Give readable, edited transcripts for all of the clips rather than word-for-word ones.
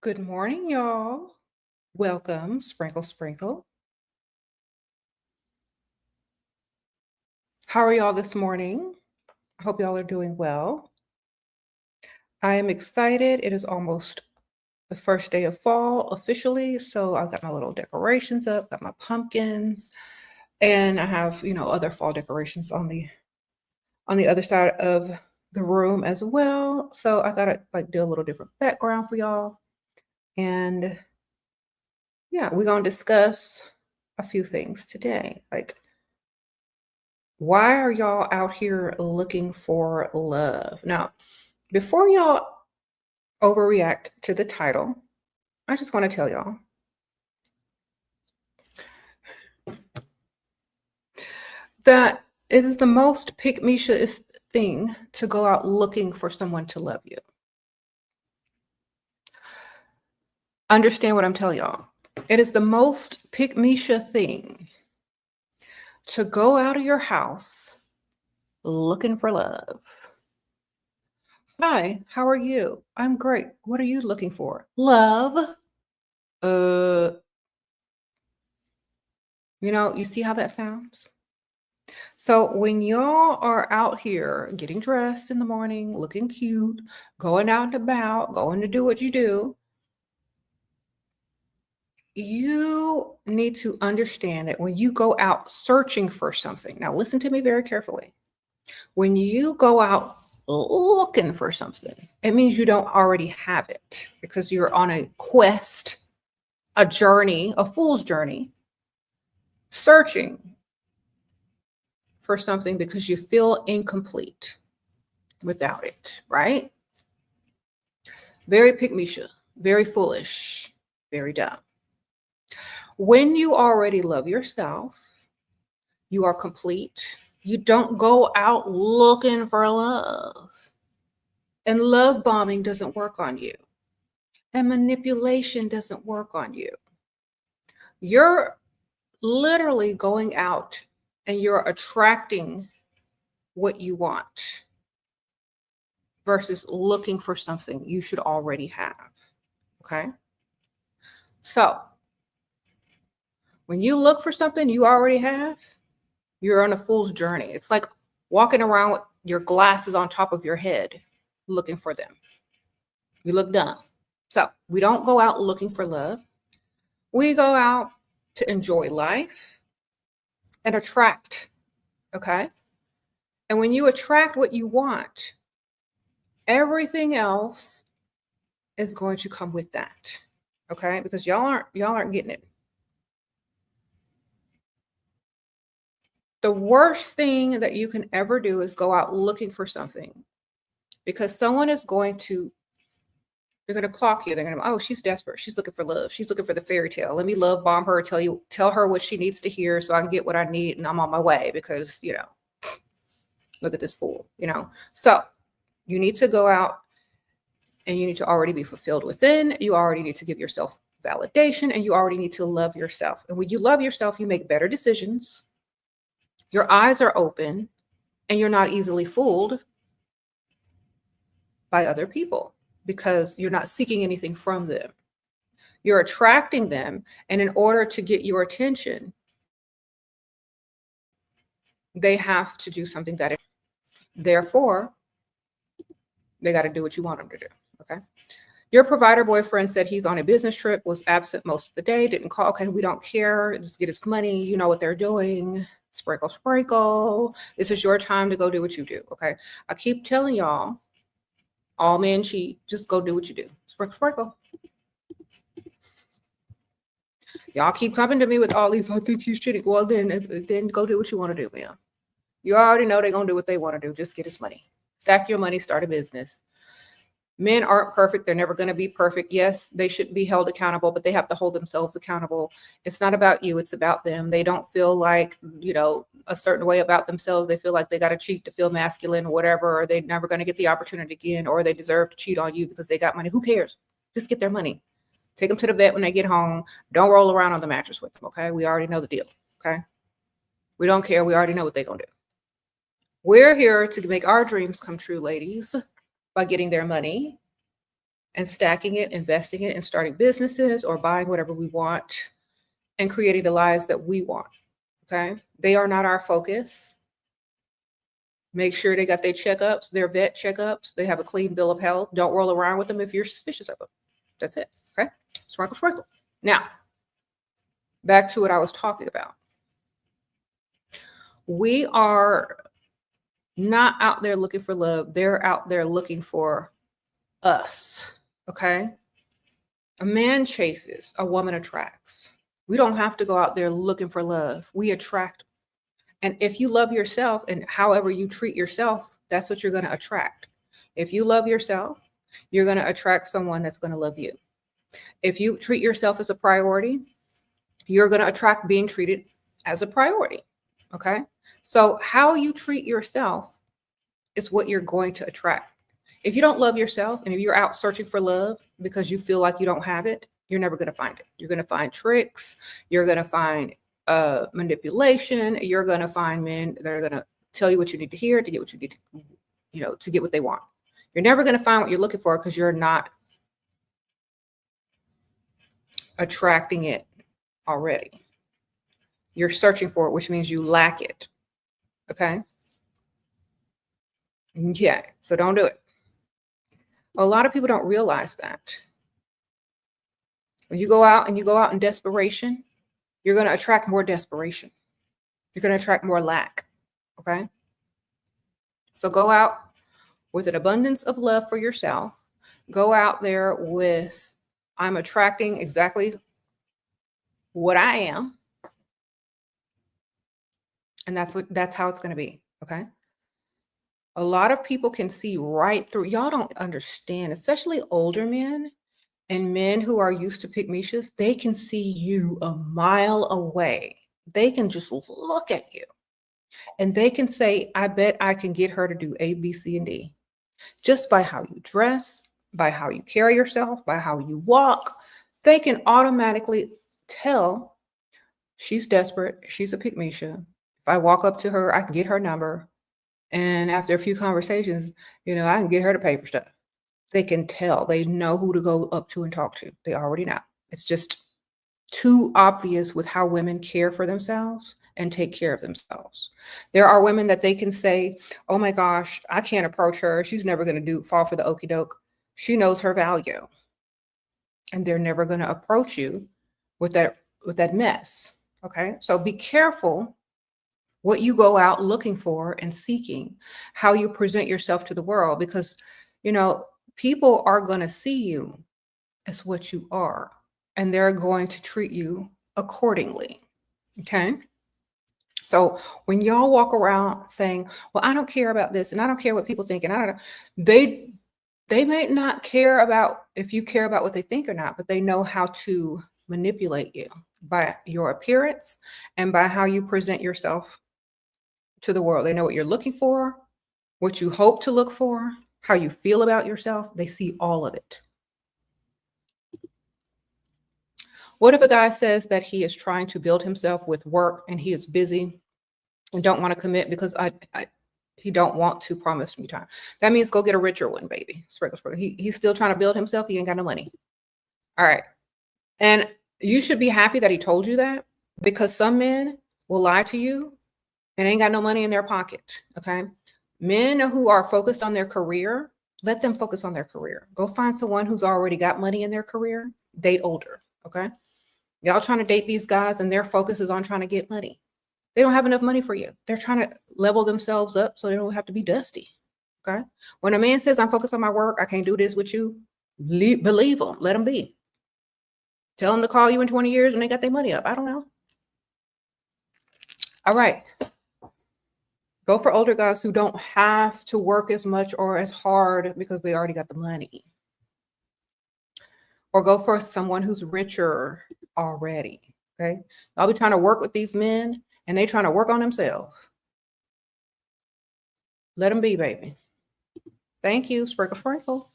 Good morning, y'all. Welcome, Sprinkle Sprinkle. How are y'all this morning? I hope y'all are doing well. I am excited. It is almost the first day of fall officially, so I've got my little decorations up, got my pumpkins, and I have, other fall decorations on the other side of the room as well. So I thought I'd like do a little different background for y'all. And yeah, we're gonna discuss a few things today. Like, why are y'all out here looking for love? Now, before y'all overreact to the title, I just want to tell y'all that it is the most pick-me-shit thing to go out looking for someone to love you. Understand what I'm telling y'all. It is the most pick-me-shit thing to go out of your house looking for love. Hi, how are you? I'm great. What are you looking for? Love. You see how that sounds? So when y'all are out here getting dressed in the morning, looking cute, going out and about, going to do what you do, you need to understand that when you go out searching for something, now listen to me very carefully. When you go out looking for something, it means you don't already have it because you're on a quest, a journey, a fool's journey, searching for something because you feel incomplete without it, right? Very pick-me-shit, very foolish, very dumb. When you already love yourself, you are complete. You don't go out looking for love. And love bombing doesn't work on you. And manipulation doesn't work on you. You're literally going out and you're attracting what you want versus looking for something you should already have. Okay? So, when you look for something you already have, you're on a fool's journey. It's like walking around with your glasses on top of your head looking for them. You look dumb. So, we don't go out looking for love. We go out to enjoy life and attract. Okay? And when you attract what you want, everything else is going to come with that. Okay? Because y'all aren't getting it. The worst thing that you can ever do is go out looking for something because someone is going to, they're going to clock you. They're going to, oh, she's desperate. She's looking for love. She's looking for the fairy tale. Let me love bomb her, tell her what she needs to hear so I can get what I need and I'm on my way because, look at this fool, So you need to go out and you need to already be fulfilled within. You already need to give yourself validation and you already need to love yourself. And when you love yourself, you make better decisions. Your eyes are open and you're not easily fooled by other people because you're not seeking anything from them. You're attracting them. And in order to get your attention, they have to do something that, therefore, they got to do what you want them to do. Okay. Your provider boyfriend said he's on a business trip, was absent most of the day, didn't call. Okay, we don't care. Just get his money. You know what they're doing. Sprinkle, sprinkle. This is your time to go do what you do. Okay. I keep telling y'all, all men cheat. Just go do what you do. Sprinkle, sprinkle. Y'all keep coming to me with all these, I think he's cheating. Well, then go do what you want to do, man. You already know they're going to do what they want to do. Just get his money. Stack your money, start a business. Men aren't perfect. They're never going to be perfect. Yes, they should be held accountable, but they have to hold themselves accountable. It's not about you. It's about them. They don't feel like, a certain way about themselves. They feel like they got to cheat to feel masculine or whatever, or they're never going to get the opportunity again, or they deserve to cheat on you because they got money. Who cares? Just get their money. Take them to the vet when they get home. Don't roll around on the mattress with them, okay? We already know the deal, okay? We don't care. We already know what they're going to do. We're here to make our dreams come true, ladies, by getting their money and stacking it, investing it, and starting businesses or buying whatever we want and creating the lives that we want. Okay. They are not our focus. Make sure they got their checkups, their vet checkups. They have a clean bill of health. Don't roll around with them if you're suspicious of them. That's it. Okay. Sprinkle, sprinkle. Now, back to what I was talking about. We are not out there looking for love. They're out there looking for us. Okay. A man chases, a woman attracts. We don't have to go out there looking for love. We attract. And if you love yourself and however you treat yourself, that's what you're going to attract. If you love yourself, you're going to attract someone that's going to love you. If you treat yourself as a priority, you're going to attract being treated as a priority. Okay. So how you treat yourself is what you're going to attract. If you don't love yourself and if you're out searching for love because you feel like you don't have it, you're never going to find it. You're going to find tricks. You're going to find manipulation. You're going to find men that are going to tell you what you need to hear to get what you need to, to get what they want. You're never going to find what you're looking for because you're not attracting it already. You're searching for it, which means you lack it. Okay. Yeah. So don't do it. A lot of people don't realize that. When you go out in desperation, you're going to attract more desperation. You're going to attract more lack. Okay. So go out with an abundance of love for yourself. Go out there with, I'm attracting exactly what I am. And that's how it's going to be. Okay. A lot of people can see right through. Y'all don't understand, especially older men and men who are used to pygmishas. They can see you a mile away. They can just look at you and they can say, I bet I can get her to do A, B, C, and D just by how you dress, by how you carry yourself, by how you walk. They can automatically tell she's desperate. She's a pygmisha. If I walk up to her, I can get her number. And after a few conversations, I can get her to pay for stuff. They can tell. They know who to go up to and talk to. They already know. It's just too obvious with how women care for themselves and take care of themselves. There are women that they can say, oh my gosh, I can't approach her. She's never going to fall for the okie doke. She knows her value. And they're never going to approach you with that mess. Okay. So be careful what you go out looking for and seeking, how you present yourself to the world, because, people are going to see you as what you are, and they're going to treat you accordingly. Okay. So when y'all walk around saying, well, I don't care about this and I don't care what people think, and I don't know, they may not care about if you care about what they think or not, but they know how to manipulate you by your appearance and by how you present yourself to the world. They know what you're looking for, what you hope to look for, how you feel about yourself. They see all of it. What if a guy says that he is trying to build himself with work and he is busy and don't want to commit because he don't want to promise me time? That means go get a richer one, baby. Sprinkle, sprinkle. He's still trying to build himself. He ain't got no money. All right. And you should be happy that he told you that, because some men will lie to you and ain't got no money in their pocket. Okay. Men who are focused on their career, let them focus on their career. Go find someone who's already got money in their career. Date older. Okay. Y'all trying to date these guys and their focus is on trying to get money. They don't have enough money for you. They're trying to level themselves up so they don't have to be dusty. Okay. When a man says, I'm focused on my work, I can't do this with you, believe them. Let them be. Tell them to call you in 20 years when they got their money up. I don't know. All right. Go for older guys who don't have to work as much or as hard because they already got the money. Or go for someone who's richer already. Okay. I'll be trying to work with these men and they trying to work on themselves. Let them be, baby. Thank you. Sprinkle, sprinkle.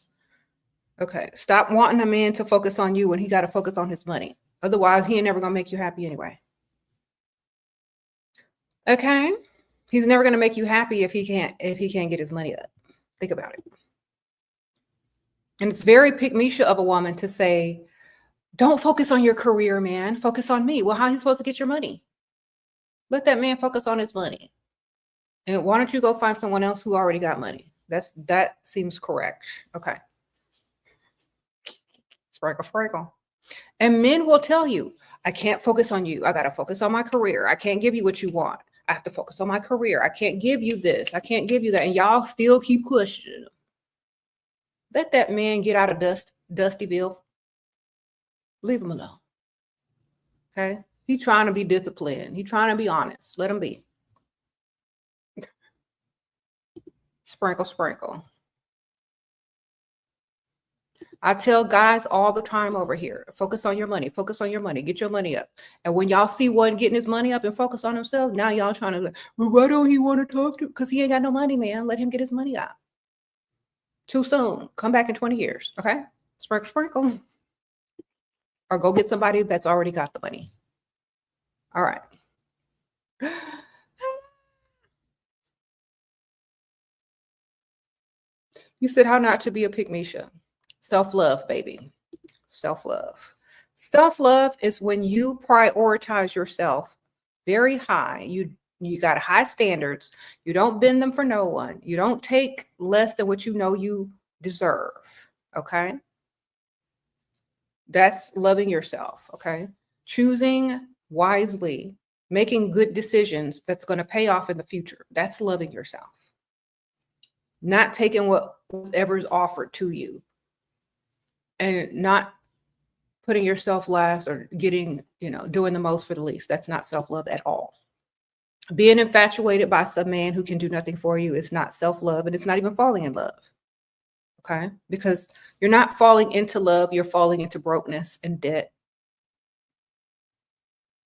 Okay. Stop wanting a man to focus on you when he got to focus on his money. Otherwise, he ain't never going to make you happy anyway. Okay. He's never going to make you happy if he can't get his money up. Think about it. And it's very pygmisha of a woman to say, don't focus on your career, man. Focus on me. Well, how are you supposed to get your money? Let that man focus on his money. And why don't you go find someone else who already got money? That seems correct. Okay. Sprinkle, sprinkle. And men will tell you, I can't focus on you. I got to focus on my career. I can't give you what you want. I have to focus on my career. I can't give you this. I can't give you that. And y'all still keep questioning him. Let that man get out of Dustyville. Leave him alone. Okay? He's trying to be disciplined. He's trying to be honest. Let him be. Sprinkle, sprinkle. I tell guys all the time over here, focus on your money, focus on your money, get your money up. And when y'all see one getting his money up and focus on himself, now y'all trying to, well, why don't he want to talk to? Because he ain't got no money, man. Let him get his money up. Too soon. Come back in 20 years. Okay? Sprinkle, sprinkle. Or go get somebody that's already got the money. All right. You said how not to be a pygmisha. Self-love, baby. Self-love. Self-love is when you prioritize yourself very high. You got high standards. You don't bend them for no one. You don't take less than what you know you deserve. Okay? That's loving yourself. Okay? Choosing wisely, making good decisions that's going to pay off in the future. That's loving yourself. Not taking whatever's offered to you and not putting yourself last or getting, doing the most for the least. That's not self-love at all. Being infatuated by some man who can do nothing for you is not self-love, and it's not even falling in love. Okay? Because you're not falling into love, you're falling into brokenness and debt.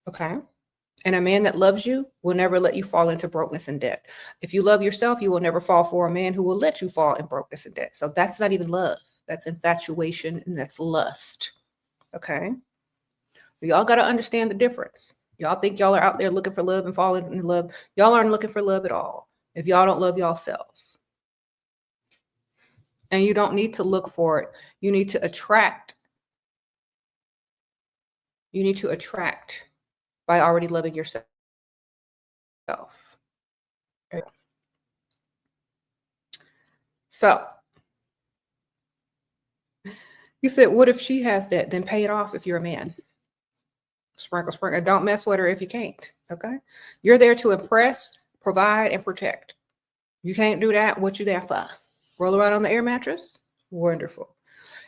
Okay? And a man that loves you will never let you fall into brokenness and debt. If you love yourself, you will never fall for a man who will let you fall in brokenness and debt. So that's not even love. That's infatuation and that's lust. Okay? Y'all got to understand the difference. Y'all think y'all are out there looking for love and falling in love. Y'all aren't looking for love at all if y'all don't love yourselves. And you don't need to look for it. You need to attract. You need to attract by already loving yourself. So you said, what if she has that? Then pay it off if you're a man. Sprinkle, sprinkle. Don't mess with her if you can't. Okay? You're there to impress, provide, and protect. You can't do that. What you there for? Roll around on the air mattress? Wonderful.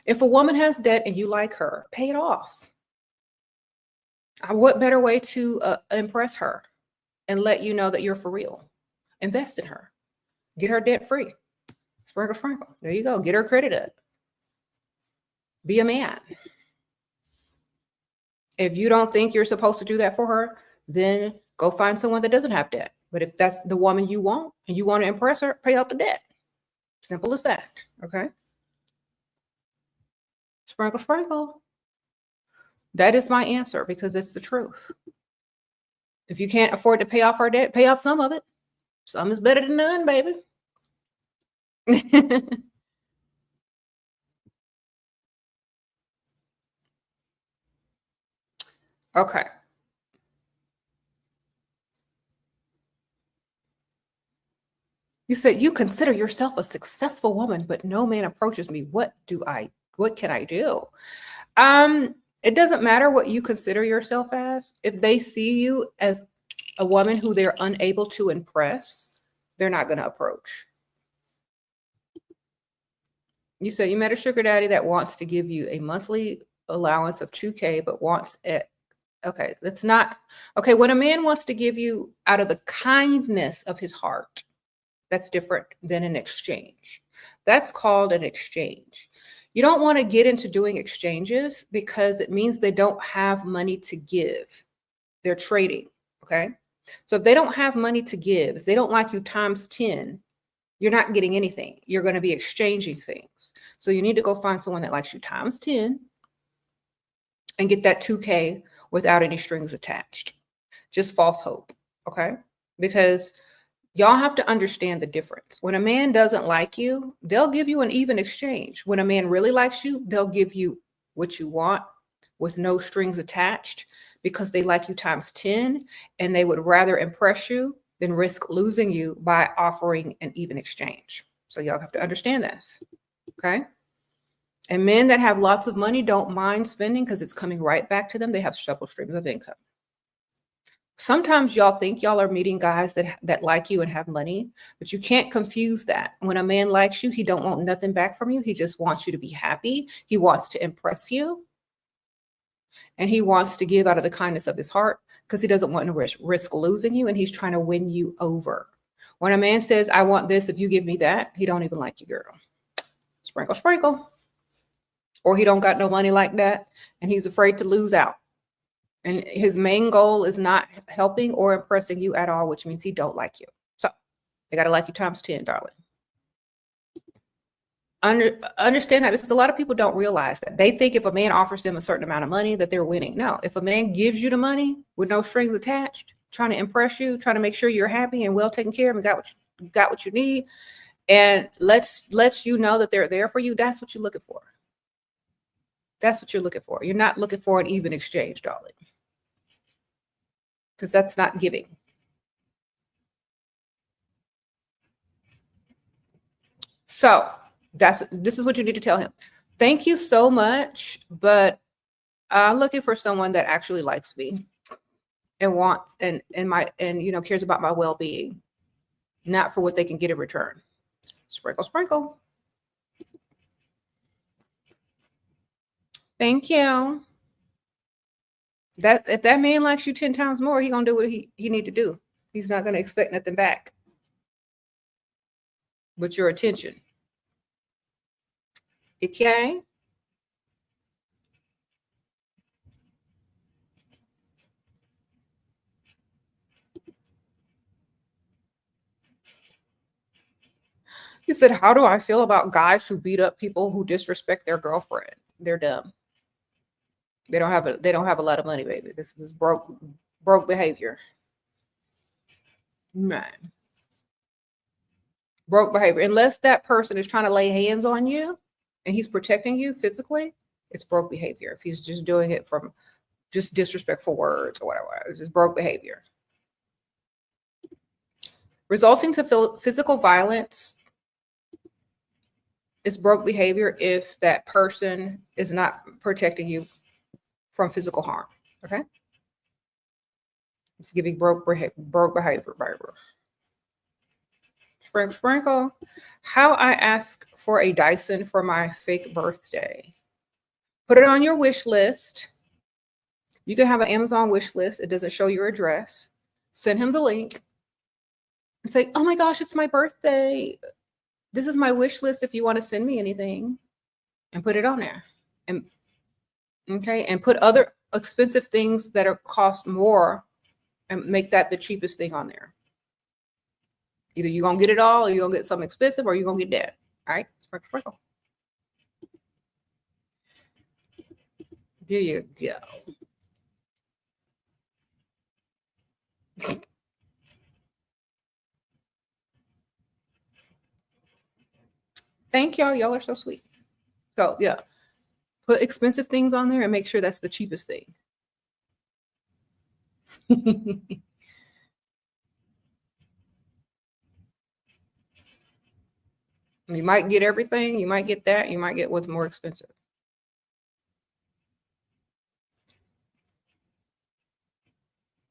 If a woman has debt and you like her, pay it off. What better way to impress her and let you know that you're for real? Invest in her. Get her debt free. Sprinkle, sprinkle. There you go. Get her credit up. Be a man. If you don't think you're supposed to do that for her, then go find someone that doesn't have debt. But if that's the woman you want and you want to impress her, pay off the debt. Simple as that. Okay? Sprinkle, sprinkle. That is my answer because it's the truth. If you can't afford to pay off our debt, pay off some of it. Some is better than none, baby. Okay. You said you consider yourself a successful woman, but no man approaches me. What can I do? It doesn't matter what you consider yourself as. If they see you as a woman who they're unable to impress, they're not going to approach. You said you met a sugar daddy that wants to give you a monthly allowance of $2,000, but wants it. Okay, that's not okay. When a man wants to give you out of the kindness of his heart, that's different than an exchange. That's called an exchange. You don't want to get into doing exchanges because it means they don't have money to give. They're trading. Okay. So if they don't have money to give, if they don't like you times 10, you're not getting anything. You're going to be exchanging things. So you need to go find someone that likes you times 10 and get that $2,000 without any strings attached. Just false hope. Okay. Because Y'all have to understand the difference. When a man doesn't like you, they'll give you an even exchange. When a man really likes you, they'll give you what you want with no strings attached because they like you times 10 and they would rather impress you than risk losing you by offering an even exchange. So y'all have to understand this, okay? And men that have lots of money don't mind spending because it's coming right back to them. They have several streams of income. Sometimes y'all think y'all are meeting guys that like you and have money, but you can't confuse that. When a man likes you, he don't want nothing back from you. He just wants you to be happy. He wants to impress you. And he wants to give out of the kindness of his heart because he doesn't want to risk losing you, and he's trying to win you over. When a man says, I want this, if you give me that, he don't even like you, girl. Sprinkle, sprinkle. Or he don't got no money like that, and he's afraid to lose out. And his main goal is not helping or impressing you at all, which means he don't like you. So they got to like you times 10, darling. Understand that, because a lot of people don't realize that. They think if a man offers them a certain amount of money that they're winning. No, if a man gives you the money with no strings attached, trying to impress you, trying to make sure you're happy and well taken care of and got what you need, and lets you know that they're there for you, that's what you're looking for. That's what you're looking for. You're not looking for an even exchange, darling, because that's not giving. So this is what you need to tell him. Thank you so much, but I'm looking for someone that actually likes me and wants and cares about my well-being, not for what they can get in return. Sprinkle, sprinkle. Thank you. That if that man likes you 10 times more, he gonna do what he need to do. He's not gonna expect nothing back but your attention. Okay. He said, how do I feel about guys who beat up people who disrespect their girlfriend? They're dumb. They don't have a lot of money, baby. This is broke behavior. Man. Broke behavior. Unless that person is trying to lay hands on you and he's protecting you physically, it's broke behavior. If he's just doing it from just disrespectful words or whatever, it's just broke behavior. Resulting to physical violence is broke behavior if that person is not protecting you from physical harm. Okay? It's giving broke behavior. Sprinkle, sprinkle. How I ask for a Dyson for my fake birthday. Put it on your wish list. You can have an Amazon wish list. It doesn't show your address. Send him the link and say, oh my gosh, it's my birthday. This is my wish list if you want to send me anything, and put it on there. And okay, and put other expensive things that are cost more and make that the cheapest thing on there. Either you're going to get it all or you're going to get something expensive or you're going to get that. All right? Sprinkle, sprinkle. There you go. Thank y'all. Y'all are so sweet. So, yeah. Put expensive things on there and make sure that's the cheapest thing. You might get everything. You might get that. You might get what's more expensive.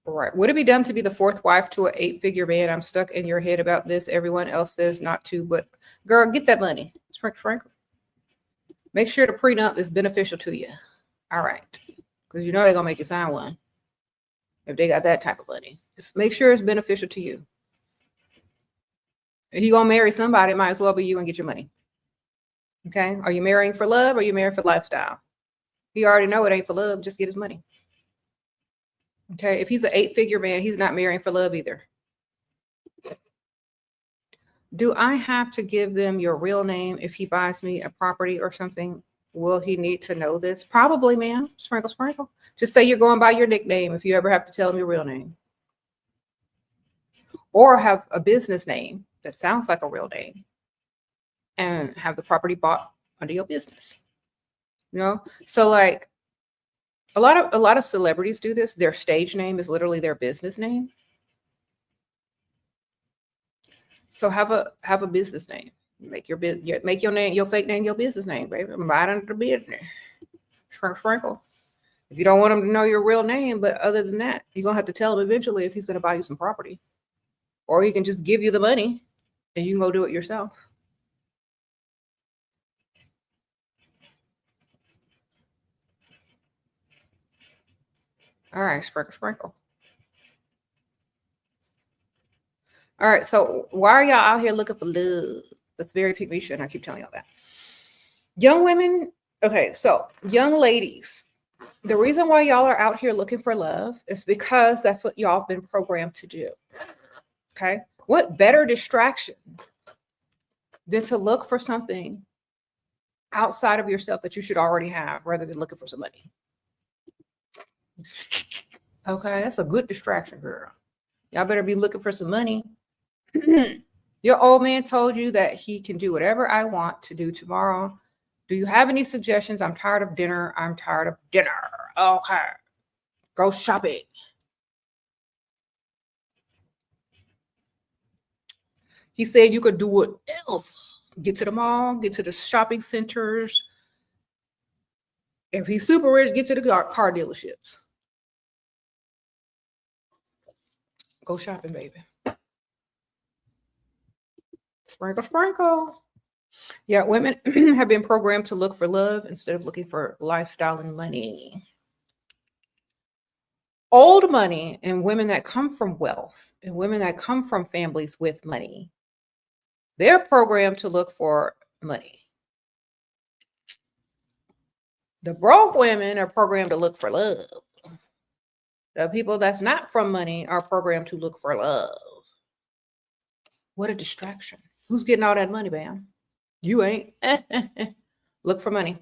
All right. Would it be dumb to be the fourth wife to an 8-figure man? I'm stuck in your head about this. Everyone else says not to, but girl, get that money. Sprinkle. Make sure the prenup is beneficial to you. All right. Because you know they're going to make you sign one if they got that type of money. Just make sure it's beneficial to you. If you're going to marry somebody, it might as well be you and get your money. Okay? Are you marrying for love or are you marrying for lifestyle? He already know it ain't for love. Just get his money. Okay? If he's an 8-figure man, he's not marrying for love either. Do I have to give them your real name if he buys me a property or something? Will he need to know this? Probably, ma'am. Sprinkle, sprinkle. Just say you're going by your nickname if you ever have to tell him your real name. or have a business name that sounds like a real name and have the property bought under your business. You know, so like a lot of celebrities do this. Their stage name is literally their business name. So have a business name. Make your name, your fake name, your business name, baby. Buy it under the business. Sprinkle. If you don't want him to know your real name, but other than that, you're gonna have to tell him eventually if he's gonna buy you some property, or he can just give you the money and you can go do it yourself. All right, sprinkle. All right, so why are y'all out here looking for love? That's very pick me shit, and I keep telling y'all that. Young women, okay, so young ladies, the reason why y'all are out here looking for love is because that's what y'all have been programmed to do. Okay, what better distraction than to look for something outside of yourself that you should already have rather than looking for some money? Okay, that's a good distraction, girl. Y'all better be looking for some money. Your old man told you that he can do whatever I want to do tomorrow. Do you have any suggestions? I'm tired of dinner. I'm tired of dinner. Okay, go shopping. He said you could do what else? Get to the mall, get to the shopping centers. If he's super rich, get to the car dealerships. Go shopping, baby. Sprinkle. Yeah, women have been programmed to look for love instead of looking for lifestyle and money. Old money and women that come from wealth and women that come from families with money, they're programmed to look for money. The broke women are programmed to look for love. The people that's not from money are programmed to look for love. What a distraction. Who's getting all that money, Bam? You ain't. Look for money.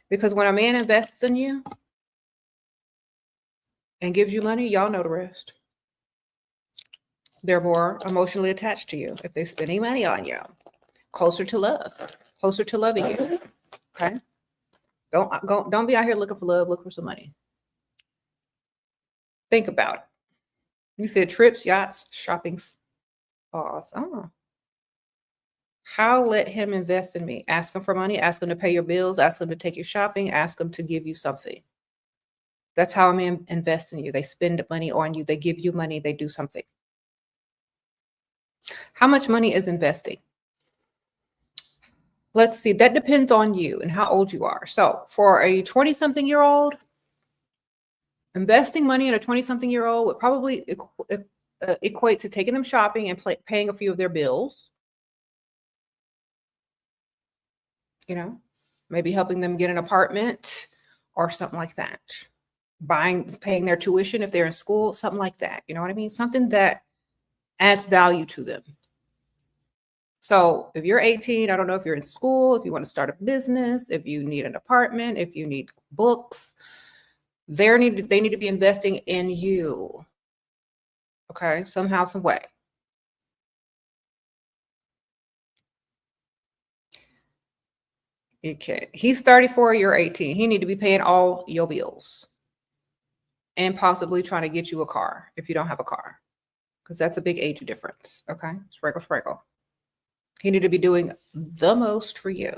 Because when a man invests in you and gives you money, y'all know the rest. They're more emotionally attached to you if they're spending money on you. Closer to love. Closer to loving you. Okay? Don't be out here looking for love. Look for some money. Think about it. You said trips, yachts, shopping spas. Oh. How let him invest in me? Ask him for money. Ask him to pay your bills. Ask him to take you shopping. Ask him to give you something. That's how a man invests in you. They spend money on you. They give you money. They do something. How much money is investing? Let's see. That depends on you and how old you are. So for a 20-something-year-old, investing money in a 20-something-year-old would probably equate to taking them shopping and paying a few of their bills. You know, maybe helping them get an apartment or something like that. Paying their tuition if they're in school, something like that. You know what I mean? Something that adds value to them. So if you're 18, I don't know if you're in school, if you want to start a business, if you need an apartment, if you need books, they need to be investing in you. Okay, somehow, some way. Okay, he's 34, you're 18. He need to be paying all your bills and possibly trying to get you a car if you don't have a car, because that's a big age difference. Okay, sprinkle. He need to be doing the most for you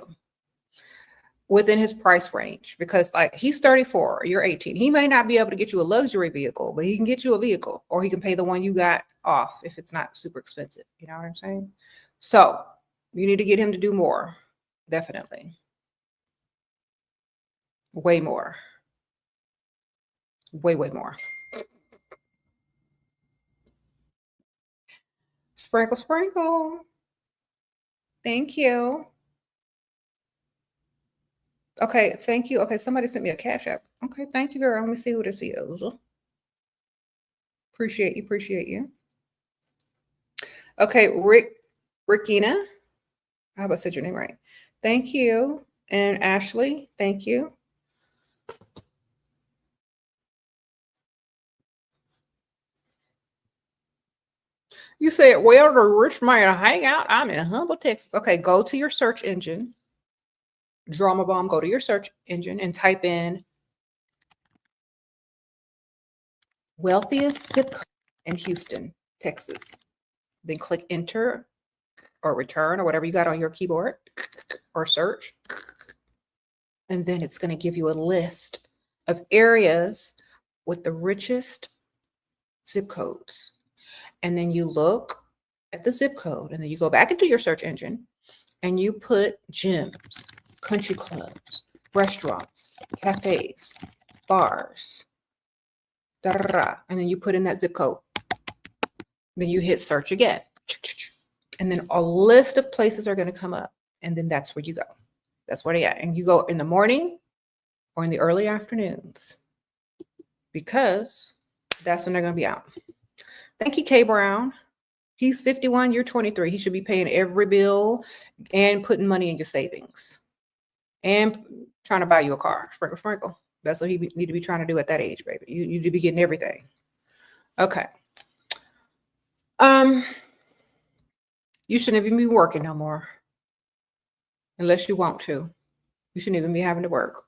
within his price range, because like he's 34, you're 18. He may not be able to get you a luxury vehicle, but he can get you a vehicle, or he can pay the one you got off if it's not super expensive. You know what I'm saying? So you need to get him to do more. Definitely. Way more. Way more. Sprinkle. Thank you. Okay, thank you. Okay, somebody sent me a cash app. Okay, thank you, girl. Let me see who this is. Appreciate you. Okay, Rickina. I hope I said your name right. Thank you. And Ashley, thank you. You said, where the rich man hang out? I'm in Humble, Texas. Okay, go to your search engine. Drama bomb, go to your search engine and type in wealthiest zip code in Houston, Texas. Then click enter or return or whatever you got on your keyboard or search. And then it's going to give you a list of areas with the richest zip codes. And then you look at the zip code and then you go back into your search engine and you put gyms, country clubs, restaurants, cafes, bars, and then you put in that zip code. Then you hit search again. And then a list of places are going to come up. And then that's where you go. That's where they at. And you go in the morning or in the early afternoons because that's when they're going to be out. Thank you, K Brown. He's 51, you're 23. He should be paying every bill and putting money in your savings and trying to buy you a car. Sprinkle, sprinkle. That's what he need to be trying to do at that age, baby. You need to be getting everything. Okay. You shouldn't even be working no more. Unless you want to. You shouldn't even be having to work.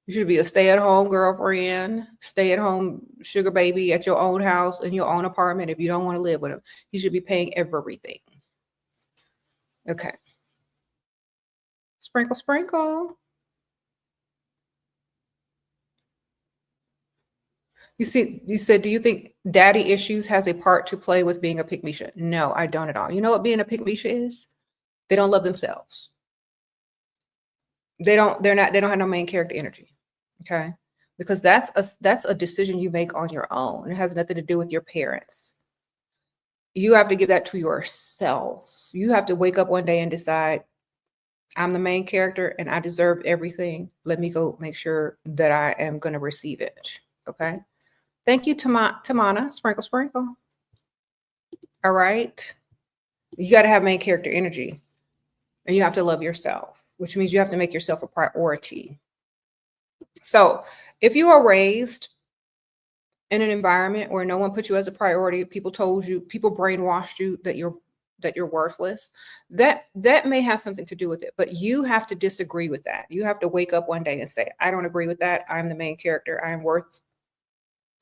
You should be a stay-at-home girlfriend, stay-at-home sugar baby at your own house, in your own apartment if you don't want to live with him. You should be paying everything. Okay. Sprinkle, sprinkle. You said, do you think daddy issues has a part to play with being a pygmisha? No, I don't at all. You know what being a pygmisha is? They don't love themselves. They don't have no main character energy. Okay. Because that's a decision you make on your own. It has nothing to do with your parents. You have to give that to yourself. You have to wake up one day and decide, I'm the main character and I deserve everything. Let me go make sure that I am going to receive it. Okay. Thank you, Tamana. Sprinkle, sprinkle. All right. You got to have main character energy and you have to love yourself, which means you have to make yourself a priority. So if you are raised in an environment where no one put you as a priority, people told you, people brainwashed you that you're worthless, that may have something to do with it, but you have to disagree with that. You have to wake up one day and say, I don't agree with that. I'm the main character. I'm worth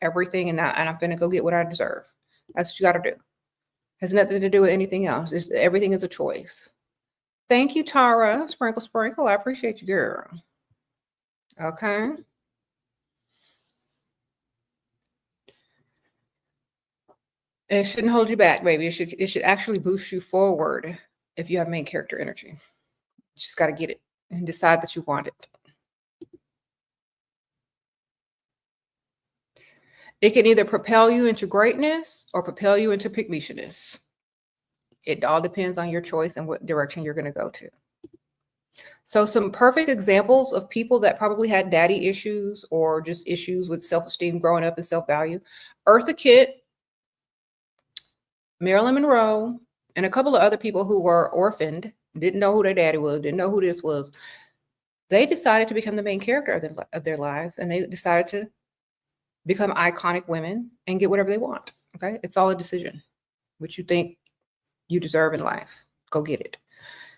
everything. And I'm going to go get what I deserve. That's what you got to do. Has nothing to do with anything else. Everything is a choice. Thank you, Tara. Sprinkle, sprinkle. I appreciate you, girl. Okay. It shouldn't hold you back, baby. It should actually boost you forward if you have main character energy. You just got to get it and decide that you want it. It can either propel you into greatness or propel you into pygmishness. It all depends on your choice and what direction you're going to go to. So some perfect examples of people that probably had daddy issues or just issues with self-esteem growing up and self-value. Eartha Kitt, Marilyn Monroe, and a couple of other people who were orphaned, didn't know who their daddy was, didn't know who this was. They decided to become the main character of their lives, and they decided to become iconic women and get whatever they want. Okay, it's all a decision. What you think you deserve in life, go get it.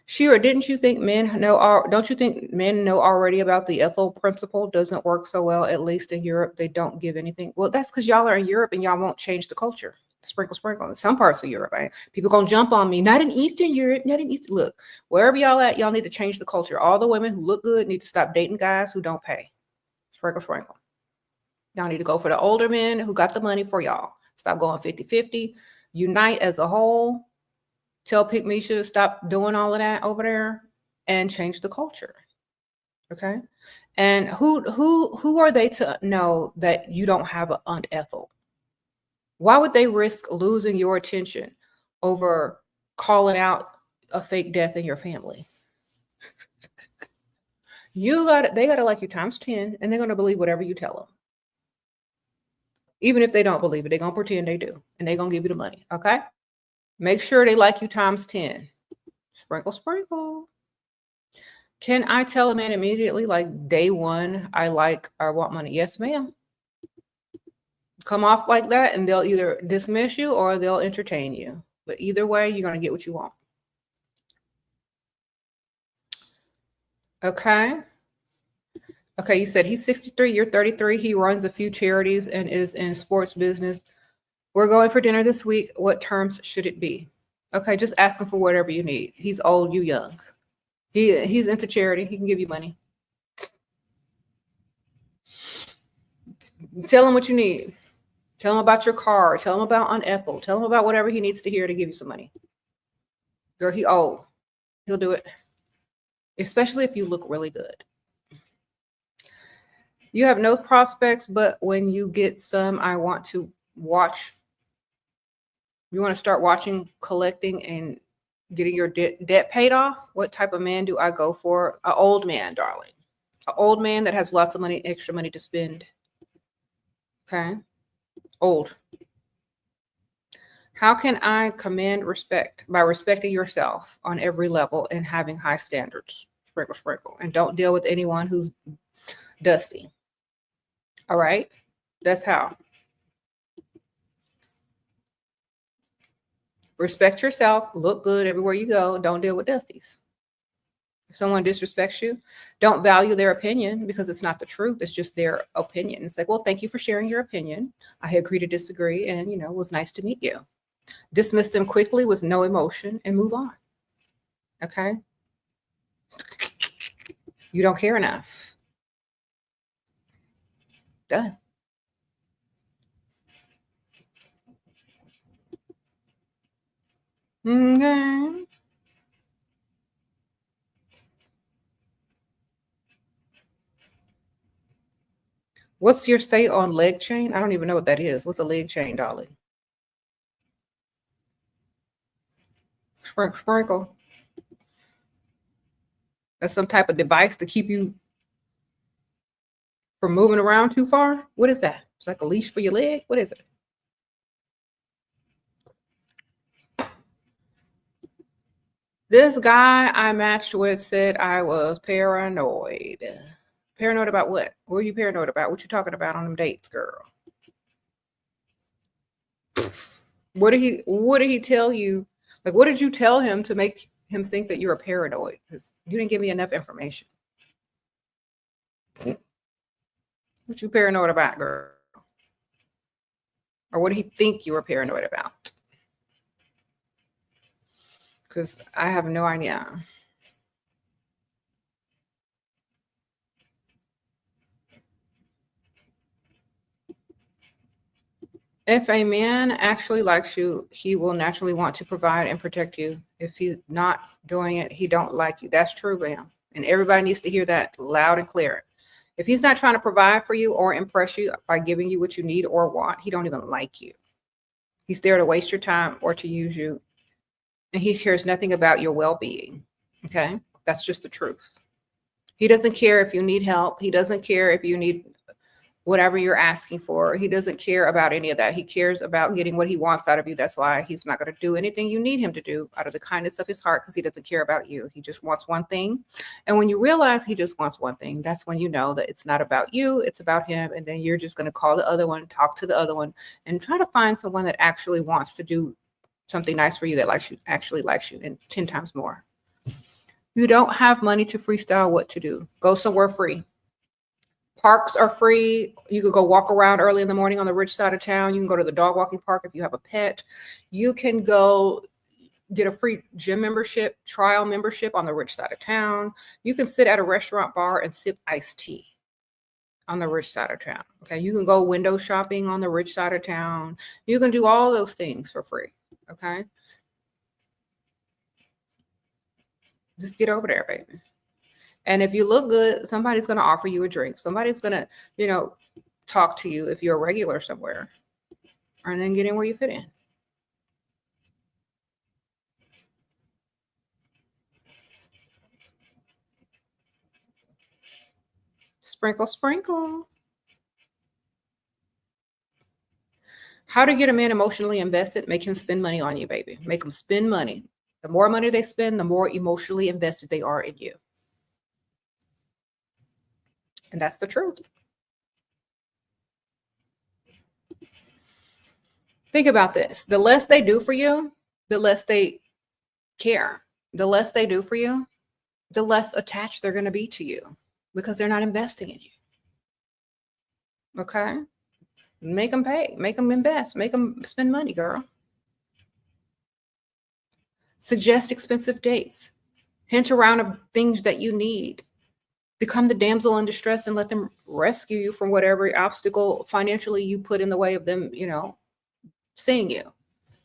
Shira, didn't you think don't you think men know already about the Ethel principle? Doesn't work so well, at least in Europe. They don't give anything. Well, that's because y'all are in Europe and y'all won't change the culture. Sprinkle, sprinkle. In some parts of Europe, right? People gonna jump on me. Not in Eastern Europe, not in Eastern. Look, wherever y'all at, y'all need to change the culture. All the women who look good need to stop dating guys who don't pay. Sprinkle, sprinkle. Y'all need to go for the older men who got the money for y'all. Stop going 50-50. Unite as a whole. Tell Pygmisha to stop doing all of that over there and change the culture. Okay. And who are they to know that you don't have an Aunt Ethel? Why would they risk losing your attention over calling out a fake death in your family? They gotta like you times 10, and they're gonna believe whatever you tell them. Even if they don't believe it, they're gonna pretend they do, and they're gonna give you the money. Okay. Make sure they like you times 10. Sprinkle, sprinkle. Can I tell a man immediately, like day one, I want money? Yes, ma'am. Come off like that and they'll either dismiss you or they'll entertain you. But either way, you're going to get what you want. Okay. Okay, you said he's 63, you're 33. He runs a few charities and is in sports business. We're going for dinner this week. What terms should it be? Okay, just ask him for whatever you need. He's old, you young. He's into charity. He can give you money. Tell him what you need. Tell him about your car. Tell him about unethical. Tell him about whatever he needs to hear to give you some money. Girl, he old. He'll do it. Especially if you look really good. You have no prospects, but when you get some, I want to watch. You want to start watching, collecting, and getting your debt paid off? What type of man do I go for? An old man, darling. An old man that has lots of money, extra money to spend. Okay? Old. How can I command respect? By respecting yourself on every level and having high standards. Sprinkle, sprinkle. And don't deal with anyone who's dusty. All right? That's how. Respect yourself. Look good everywhere you go. Don't deal with dusties. If someone disrespects you, don't value their opinion because it's not the truth. It's just their opinion. It's like, well, thank you for sharing your opinion. I agree to disagree. And, it was nice to meet you. Dismiss them quickly with no emotion and move on. Okay? You don't care enough. Done. Okay. What's your say on leg chain? I don't even know what that is. What's a leg chain, darling? Sprinkle. That's some type of device to keep you from moving around too far. What is that? It's like a leash for your leg. What is it? This guy I matched with said I was paranoid. Paranoid about what? What are you paranoid about? What you talking about on them dates, girl? What did he tell you? Like, what did you tell him to make him think that you're a paranoid? Because you didn't give me enough information. What you paranoid about, girl? Or what did he think you were paranoid about? Because I have no idea. If a man actually likes you, he will naturally want to provide and protect you. If he's not doing it, he don't like you. That's true, Bam. And everybody needs to hear that loud and clear. If he's not trying to provide for you or impress you by giving you what you need or want, he don't even like you. He's there to waste your time or to use you. And he cares nothing about your well-being. Okay? That's just the truth. He doesn't care if you need help. He doesn't care if you need whatever you're asking for. He doesn't care about any of that. He cares about getting what he wants out of you. That's why he's not going to do anything you need him to do out of the kindness of his heart, because he doesn't care about you. He just wants one thing. And when you realize he just wants one thing, that's when you know that it's not about you, it's about him. And then you're just going to call the other one, talk to the other one, and try to find someone that actually wants to do something nice for you, that likes you, actually likes you, and 10 times more. You don't have money to freestyle what to do. Go somewhere free. Parks are free. You could go walk around early in the morning on the rich side of town. You can go to the dog walking park if you have a pet. You can go get a free gym membership, trial membership on the rich side of town. You can sit at a restaurant bar and sip iced tea on the rich side of town. Okay. You can go window shopping on the rich side of town. You can do all those things for free. Okay. Just get over there, baby. And if you look good, somebody's going to offer you a drink. Somebody's going to, talk to you if you're a regular somewhere, and then get in where you fit in. Sprinkle, sprinkle. How to get a man emotionally invested? Make him spend money on you, baby. Make him spend money. The more money they spend, the more emotionally invested they are in you. And that's the truth. Think about this. The less they do for you, the less they care. The less they do for you, the less attached they're going to be to you because they're not investing in you. Okay? Make them pay, make them invest, make them spend money, girl. Suggest expensive dates. Hint around of things that you need. Become the damsel in distress and let them rescue you from whatever obstacle financially you put in the way of them, seeing you.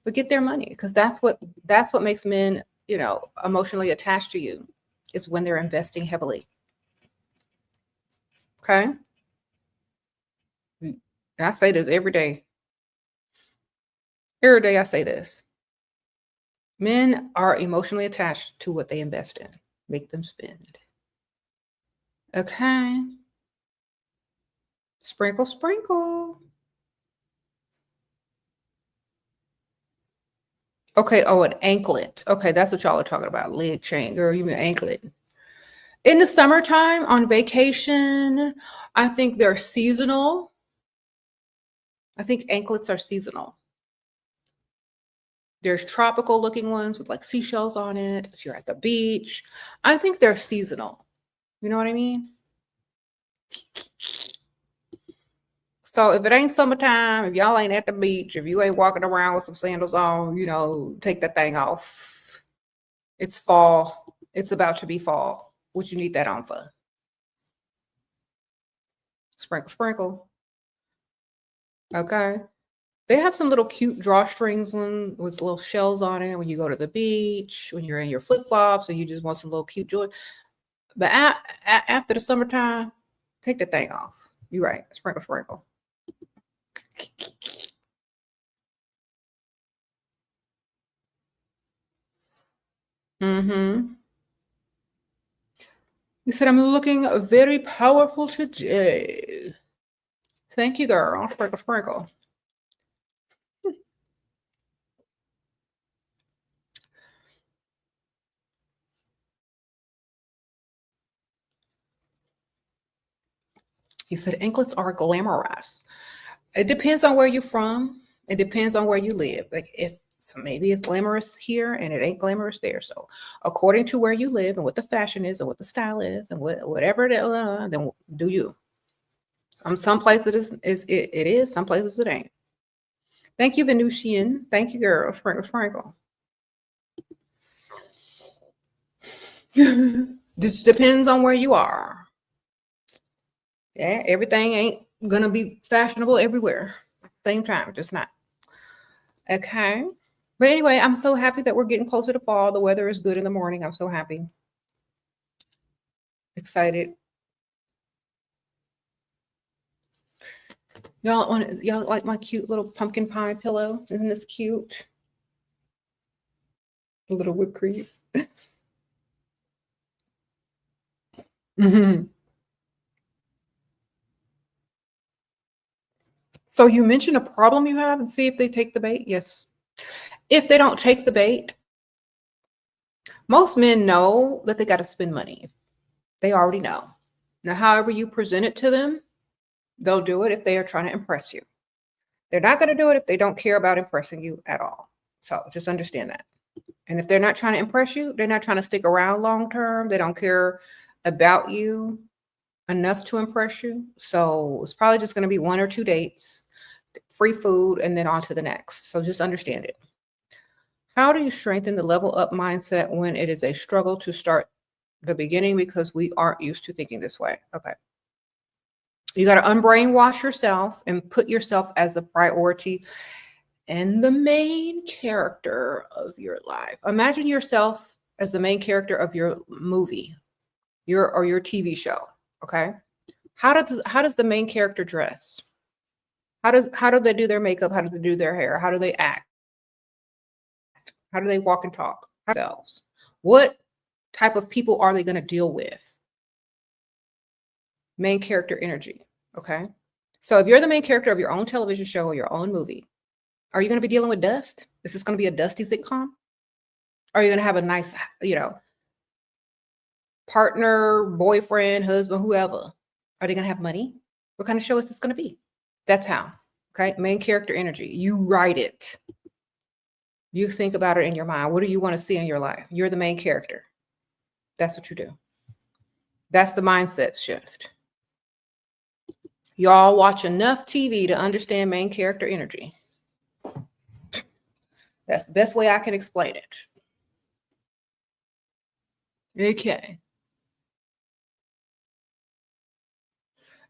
But get their money, because that's what makes men, emotionally attached to you, is when they're investing heavily. Okay? And I say this every day. Every day I say this. Men are emotionally attached to what they invest in. Make them spend. Okay? Sprinkle, sprinkle. Okay, oh, an anklet. Okay, that's what y'all are talking about. Leg chain. Girl, you mean anklet. In the summertime, on vacation, I think they're seasonal. I think anklets are seasonal. There's tropical looking ones with like seashells on it. If you're at the beach, I think they're seasonal. You know what I mean? So if it ain't summertime, if y'all ain't at the beach, if you ain't walking around with some sandals on, take that thing off. It's fall. It's about to be fall. What you need that on for? Sprinkle, sprinkle. Okay. They have some little cute drawstrings one with little shells on it when you go to the beach, when you're in your flip-flops and you just want some little cute jewelry. But after the summertime, take the thing off. You're right. Sprinkle, sprinkle. Mm-hmm. You said I'm looking very powerful today. Thank you, girl. Sprinkle, sprinkle. You said anklets are glamorous. It depends on where you're from. It depends on where you live. Like maybe it's glamorous here and it ain't glamorous there. So according to where you live and what the fashion is and what the style is and whatever it is, then do you. Some places it is, some places it ain't. Thank you, Venusian. Thank you, girl. Sprinkle, sprinkle. This depends on where you are. Yeah, everything ain't gonna be fashionable everywhere. Same time, just not. Okay. But anyway, I'm so happy that we're getting closer to fall. The weather is good in the morning. I'm so happy. Excited. Y'all like my cute little pumpkin pie pillow? Isn't this cute? A little whipped cream. Mm-hmm. So you mentioned a problem you have and see if they take the bait. Yes. If they don't take the bait, most men know that they got to spend money. They already know. Now, however you present it to them, they'll do it if they are trying to impress you. They're not going to do it if they don't care about impressing you at all. So just understand that. And if they're not trying to impress you, they're not trying to stick around long term. They don't care about you enough to impress you. So it's probably just going to be 1 or 2 dates, free food, and then on to the next. So just understand it. How do you strengthen the level up mindset when it is a struggle to start the beginning because we aren't used to thinking this way? Okay. You got to unbrainwash yourself and put yourself as a priority and the main character of your life. Imagine yourself as the main character of your movie, your TV show. Okay. How does the main character dress? How do they do their makeup? How do they do their hair? How do they act? How do they walk and talk themselves? What type of people are they going to deal with? Main character energy. Okay. So if you're the main character of your own television show or your own movie, are you going to be dealing with dust? Is this going to be a dusty sitcom? Are you going to have a nice, partner, boyfriend, husband, whoever? Are they going to have money? What kind of show is this going to be? That's how. Okay, main character energy. You write it. You think about it in your mind. What do you want to see in your life? You're the main character. That's what you do. That's the mindset shift. Y'all watch enough TV to understand main character energy. That's the best way I can explain it. Okay.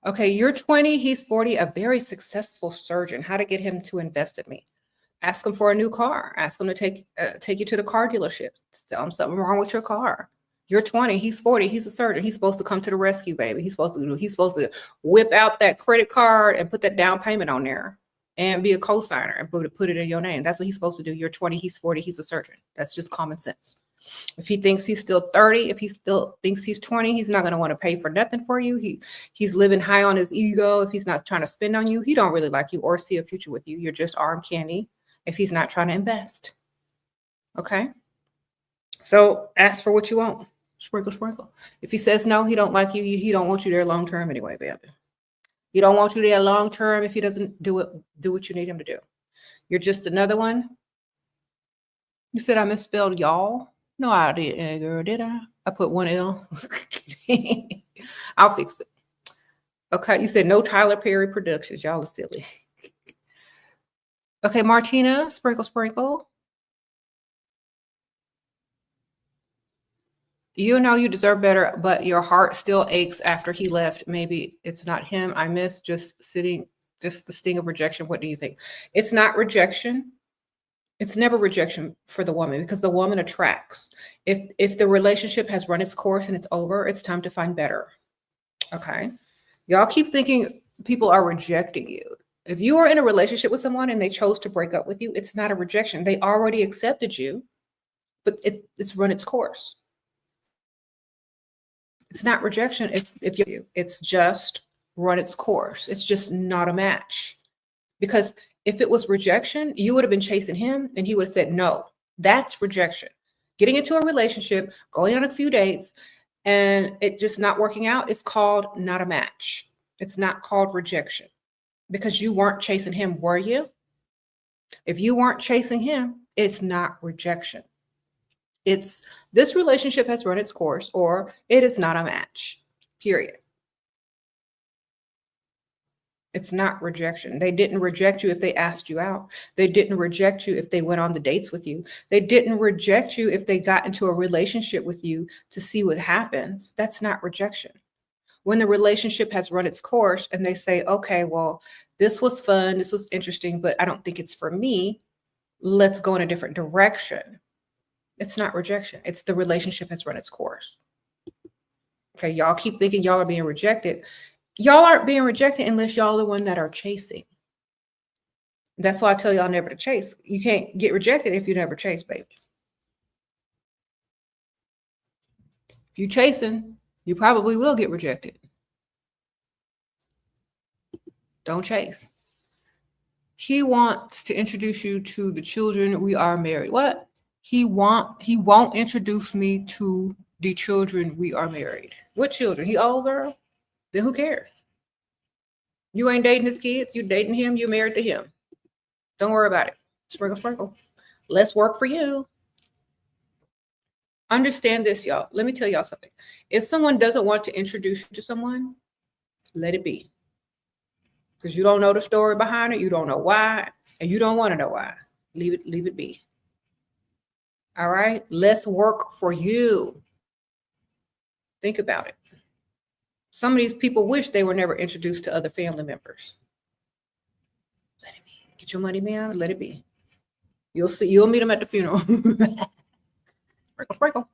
Okay, you're 20, he's 40, a very successful surgeon. How to get him to invest in me? Ask him for a new car. Ask him to take you to the car dealership. Tell him something wrong with your car. You're 20, he's 40, he's a surgeon. He's supposed to come to the rescue, baby. He's supposed to whip out that credit card and put that down payment on there and be a co-signer and put it in your name. That's what he's supposed to do. You're 20, he's 40, he's a surgeon. That's just common sense. If he thinks he's still 30, if he still thinks he's 20, he's not going to want to pay for nothing for you. He's living high on his ego. If he's not trying to spend on you, he don't really like you or see a future with you. You're just arm candy if he's not trying to invest. Okay? So ask for what you want. Sprinkle, sprinkle. If he says no, he don't like you. He don't want you there long term anyway, baby. He don't want you there long term if he doesn't do what you need him to do. You're just another one. You said I misspelled y'all. No, I didn't, girl, did I? I put one L. I'll fix it. Okay, you said no Tyler Perry Productions. Y'all are silly. Okay, Martina, sprinkle, sprinkle. You know you deserve better, but your heart still aches after he left. Maybe it's not him. I miss just the sting of rejection. What do you think? It's not rejection. It's never rejection for the woman because the woman attracts. If the relationship has run its course and it's over, it's time to find better. Okay. Y'all keep thinking people are rejecting you. If you are in a relationship with someone and they chose to break up with you, it's not a rejection. They already accepted you, but it's run its course. It's not rejection it's just run its course. It's just not a match. Because if it was rejection, you would have been chasing him and he would have said no. That's rejection. Getting into a relationship, going on a few dates, and it just not working out is called not a match. It's not called rejection because you weren't chasing him, were you? If you weren't chasing him, it's not rejection. It's this relationship has run its course or it is not a match, period. It's not rejection. They didn't reject you if they asked you out. They didn't reject you if they went on the dates with you. They didn't reject you if they got into a relationship with you to see what happens. That's not rejection. When the relationship has run its course and they say, okay, well, this was fun, this was interesting, but I don't think it's for me. Let's go in a different direction. It's not rejection. It's the relationship has run its course. Okay, y'all keep thinking y'all are being rejected. Y'all aren't being rejected unless y'all are the one that are chasing. That's why I tell y'all never to chase. You can't get rejected if you never chase, baby. If you're chasing, you probably will get rejected. Don't chase. He wants to introduce you to the children. We are married. What? He won't introduce me to the children. We are married. What children? He old, girl? Then who cares? You ain't dating his kids. You dating him. You married to him. Don't worry about it. Sprinkle, sprinkle. Less work for you. Understand this, y'all. Let me tell y'all something. If someone doesn't want to introduce you to someone, let it be. Because you don't know the story behind it. You don't know why. And you don't want to know why. Leave it be. All right? Less work for you. Think about it. Some of these people wish they were never introduced to other family members. Let it be. Get your money, man. Let it be. You'll meet them at the funeral. Sprinkle, sprinkle.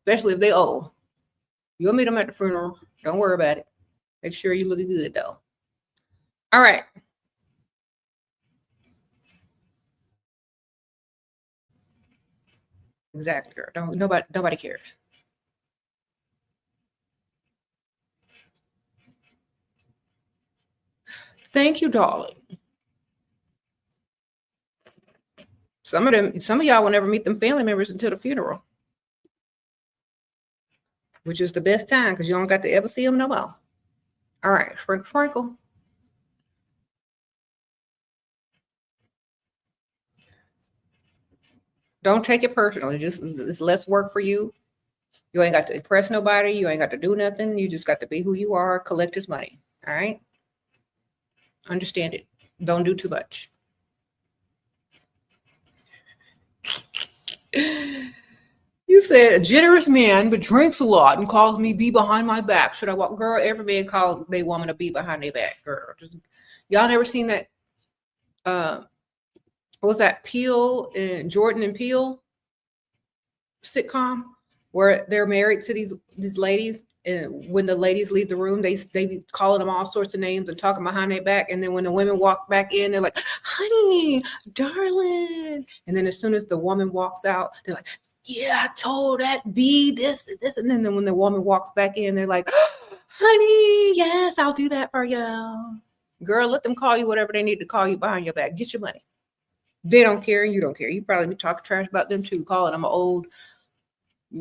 Especially if they old. You'll meet them at the funeral. Don't worry about it. Make sure you're looking good, though. All right. Exactly, girl. Nobody cares. Thank you, darling. Some of y'all will never meet them family members until the funeral, which is the best time because you don't got to ever see them no more. All right, sprinkle, sprinkle. Don't take it personally. Just it's less work for you. You ain't got to impress nobody. You ain't got to do nothing. You just got to be who you are, collect his money. All right? Understand it. Don't do too much. You said a generous man, but drinks a lot and calls me be behind my back. Should I walk? Girl, every man call they woman to be behind their back. Girl, y'all never seen that? What was that Peel and Jordan and Peel sitcom where they're married to these ladies, and when the ladies leave the room, they be calling them all sorts of names and talking behind their back, and then when the women walk back in, they're like, "Honey, darling," and then as soon as the woman walks out, they're like, "Yeah, I told that B this, and then when the woman walks back in, they're like, "Honey, yes, I'll do that for you." Girl, let them call you whatever they need to call you behind your back. Get your money. They don't care, and you don't care. You probably be talking trash about them too, calling them an old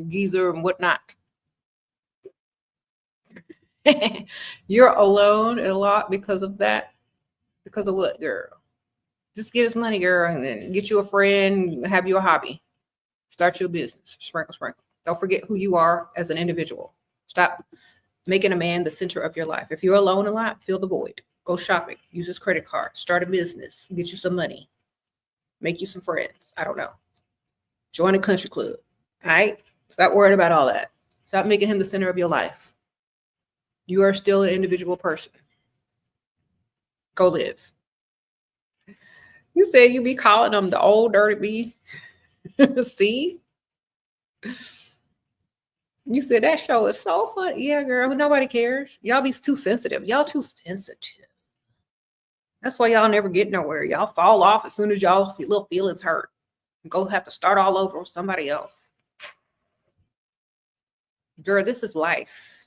geezer and whatnot. You're alone a lot because of that. Because of what, girl? Just get his money, girl, and then get you a friend, have you a hobby. Start your business. Sprinkle, sprinkle. Don't forget who you are as an individual. Stop making a man the center of your life. If you're alone a lot, fill the void. Go shopping. Use his credit card. Start a business. Get you some money. Make you some friends. I don't know. Join a country club. All right? Stop worrying about all that. Stop making him the center of your life. You are still an individual person. Go live. You said you be calling them the old dirty bee. See? You said that show is so funny. Yeah, girl. Nobody cares. Y'all be too sensitive. Y'all too sensitive. That's why y'all never get nowhere. Y'all fall off as soon as y'all little feelings hurt. Go have to start all over with somebody else. Girl, this is life.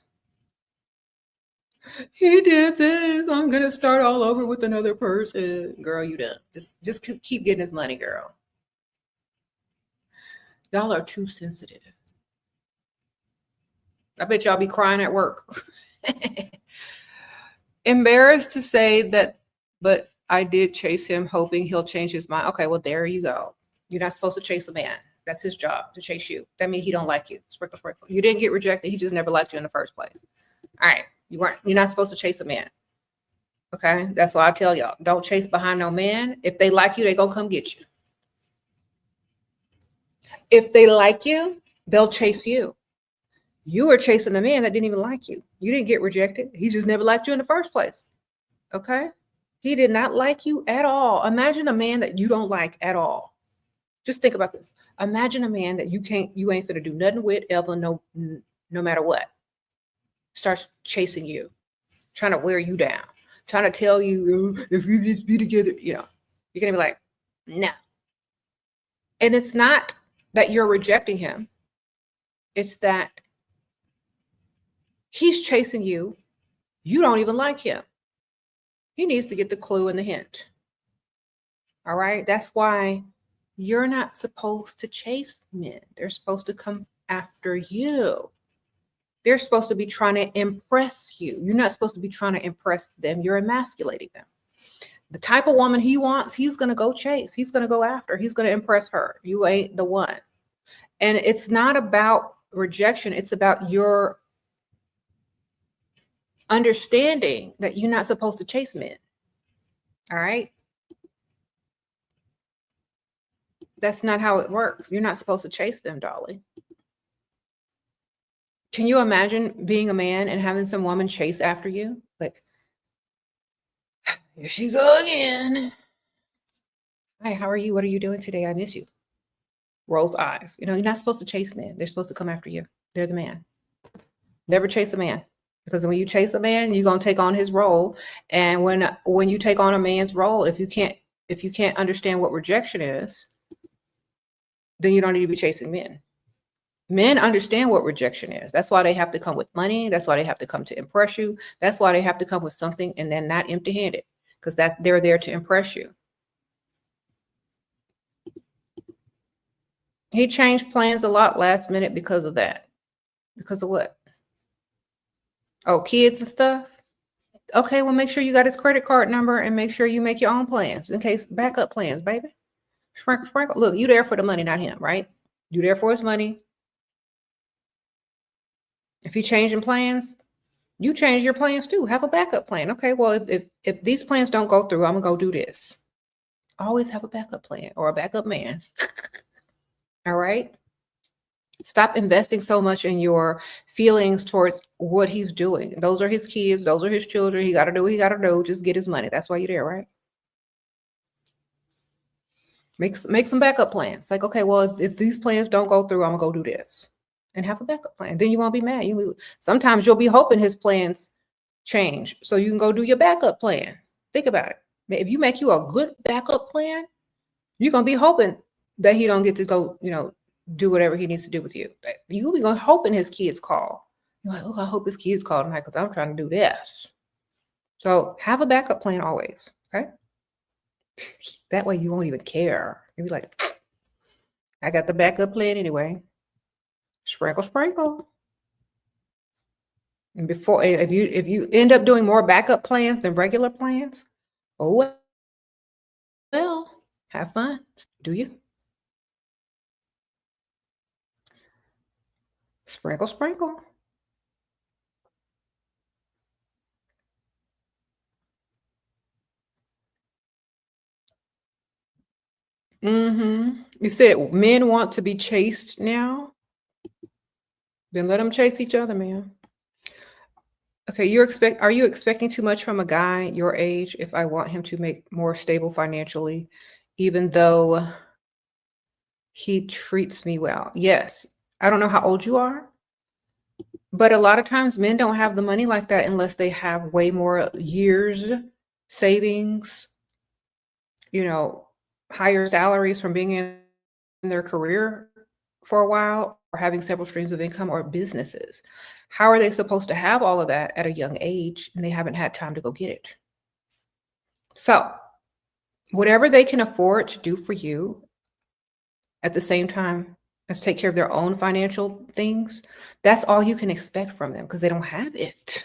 He did this. I'm gonna start all over with another person. Girl, you done. Just keep getting his money, girl. Y'all are too sensitive. I bet y'all be crying at work. Embarrassed to say that, but I did chase him hoping he'll change his mind. Okay, well, there you go. You're not supposed to chase a man. That's his job, to chase you. That means he don't like you. Sprinkle, sprinkle. You didn't get rejected. He just never liked you in the first place. All right. You're not supposed to chase a man. Okay? That's why I tell y'all, don't chase behind no man. If they like you, they gonna come get you. If they like you, they'll chase you. You were chasing a man that didn't even like you. You didn't get rejected. He just never liked you in the first place. Okay? He did not like you at all. Imagine a man that you don't like at all. Just think about this. Imagine a man that you ain't finna do nothing with ever, no matter what. Starts chasing you, trying to wear you down, trying to tell you, if you just be together, you're gonna be like, no. And it's not that you're rejecting him. It's that he's chasing you. You don't even like him. He needs to get the clue and the hint. All right? That's why you're not supposed to chase men. They're supposed to come after you. They're supposed to be trying to impress you. You're not supposed to be trying to impress them. You're emasculating them. The type of woman he wants, he's going to go chase. He's going to go after. He's going to impress her. You ain't the one. And it's not about rejection. It's about your understanding that you're not supposed to chase men. All right? That's not how it works. You're not supposed to chase them, darling. Can you imagine being a man and having some woman chase after you? Like, here she go again. Hi, how are you? What are you doing today? I miss you. Rolls eyes. You're not supposed to chase men. They're supposed to come after you. They're the man. Never chase a man. Because when you chase a man, you're gonna take on his role. And when you take on a man's role, if you can't understand what rejection is, then you don't need to be chasing men. Men understand what rejection is. That's why they have to come with money. That's why they have to come to impress you. That's why they have to come with something and then not empty-handed, because they're there to impress you. He changed plans a lot last minute because of that. Because of what? Oh, kids and stuff? Okay, well, make sure you got his credit card number and make sure you make your own plans in case backup plans, baby. Sprinkle, sprinkle. Look, you there for the money, not him, right? You there for his money. If he changing plans, you change your plans too. Have a backup plan. Okay, well, if these plans don't go through, I'm gonna go do this. Always have a backup plan or a backup man. All right. Stop investing so much in your feelings towards what he's doing. Those are his kids. Those are his children. He got to do what he got to do. Just get his money. That's why you're there, right? Make some backup plans. Like, okay, well, if these plans don't go through, I'm gonna go do this, and have a backup plan. Then you won't be mad. Sometimes you'll be hoping his plans change, so you can go do your backup plan. Think about it. If you make you a good backup plan, you're gonna be hoping that he don't get to go, do whatever he needs to do with you. You'll be hoping his kids call. You're like, oh, I hope his kids call tonight because I'm trying to do this. So have a backup plan always. Okay. That way you won't even care. You'll be like, I got the backup plan anyway. Sprinkle, sprinkle. And if you end up doing more backup plans than regular plans, oh well, have fun. Do you? Sprinkle, sprinkle. You said men want to be chased now? Then let them chase each other, man. Okay, are you expecting too much from a guy your age if I want him to make more stable financially, even though he treats me well? Yes. I don't know how old you are, but a lot of times men don't have the money like that unless they have way more years, savings, higher salaries from being in their career for a while, or having several streams of income, or businesses. How are they supposed to have all of that at a young age and they haven't had time to go get it? So whatever they can afford to do for you at the same time as take care of their own financial things, that's all you can expect from them because they don't have it,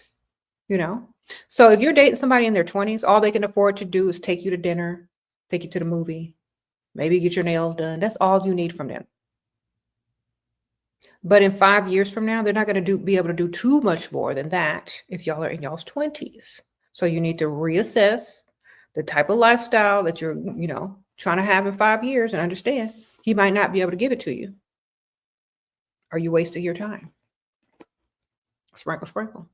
So if you're dating somebody in their 20s, all they can afford to do is take you to dinner, take you to the movie, maybe get your nails done. That's all you need from them. But in 5 years from now, they're not going to be able to do too much more than that if y'all are in y'all's 20s. So you need to reassess the type of lifestyle that you're, trying to have in 5 years and understand he might not be able to give it to you. Are you wasting your time? Sprinkle, sprinkle.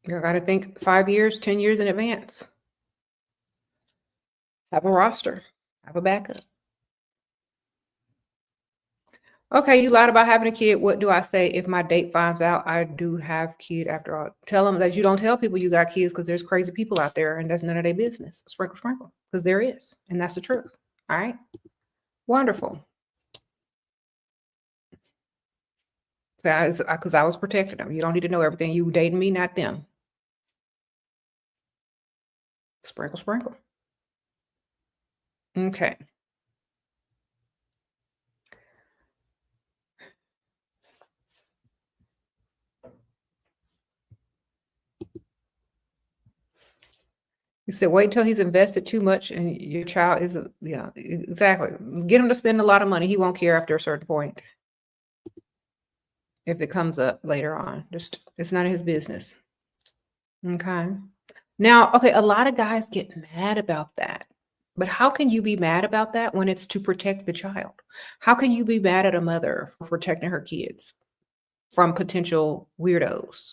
You got to think 5 years, 10 years in advance. Have a roster. Have a backup. Okay, you lied about having a kid. What do I say if my date finds out I do have kid after all? Tell them that you don't tell people you got kids because there's crazy people out there and that's none of their business. Sprinkle, sprinkle, because there is. And that's the truth. All right. Wonderful. Because I was protecting them. You don't need to know everything. You dating me, not them. Sprinkle, sprinkle. Okay. You said, wait until he's invested too much and your child is, yeah, exactly. Get him to spend a lot of money. He won't care after a certain point. If it comes up later on, it's none of his business. Okay. Now, okay, a lot of guys get mad about that. But how can you be mad about that when it's to protect the child? How can you be mad at a mother for protecting her kids from potential weirdos?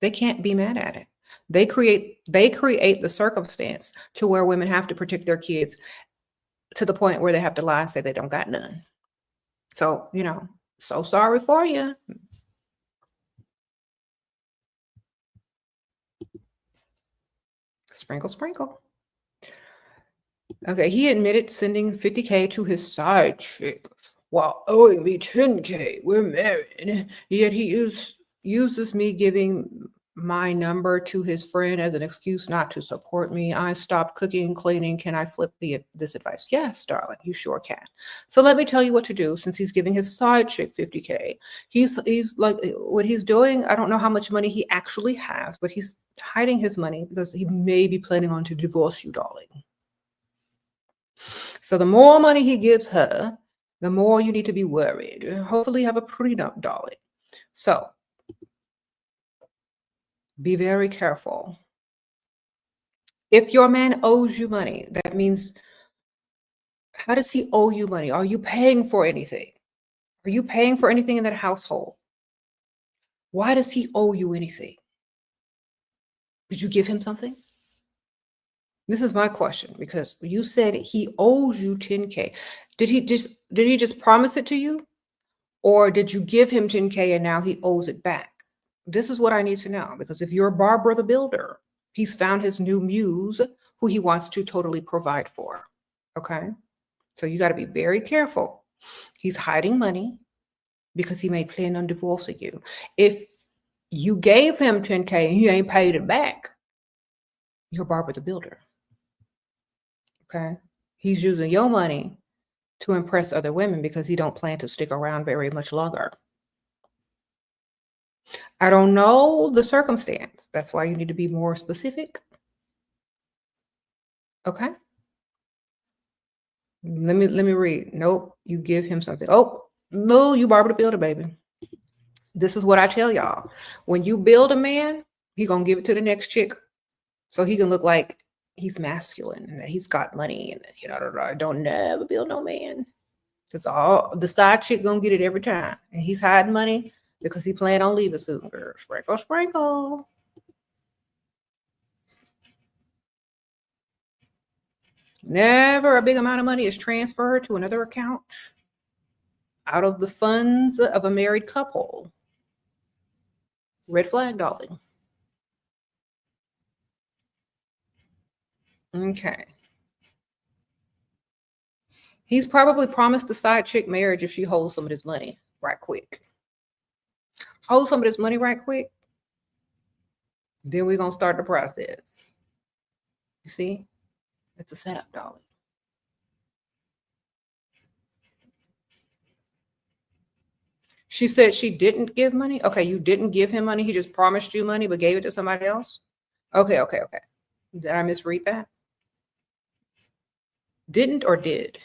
They can't be mad at it. They create the circumstance to where women have to protect their kids to the point where they have to lie and say they don't got none. So, so sorry for you. Sprinkle, sprinkle. Okay, he admitted sending $50K to his side chick while owing me $10K. We're married. Yet he uses me giving my number to his friend as an excuse not to support me. I stopped cooking and cleaning. Can I flip this advice? Yes, darling, you sure can. So let me tell you what to do since he's giving his side chick $50K. He's like, what he's doing, I don't know how much money he actually has, but he's hiding his money because he may be planning on to divorce you, darling. So the more money he gives her, the more you need to be worried. Hopefully you have a prenup, darling. So be very careful. If your man owes you money, that means, how does he owe you money? Are you paying for anything? Are you paying for anything in that household? Why does he owe you anything? Did you give him something? This is my question, because you said he owes you 10K. Did he just promise it to you? Or did you give him 10K and now he owes it back? This is what I need to know, because if you're Barbara the Builder, he's found his new muse who he wants to totally provide for. Okay? So you got to be very careful. He's hiding money because he may plan on divorcing you. If you gave him 10K and he ain't paid it back, you're Barbara the Builder. Okay? He's using your money to impress other women because he don't plan to stick around very much longer. I don't know the circumstance. That's why you need to be more specific. Okay? Let me read. Nope, you give him something. Oh, no, you Barbara the Builder, baby. This is what I tell y'all. When you build a man, he gonna give it to the next chick, so he can look like he's masculine and that he's got money, and don't never build no man, because all the side chick gonna get it every time, and he's hiding money because he plan on leaving soon. Girl, sprinkle, sprinkle. Never a big amount of money is transferred to another account out of the funds of a married couple. Red flag, darling. Okay. He's probably promised the side chick marriage if she holds some of this money right quick. Hold some of this money right quick. Then we're going to start the process. You see? It's a setup, darling. She said she didn't give money. Okay, you didn't give him money. He just promised you money but gave it to somebody else. Okay. Did I misread that? Didn't or did?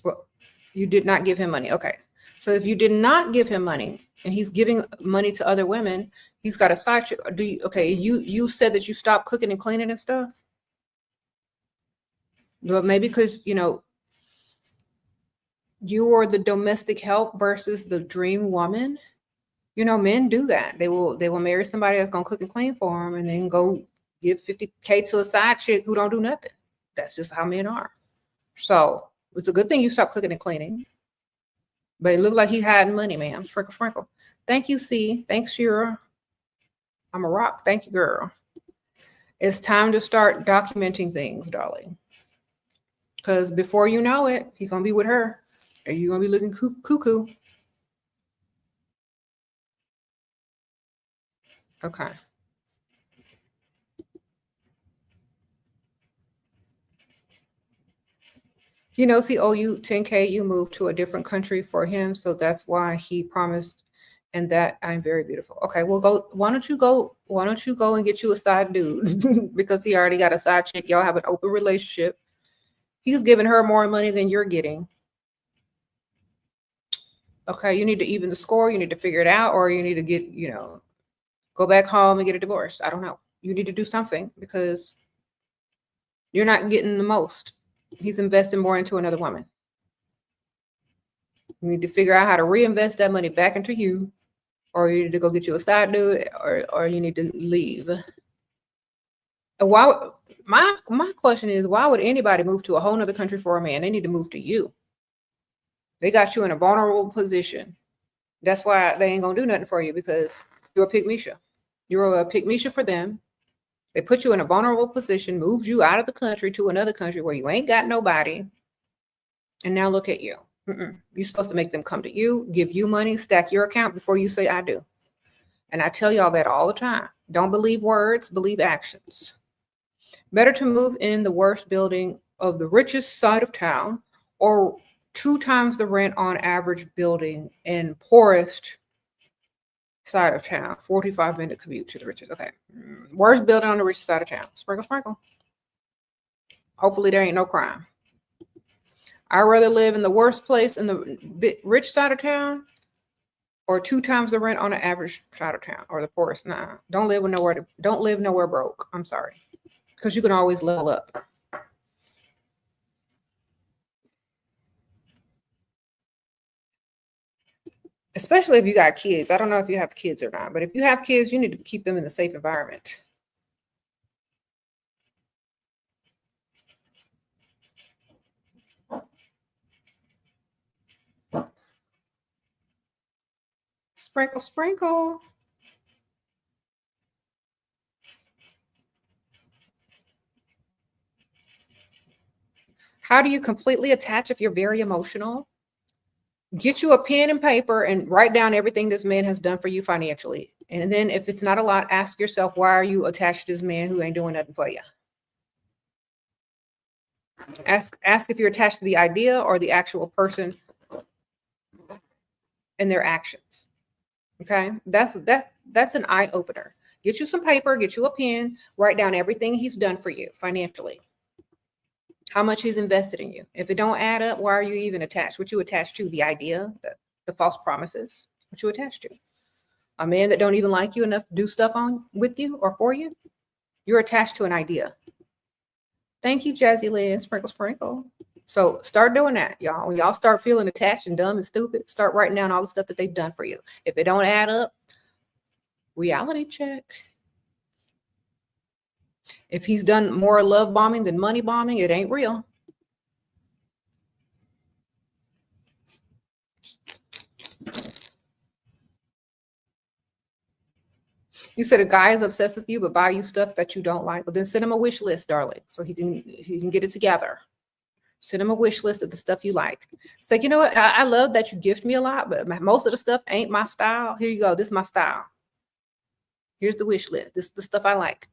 Well, you did not give him money. Okay. So if you did not give him money and he's giving money to other women, he's got a side chick. You said that you stopped cooking and cleaning and stuff? But maybe because, you are the domestic help versus the dream woman. Men do that. They will marry somebody that's gonna cook and clean for them, and then go give 50K to a side chick who don't do nothing. That's just how men are. So it's a good thing you stopped cooking and cleaning. But it looked like he had money, ma'am. Sprinkle, sprinkle. Thank you, C. Thanks, Shera. I'm a rock. Thank you, girl. It's time to start documenting things, darling. Because before you know it, he's gonna be with her, and you're gonna be looking cuckoo. Okay. He knows he owe you 10K. You moved to a different country for him, so that's why he promised. And that I'm very beautiful. Okay, well, go. Why don't you go and get you a side dude? Because he already got a side chick. Y'all have an open relationship. He's giving her more money than you're getting. Okay, you need to even the score. You need to figure it out, or you need to get, go back home and get a divorce. I don't know. You need to do something because you're not getting the most. He's investing more into another woman. You need to figure out how to reinvest that money back into you, or you need to go get you a side dude, or you need to leave. Why? My question is, why would anybody move to a whole nother country for a man? They need to move to you. They got you in a vulnerable position. That's why they ain't gonna do nothing for you, because you're a pygmisha. You're a pygmisha for them. They put you in a vulnerable position, moved you out of the country to another country where you ain't got nobody, and now look at you. You're supposed to make them come to you, give you money, stack your account before you say I do. And I tell y'all that all the time. Don't believe words, believe actions. Better to move in the worst building of the richest side of town, or 2 times the rent on average building in poorest side of town. 45-minute commute to the richest. Okay. Worst building on the richest side of town. Sprinkle, sprinkle. Hopefully there ain't no crime. I'd rather live in the worst place in the rich side of town or 2 times the rent on the average side of town or the poorest. Nah, don't live nowhere broke. I'm sorry. Because you can always level up. Especially if you got kids. I don't know if you have kids or not, but if you have kids, you need to keep them in a safe environment. Sprinkle, sprinkle. How do you completely attach if you're very emotional? Get you a pen and paper and write down everything this man has done for you financially. And then if it's not a lot, ask yourself, why are you attached to this man who ain't doing nothing for you? Ask if you're attached to the idea or the actual person and their actions. Okay? That's an eye opener. Get you some paper, get you a pen, write down everything he's done for you financially. How much he's invested in you. If it don't add up, why are you even attached? What you attached to? The idea, the false promises. What you attached to? A man that don't even like you enough to do stuff on with you or for you? You're attached to an idea. Thank you, Jazzy Lynn. Sprinkle, sprinkle. So start doing that, y'all. When y'all start feeling attached and dumb and stupid, start writing down all the stuff that they've done for you. If it don't add up, reality check. If he's done more love bombing than money bombing, it ain't real. You said a guy is obsessed with you, but buy you stuff that you don't like. Well, then send him a wish list, darling, so he can get it together. Send him a wish list of the stuff you like. Say, you know what? I love that you gift me a lot, but most of the stuff ain't my style. Here you go. This is my style. Here's the wish list. This is the stuff I like.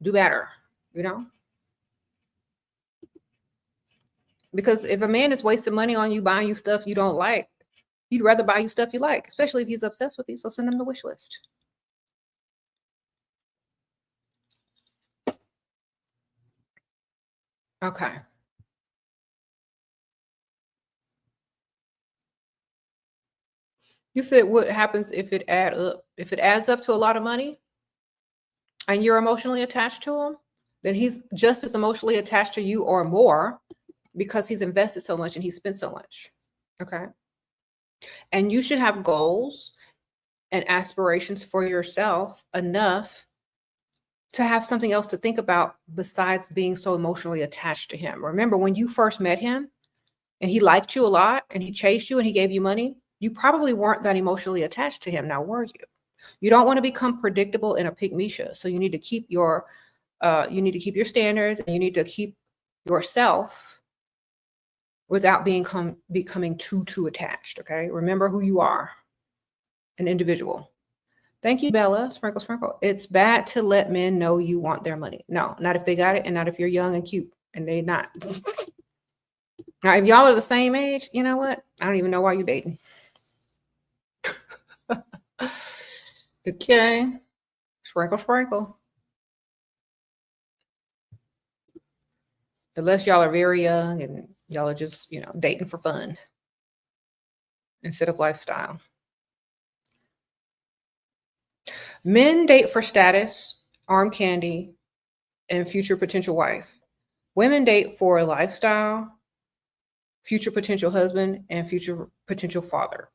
Do better, you know? Because if a man is wasting money on you, buying you stuff you don't like, he'd rather buy you stuff you like, especially if he's obsessed with you. So send him the wish list. Okay. You said what happens if it adds up to a lot of money and you're emotionally attached to him, then he's just as emotionally attached to you or more because he's invested so much and he spent so much. Okay. And you should have goals and aspirations for yourself enough to have something else to think about besides being so emotionally attached to him. Remember, when you first met him and he liked you a lot and he chased you and he gave you money, you probably weren't that emotionally attached to him. Now, were you? You don't want to become predictable in a pygmisha. So you need to keep your standards and you need to keep yourself without becoming too attached. Okay. Remember who you are, an individual. Thank you, Bella. Sprinkle, sprinkle. It's bad to let men know you want their money. No, not if they got it and not if you're young and cute and they not. Now, if y'all are the same age, you know what? I don't even know why you're dating. Okay. Sprinkle, sprinkle. Unless y'all are very young and y'all are just, dating for fun instead of lifestyle. Men date for status, arm candy, and future potential wife. Women date for a lifestyle, future potential husband, and future potential father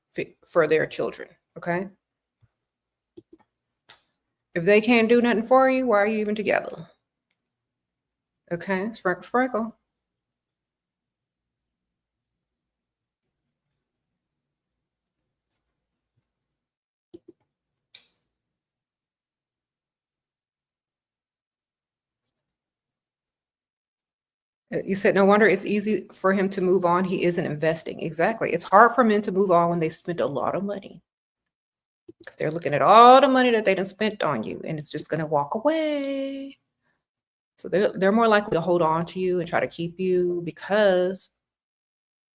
for their children. Okay. If they can't do nothing for you, why are you even together? Okay. Sprinkle, sprinkle. You said, no wonder it's easy for him to move on. He isn't investing. Exactly. It's hard for men to move on when they spent a lot of money. Because they're looking at all the money that they done spent on you and it's just going to walk away. So they're more likely to hold on to you and try to keep you because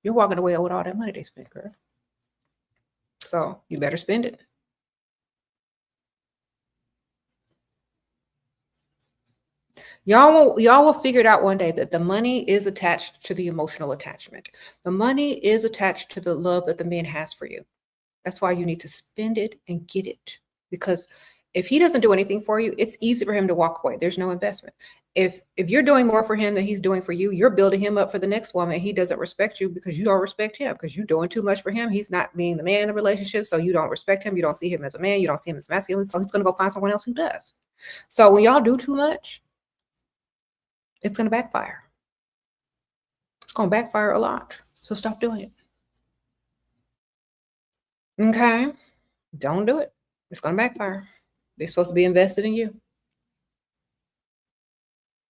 you're walking away with all that money they spent, girl. So you better spend it. Y'all will figure it out one day that the money is attached to the emotional attachment. The money is attached to the love that the man has for you. That's why you need to spend it and get it. Because if he doesn't do anything for you, it's easy for him to walk away. There's no investment. If you're doing more for him than he's doing for you, you're building him up for the next woman. He doesn't respect you because you don't respect him, because you're doing too much for him. He's not being the man in the relationship, so you don't respect him. You don't see him as a man. You don't see him as masculine. So he's going to go find someone else who does. So when y'all do too much, it's going to backfire. It's going to backfire a lot. So stop doing it. Okay? Don't do it. It's going to backfire. They're supposed to be invested in you.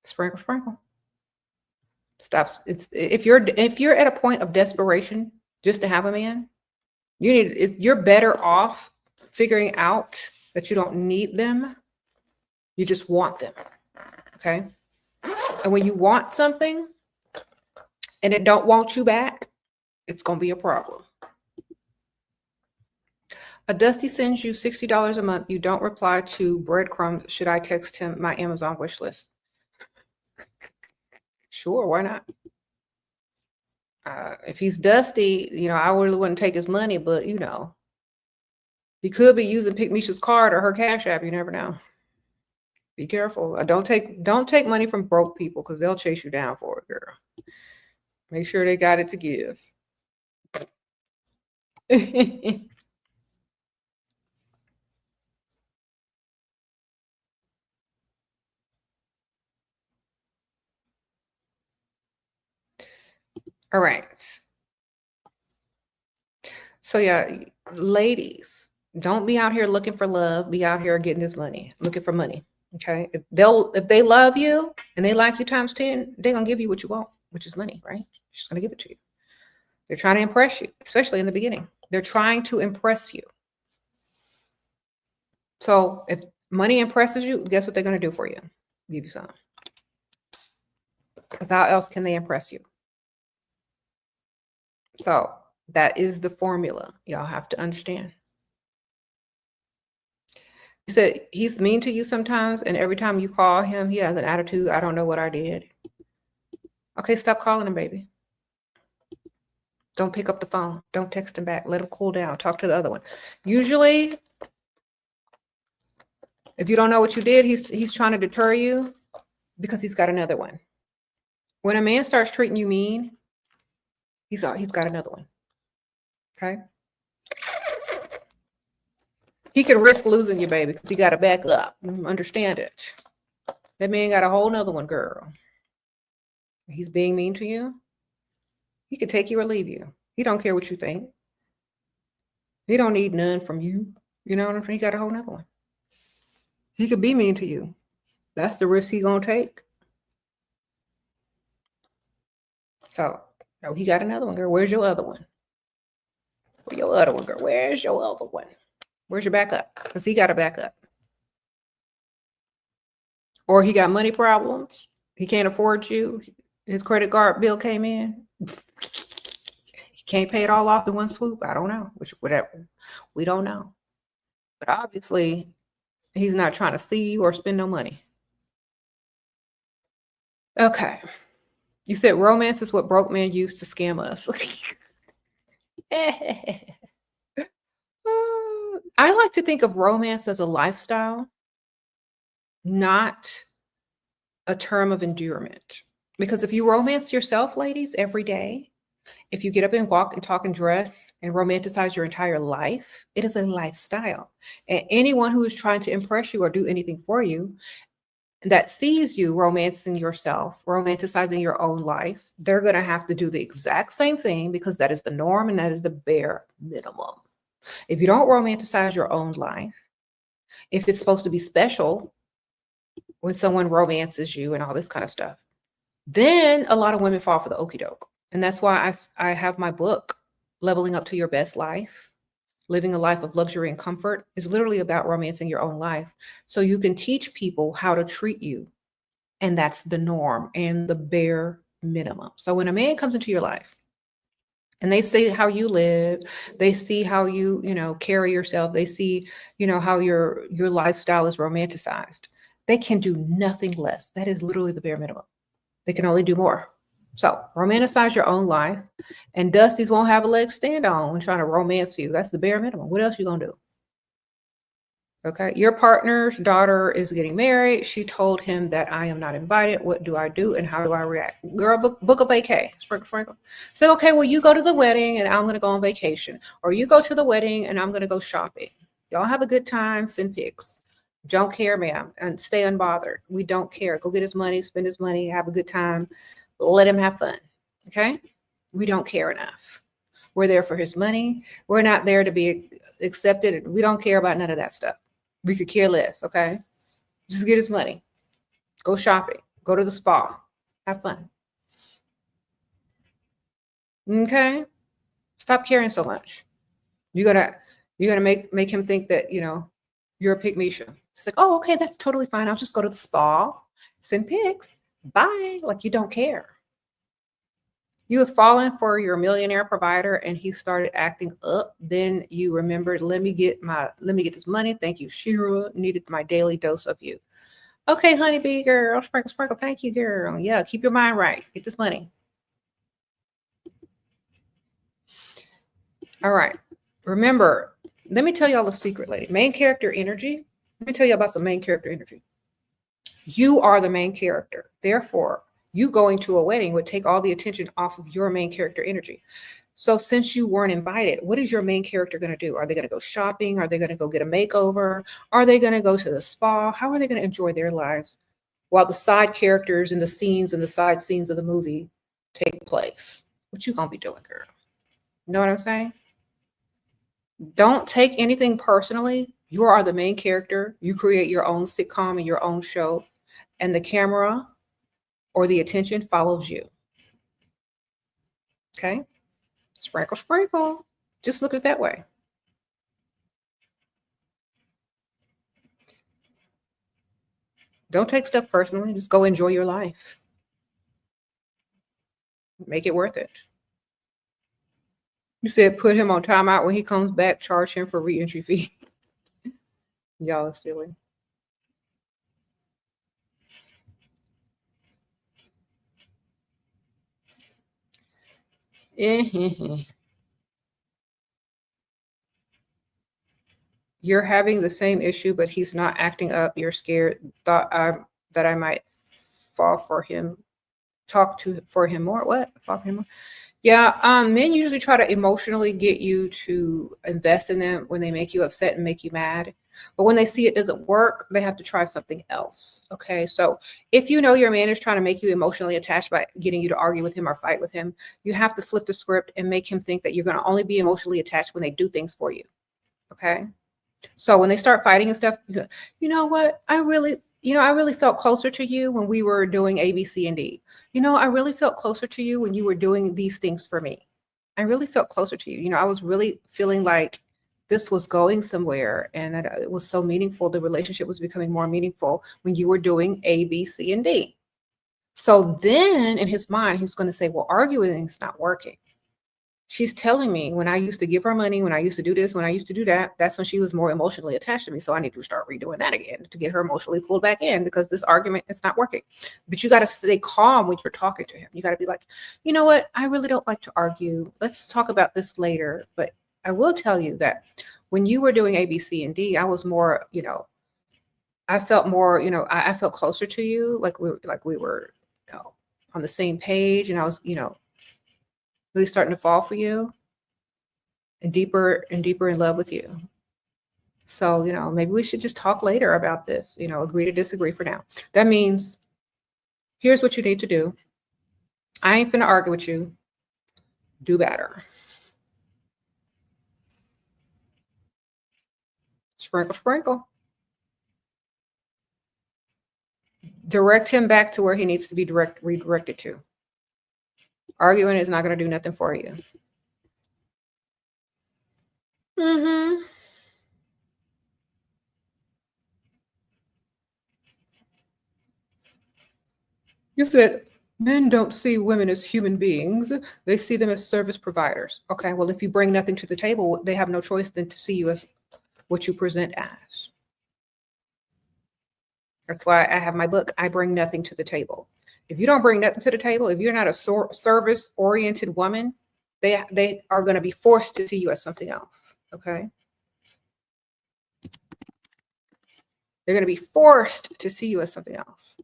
Sprinkle, sprinkle. Stop. If you're at a point of desperation just to have a man, you're better off figuring out that you don't need them. You just want them. Okay? And when you want something and it don't want you back, it's going to be a problem. A Dusty sends you $60 a month. You don't reply to breadcrumbs. Should I text him my Amazon wish list? Sure, why not? If he's Dusty, I really wouldn't take his money, but he could be using Pick Misha's card or her Cash App. You never know. Be careful. Don't take money from broke people because they'll chase you down for it, girl. Make sure they got it to give. All right. So yeah, ladies, don't be out here looking for love. Be out here getting this money, looking for money. Okay. If they love you and they like you times 10, they're gonna give you what you want, which is money, right? She's gonna give it to you. They're trying to impress you, especially in the beginning. They're trying to impress you. So if money impresses you, guess what they're gonna do for you? Give you some. Because how else can they impress you? So that is the formula. Y'all have to understand. He said he's mean to you sometimes, and every time you call him, he has an attitude. I don't know what I did. Okay, stop calling him, baby. Don't pick up the phone. Don't text him back. Let him cool down. Talk to the other one. Usually, if you don't know what you did, he's trying to deter you because he's got another one. When a man starts treating you mean, he's got another one. Okay? He can risk losing you, baby, because he got to back up. Understand it. That man got a whole nother one, girl. He's being mean to you. He could take you or leave you. He don't care what you think. He don't need none from you. You know what I'm saying? He got a whole nother one. He could be mean to you. That's the risk he gonna take. So, no, he got another one, girl. Where's your other one? Where's your other one, girl? Where's your other one? Where's your backup? Because he got a backup. Or he got money problems. He can't afford you. His credit card bill came in. He can't pay it all off in one swoop. I don't know. Whatever. We don't know. But obviously, he's not trying to see you or spend no money. Okay. You said romance is what broke men use to scam us. I like to think of romance as a lifestyle, not a term of endearment. Because if you romance yourself, ladies, every day, if you get up and walk and talk and dress and romanticize your entire life, it is a lifestyle. And anyone who is trying to impress you or do anything for you that sees you romancing yourself, romanticizing your own life, they're going to have to do the exact same thing because that is the norm and that is the bare minimum. If you don't romanticize your own life, if it's supposed to be special when someone romances you and all this kind of stuff, then a lot of women fall for the okie doke. And that's why I have my book, Leveling Up to Your Best Life. Living a life of luxury and comfort is literally about romancing your own life. So you can teach people how to treat you. And that's the norm and the bare minimum. So when a man comes into your life and they see how you live, they see how you carry yourself, they see, how your lifestyle is romanticized, They can do nothing less. That is literally the bare minimum. They can only do more. So romanticize your own life, and Dusties won't have a leg to stand on when trying to romance you. That's the bare minimum. What else you gonna do? Okay, your partner's daughter is getting married. She told him that I am not invited. What do I do and how do I react? Girl, book a vacay. Sprinkle, sprinkle. Say, okay, well, you go to the wedding and I'm going to go on vacation. Or you go to the wedding and I'm going to go shopping. Y'all have a good time. Send pics. Don't care, ma'am. And stay unbothered. We don't care. Go get his money, spend his money, have a good time. Let him have fun. Okay? We don't care enough. We're there for his money. We're not there to be accepted. We don't care about none of that stuff. We could care less, okay? Just get his money. Go shopping. Go to the spa. Have fun. Okay? Stop caring so much. You're gonna make him think that, you're a pygmisha. It's like, oh, okay, that's totally fine. I'll just go to the spa, send pics. Bye. Like you don't care. You was falling for your millionaire provider and he started acting up. Then you remembered, let me get this money. Thank you, Shera. Needed my daily dose of you. Okay, honeybee girl, sprinkle, sprinkle. Thank you, girl. Yeah, keep your mind right. Get this money. All right. Remember, let me tell y'all a secret, lady. Main character energy. Let me tell you about some main character energy. You are the main character. Therefore, you going to a wedding would take all the attention off of your main character energy. So since you weren't invited, what is your main character going to do? Are they going to go shopping? Are they going to go get a makeover? Are they going to go to the spa? How are they going to enjoy their lives while the side characters and the scenes and the side scenes of the movie take place? What you going to be doing, girl? You know what I'm saying? Don't take anything personally. You are the main character. You create your own sitcom and your own show, and the camera or the attention follows you. Okay? Sprinkle, sprinkle. Just look at it that way. Don't take stuff personally. Just go enjoy your life. Make it worth it. You said put him on timeout. When he comes back, charge him for re-entry fee. Y'all are silly. You're having the same issue, but he's not acting up. You're scared. Thought that I might fall for him. Talk for him more. What? Fall for him more? Yeah. Men usually try to emotionally get you to invest in them when they make you upset and make you mad. But when they see it doesn't work, they have to try something else. Okay. So if you know your man is trying to make you emotionally attached by getting you to argue with him or fight with him, you have to flip the script and make him think that you're going to only be emotionally attached when they do things for you. Okay. So when they start fighting and stuff, you know what? I really felt closer to you when we were doing A, B, C, and D. I really felt closer to you when you were doing these things for me. I really felt closer to you. I was really feeling like this was going somewhere and that it was so meaningful. The relationship was becoming more meaningful when you were doing A, B, C, and D. So then in his mind, he's going to say, well, arguing is not working. She's telling me when I used to give her money, when I used to do this, when I used to do that, that's when she was more emotionally attached to me. So I need to start redoing that again to get her emotionally pulled back in because this argument is not working. But you got to stay calm when you're talking to him. You got to be like, you know what? I really don't like to argue. Let's talk about this later. But I will tell you that when you were doing A, B, C, and D, I was more, I felt more, I felt closer to you. Like we were on the same page, and I was, really starting to fall for you and deeper in love with you. So, maybe we should just talk later about this, agree to disagree for now. That means here's what you need to do. I ain't finna argue with you. Do better. Sprinkle, sprinkle. Direct him back to where he needs to be redirected to. Arguing is not going to do nothing for you. You said men don't see women as human beings. They see them as service providers. Okay, well, if you bring nothing to the table, they have no choice than to see you as what you present as. That's why I have my book, I Bring Nothing to the Table. If you don't bring nothing to the table, if you're not a service-oriented woman, they are going to be forced to see you as something else, okay? They're going to be forced to see you as something else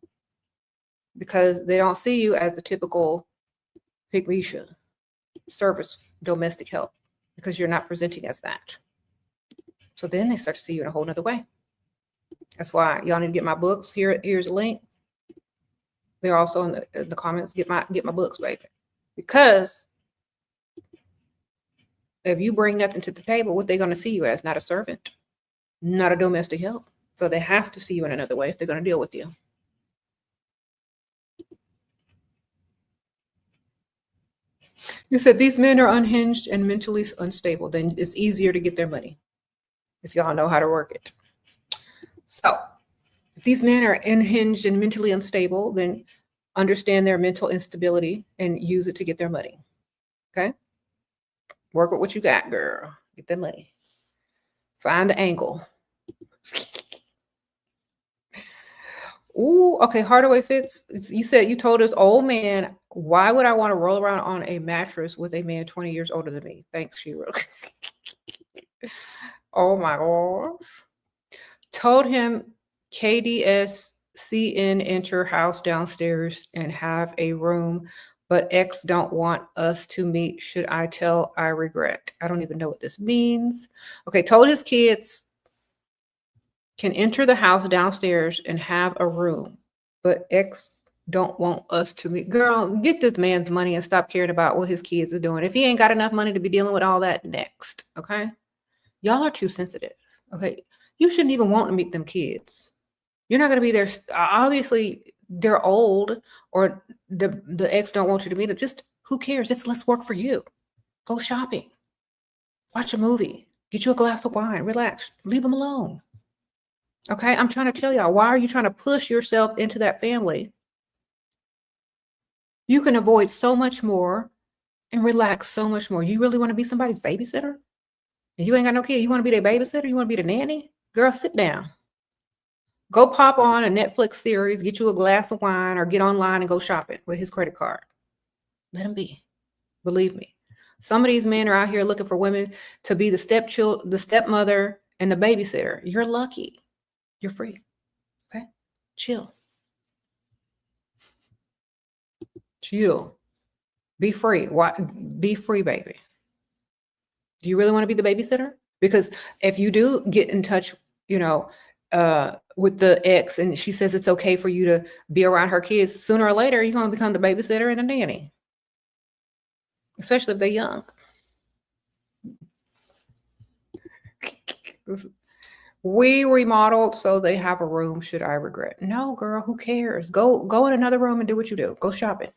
because they don't see you as the typical pygmisha, service, domestic help, because you're not presenting as that. So then they start to see you in a whole nother way. That's why y'all need to get my books. Here's a link. They're also in the comments. Get my books, baby. Because if you bring nothing to the table, what they're going to see you as? Not a servant, not a domestic help. So they have to see you in another way if they're going to deal with you. You said these men are unhinged and mentally unstable. Then it's easier to get their money if y'all know how to work it. So if these men are unhinged and mentally unstable, then understand their mental instability and use it to get their money. Okay? Work with what you got, girl. Get that money. Find the angle. Ooh, okay. Hardaway Fitz, you said you told us, old man, why would I want to roll around on a mattress with a man 20 years older than me? Thanks, Shira. Oh my gosh. Told him KDSCN enter house downstairs and have a room, but ex don't want us to meet. Should I tell I regret? I don't even know what this means. Okay, told his kids can enter the house downstairs and have a room, but ex don't want us to meet. Girl, get this man's money and stop caring about what his kids are doing. If he ain't got enough money to be dealing with all that next, okay? Y'all are too sensitive, okay? You shouldn't even want to meet them kids. You're not going to be there. Obviously, they're old or the ex don't want you to meet them. Just who cares? It's less work for you. Go shopping. Watch a movie. Get you a glass of wine. Relax. Leave them alone. Okay? I'm trying to tell y'all, why are you trying to push yourself into that family? You can avoid so much more and relax so much more. You really want to be somebody's babysitter? And you ain't got no kid. You want to be their babysitter? You want to be the nanny? Girl, sit down. Go pop on a Netflix series, get you a glass of wine, or get online and go shopping with his credit card. Let him be. Believe me. Some of these men are out here looking for women to be the stepmother, and the babysitter. You're lucky. You're free. Okay? Chill. Chill. Be free. Why? Be free, baby. Do you really want to be the babysitter? Because if you do get in touch, with the ex and she says it's okay for you to be around her kids, sooner or later, you're going to become the babysitter and a nanny, especially if they're young. We remodeled so they have a room. Should I regret? No, girl, who cares? Go in another room and do what you do. Go shopping.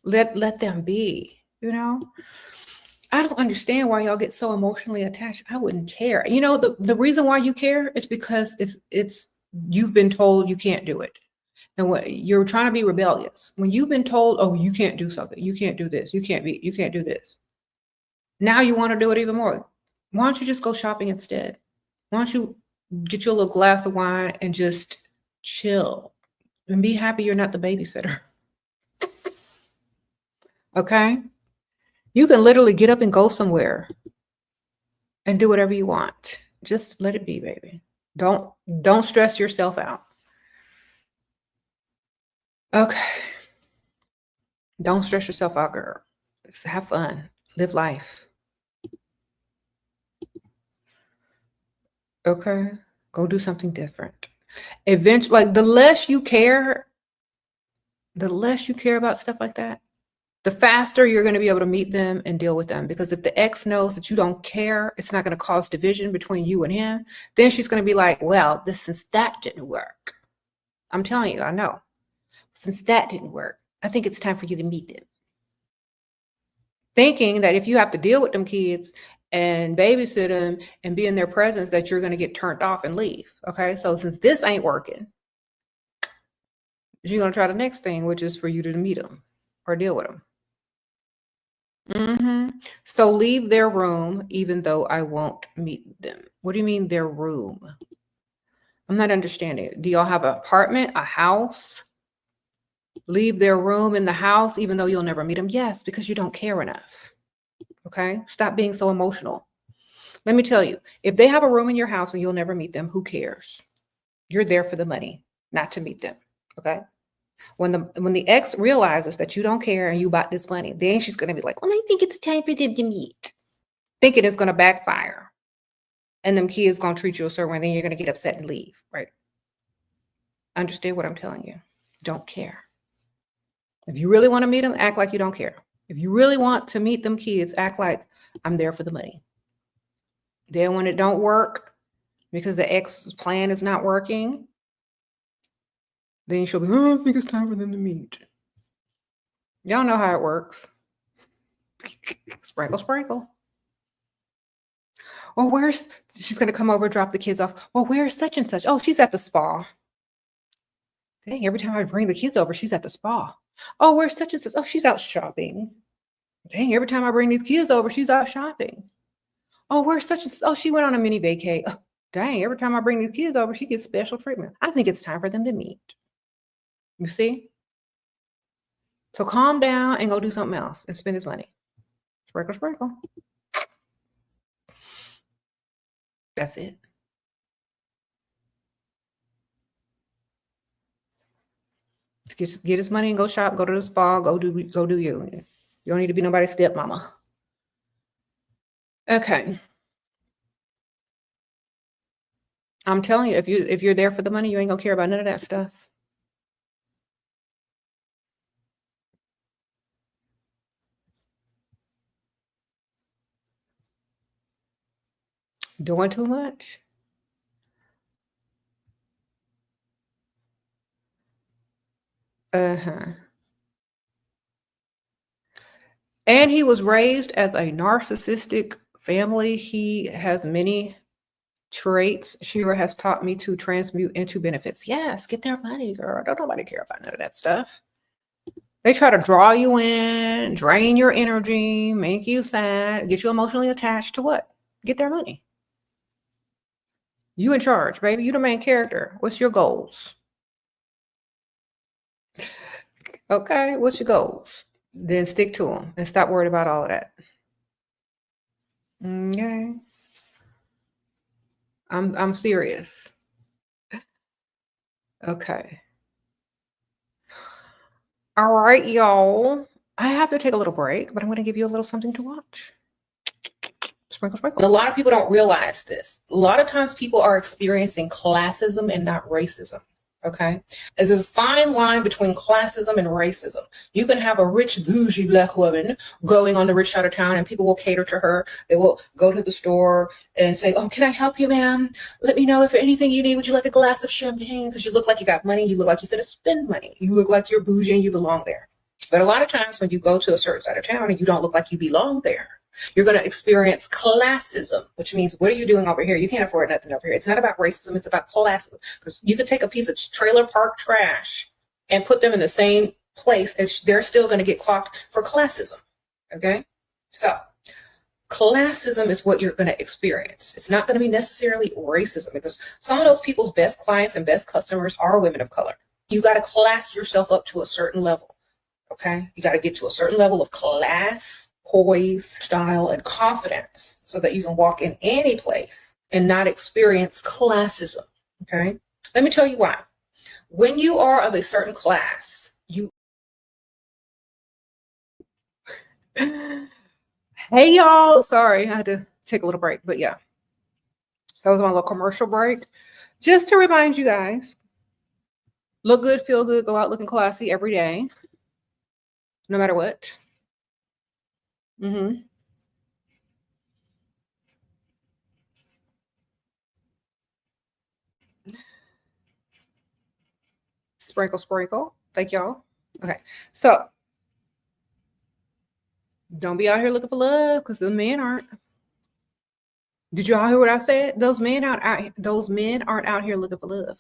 Let them be, I don't understand why y'all get so emotionally attached. I wouldn't care. The reason why you care is because it's you've been told you can't do it. And what you're trying to be rebellious. When you've been told, oh, you can't do something, you can't do this, you can't do this. Now you want to do it even more. Why don't you just go shopping instead? Why don't you get you a little glass of wine and just chill and be happy you're not the babysitter? Okay? You can literally get up and go somewhere and do whatever you want. Just let it be, baby. Don't stress yourself out. Okay. Don't stress yourself out, girl. Just have fun. Live life. Okay? Go do something different. Eventually, the less you care about stuff like that, the faster you're going to be able to meet them and deal with them. Because if the ex knows that you don't care, it's not going to cause division between you and him. Then she's going to be like, well, since that didn't work. I'm telling you, I know. Since that didn't work, I think it's time for you to meet them. Thinking that if you have to deal with them kids and babysit them and be in their presence, that you're going to get turned off and leave. Okay. So since this ain't working, you're going to try the next thing, which is for you to meet them or deal with them. So leave their room, even though I won't meet them. What do you mean their room? I'm not understanding it. Do y'all have an apartment, a house? Leave their room in the house even though you'll never meet them? Yes, because you don't care enough. Okay? Stop being so emotional. Let me tell you, if they have a room in your house and you'll never meet them, who cares? You're there for the money, not to meet them. Okay? When the ex realizes that you don't care and you bought this money, then she's gonna be like, well, I think it's time for them to meet. Thinking it's gonna backfire. And them kids gonna treat you a certain way, and then you're gonna get upset and leave, right? Understand what I'm telling you. Don't care. If you really want to meet them, act like you don't care. If you really want to meet them kids, act like I'm there for the money. Then when it don't work because the ex plan is not working, then she'll be, oh, I think it's time for them to meet. Y'all know how it works. Sprinkle, sprinkle. Well, she's going to come over, drop the kids off. Well, where's such and such? Oh, she's at the spa. Dang, every time I bring the kids over, she's at the spa. Oh, where's such and such? Oh, she's out shopping. Dang, every time I bring these kids over, she's out shopping. Oh, where's such and such? Oh, she went on a mini vacay. Oh, dang, every time I bring these kids over, she gets special treatment. I think it's time for them to meet. You see? So calm down and go do something else and spend his money. Sprinkle, sprinkle. That's it. Get his money and go shop, go to the spa, go do you. You don't need to be nobody's stepmama. Okay. I'm telling you, if you're there for the money, you ain't gonna care about none of that stuff. Doing too much? Uh-huh. And he was raised as a narcissistic family. He has many traits Shera has taught me to transmute into benefits. Yes, get their money, girl. Don't nobody care about none of that stuff. They try to draw you in, drain your energy, make you sad, get you emotionally attached to what? Get their money. You in charge, baby. You the main character. What's your goals? Okay, what's your goals? Then stick to them and stop worried about all of that. Okay. I'm serious. Okay. All right, y'all. I have to take a little break, but I'm going to give you a little something to watch. Sprinkle, sprinkle. A lot of people don't realize this. A lot of times people are experiencing classism and not racism. Okay. There's a fine line between classism and racism. You can have a rich, bougie black woman going on the rich side of town and people will cater to her. They will go to the store and say, oh, can I help you, ma'am? Let me know if anything you need. Would you like a glass of champagne? Because you look like you got money. You look like you finna spend money. You look like you're bougie and you belong there. But a lot of times when you go to a certain side of town and you don't look like you belong there, you're going to experience classism, which means, what are you doing over here? You can't afford nothing over here. It's not about racism. It's about classism. Because you could take a piece of trailer park trash and put them in the same place, and they're still going to get clocked for classism. Okay? So classism is what you're going to experience. It's not going to be necessarily racism, because some of those people's best clients and best customers are women of color. You got to class yourself up to a certain level. Okay? You got to get to a certain level of class, poise, style, and confidence so that you can walk in any place and not experience classism. Okay? Let me tell you why. When you are of a certain class, Hey, y'all. Sorry, I had to take a little break, but yeah. That was my little commercial break. Just to remind you guys, look good, feel good, go out looking classy every day, no matter what. Sprinkle, sprinkle. Thank y'all. Okay, so don't be out here looking for love, because the men aren't. Did y'all hear what I said? Those men aren't out here looking for love.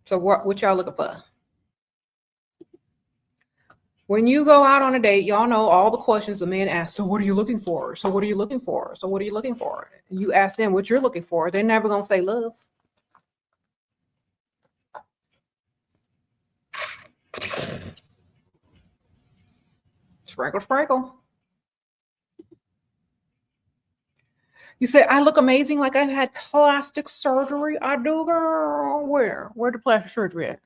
So what y'all looking for? When you go out on a date, y'all know all the questions the man asks. So what are you looking for? So what are you looking for? So what are you looking for? And you ask them what you're looking for. They're never going to say love. Sprinkle, sprinkle. You say, I look amazing like I've had plastic surgery. I do, girl. Where? Where the plastic surgery at?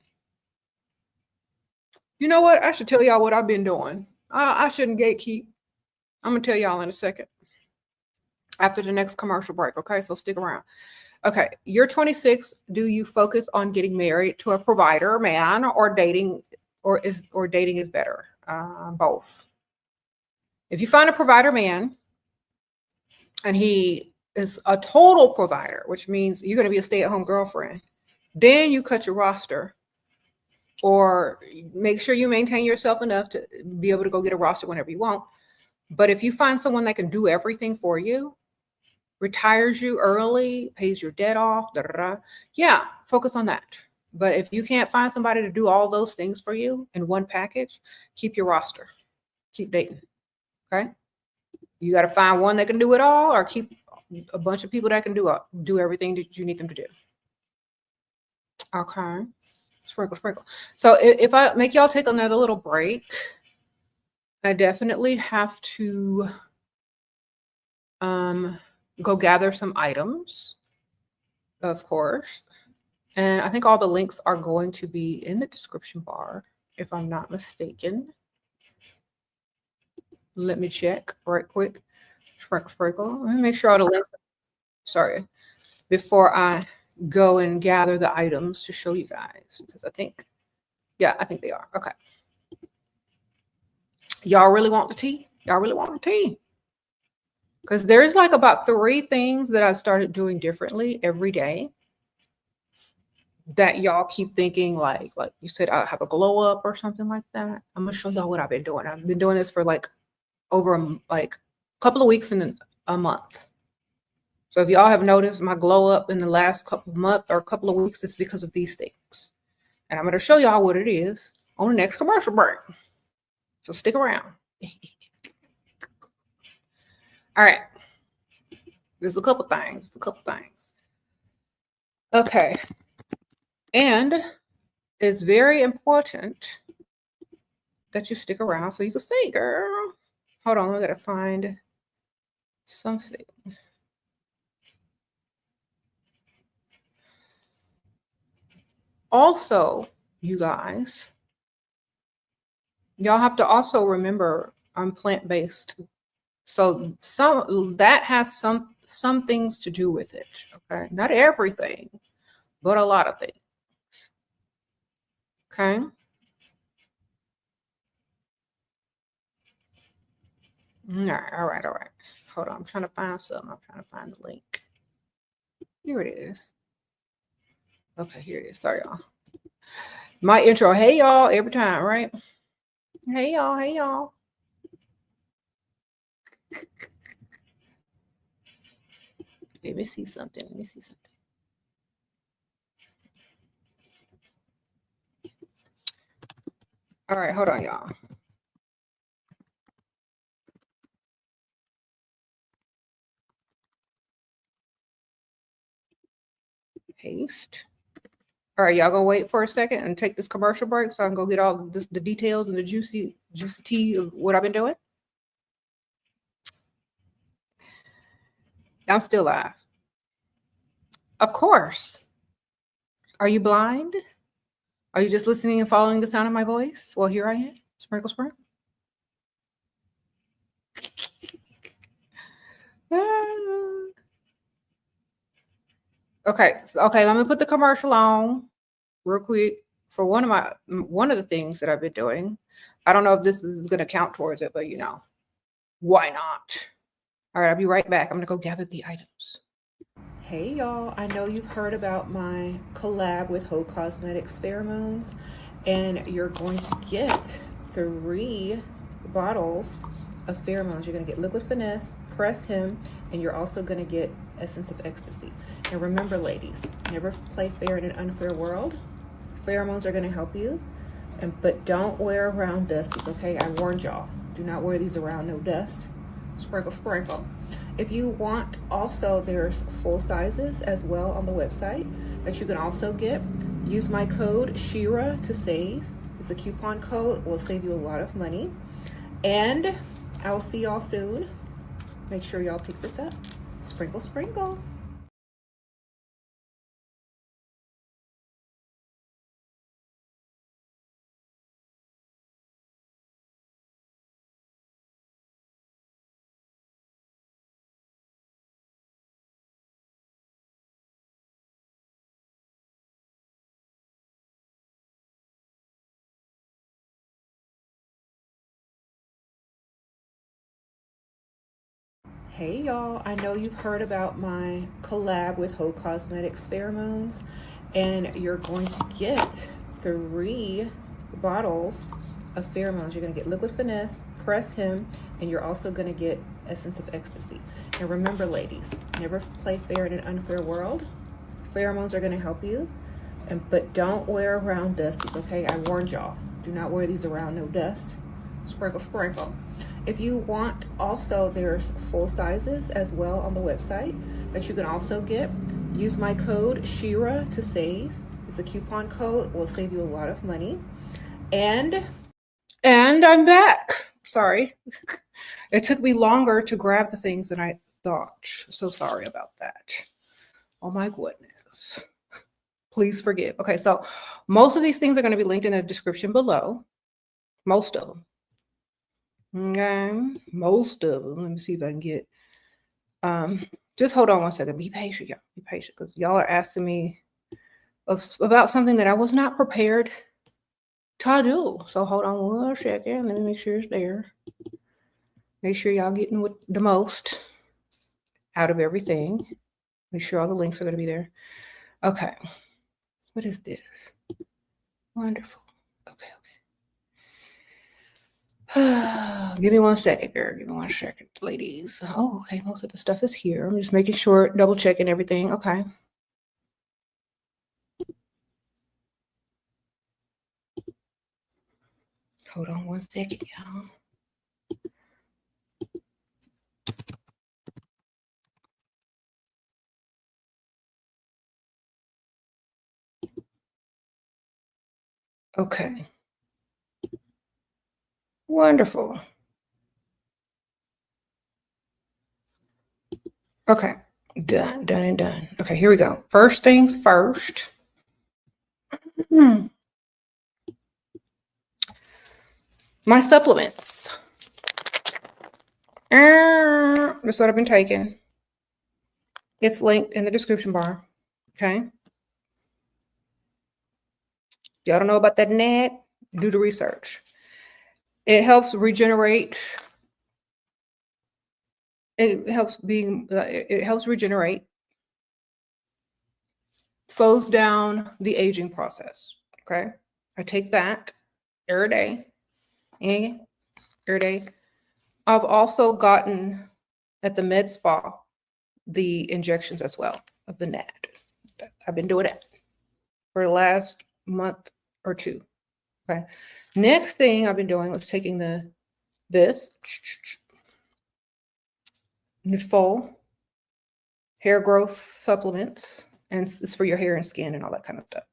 You know what? I should tell y'all what I've been doing. I shouldn't gatekeep. I'm going to tell y'all in a second after the next commercial break. Okay, so stick around. Okay, you're 26. Do you focus on getting married to a provider man or dating, or dating is better? Both. If you find a provider man and he is a total provider, which means you're going to be a stay-at-home girlfriend, then you cut your roster, or make sure you maintain yourself enough to be able to go get a roster whenever you want. But if you find someone that can do everything for you, retires you early, pays your debt off, yeah, focus on that. But if you can't find somebody to do all those things for you in one package, keep your roster. Keep dating. Okay? You got to find one that can do it all, or keep a bunch of people that can do everything that you need them to do. Okay. Sprinkle, sprinkle. So if I make y'all take another little break, I definitely have to go gather some items, of course. And I think all the links are going to be in the description bar, if I'm not mistaken. Let me check right quick. Sprinkle, sprinkle. Let me make sure all the links. Sorry. Before I go and gather the items to show you guys, because I think they are. Okay. Y'all really want the tea? Y'all really want the tea? Because there's like about 3 things that I started doing differently every day that y'all keep thinking like you said, I have a glow up or something like that. I'm gonna show y'all what I've been doing. I've been doing this for like over a couple of weeks and a month. So if y'all have noticed my glow up in the last month or couple of weeks, it's because of these things. And I'm going to show y'all what it is on the next commercial break. So stick around. All right. There's a couple things. Okay. And it's very important that you stick around so you can see, girl. Hold on, I got to find something. Also, you guys, y'all have to also remember I'm plant-based. So that has some things to do with it. Okay. Not everything, but a lot of things. Okay. All right. Hold on. I'm trying to find something. I'm trying to find the link. Here it is. Okay, here it is. Sorry, y'all. My intro, hey y'all, every time, right? Hey y'all. Let me see something. All right, hold on, y'all. Paste. All right, y'all gonna wait for a second and take this commercial break so I can go get all the details and the juicy tea of what I've been doing. I'm still live. Of course. Are you blind? Are you just listening and following the sound of my voice? Well, here I am. Sprinkle, sprinkle. Okay, let me put the commercial on real quick for one of the things that I've been doing. I don't know if this is going to count towards it, but why not? All right, I'll be right back. I'm going to go gather the items. Hey y'all, I know you've heard about my collab with Heaux Cosmetics Pheromones, and you're going to get 3 bottles of pheromones. You're going to get Liquid Finesse, Press Him, and you're also going to get Essence of Ecstasy. And remember, ladies, never play fair in an unfair world. Pheromones are going to help you but don't wear around dust. It's okay. I warned y'all. Do not wear these around no dust. Sprinkle, sprinkle. If you want, also there's full sizes as well on the website that you can also get. Use my code Shera to save. It's a coupon code. It will save you a lot of money. And I will see y'all soon. Make sure y'all pick this up. Sprinkle, sprinkle. Hey y'all, I know you've heard about my collab with Heaux Cosmetics Pheromones, and you're going to get 3 bottles of pheromones. You're going to get Liquid Finesse, Press Him, and you're also going to get Essence of Ecstasy. And remember, ladies, never play fair in an unfair world. Pheromones are going to help you, but don't wear around dust. It's okay. I warned y'all. Do not wear these around no dust. Sprinkle, sprinkle. If you want, also there's full sizes as well on the website that you can also get. Use my code Shera to save. It's a coupon code. It will save you a lot of money. And I'm back. Sorry. It took me longer to grab the things than I thought. So sorry about that. Oh my goodness. Please forgive. Okay, so most of these things are going to be linked in the description below. Most of them. Okay, most of them. Let me see if I can get just hold on one second. Be patient, y'all. Be patient, because y'all are asking me about something that I was not prepared to do. So hold on one second. Let me make sure it's there. Make sure y'all getting with the most out of everything. Make sure all the links are going to be there. Okay. What is this? Wonderful. Okay. Give me one second, girl. Give me one second, ladies. Oh, okay. Most of the stuff is here. I'm just making sure, double checking everything. Okay. Hold on one second, y'all. Okay. Wonderful. Okay. Done, done, and done. Okay, here we go. First things first. My supplements. That's what I've been taking. It's linked in the description bar. Okay. Y'all don't know about that net? Do the research. It helps regenerate. It helps regenerate. Slows down the aging process. Okay. I take that every day. Every day. I've also gotten at the med spa the injections as well of the NAD. I've been doing it for the last month or 2. Okay. Next thing I've been doing was taking this Nutrafol hair growth supplements, and it's for your hair and skin and all that kind of stuff.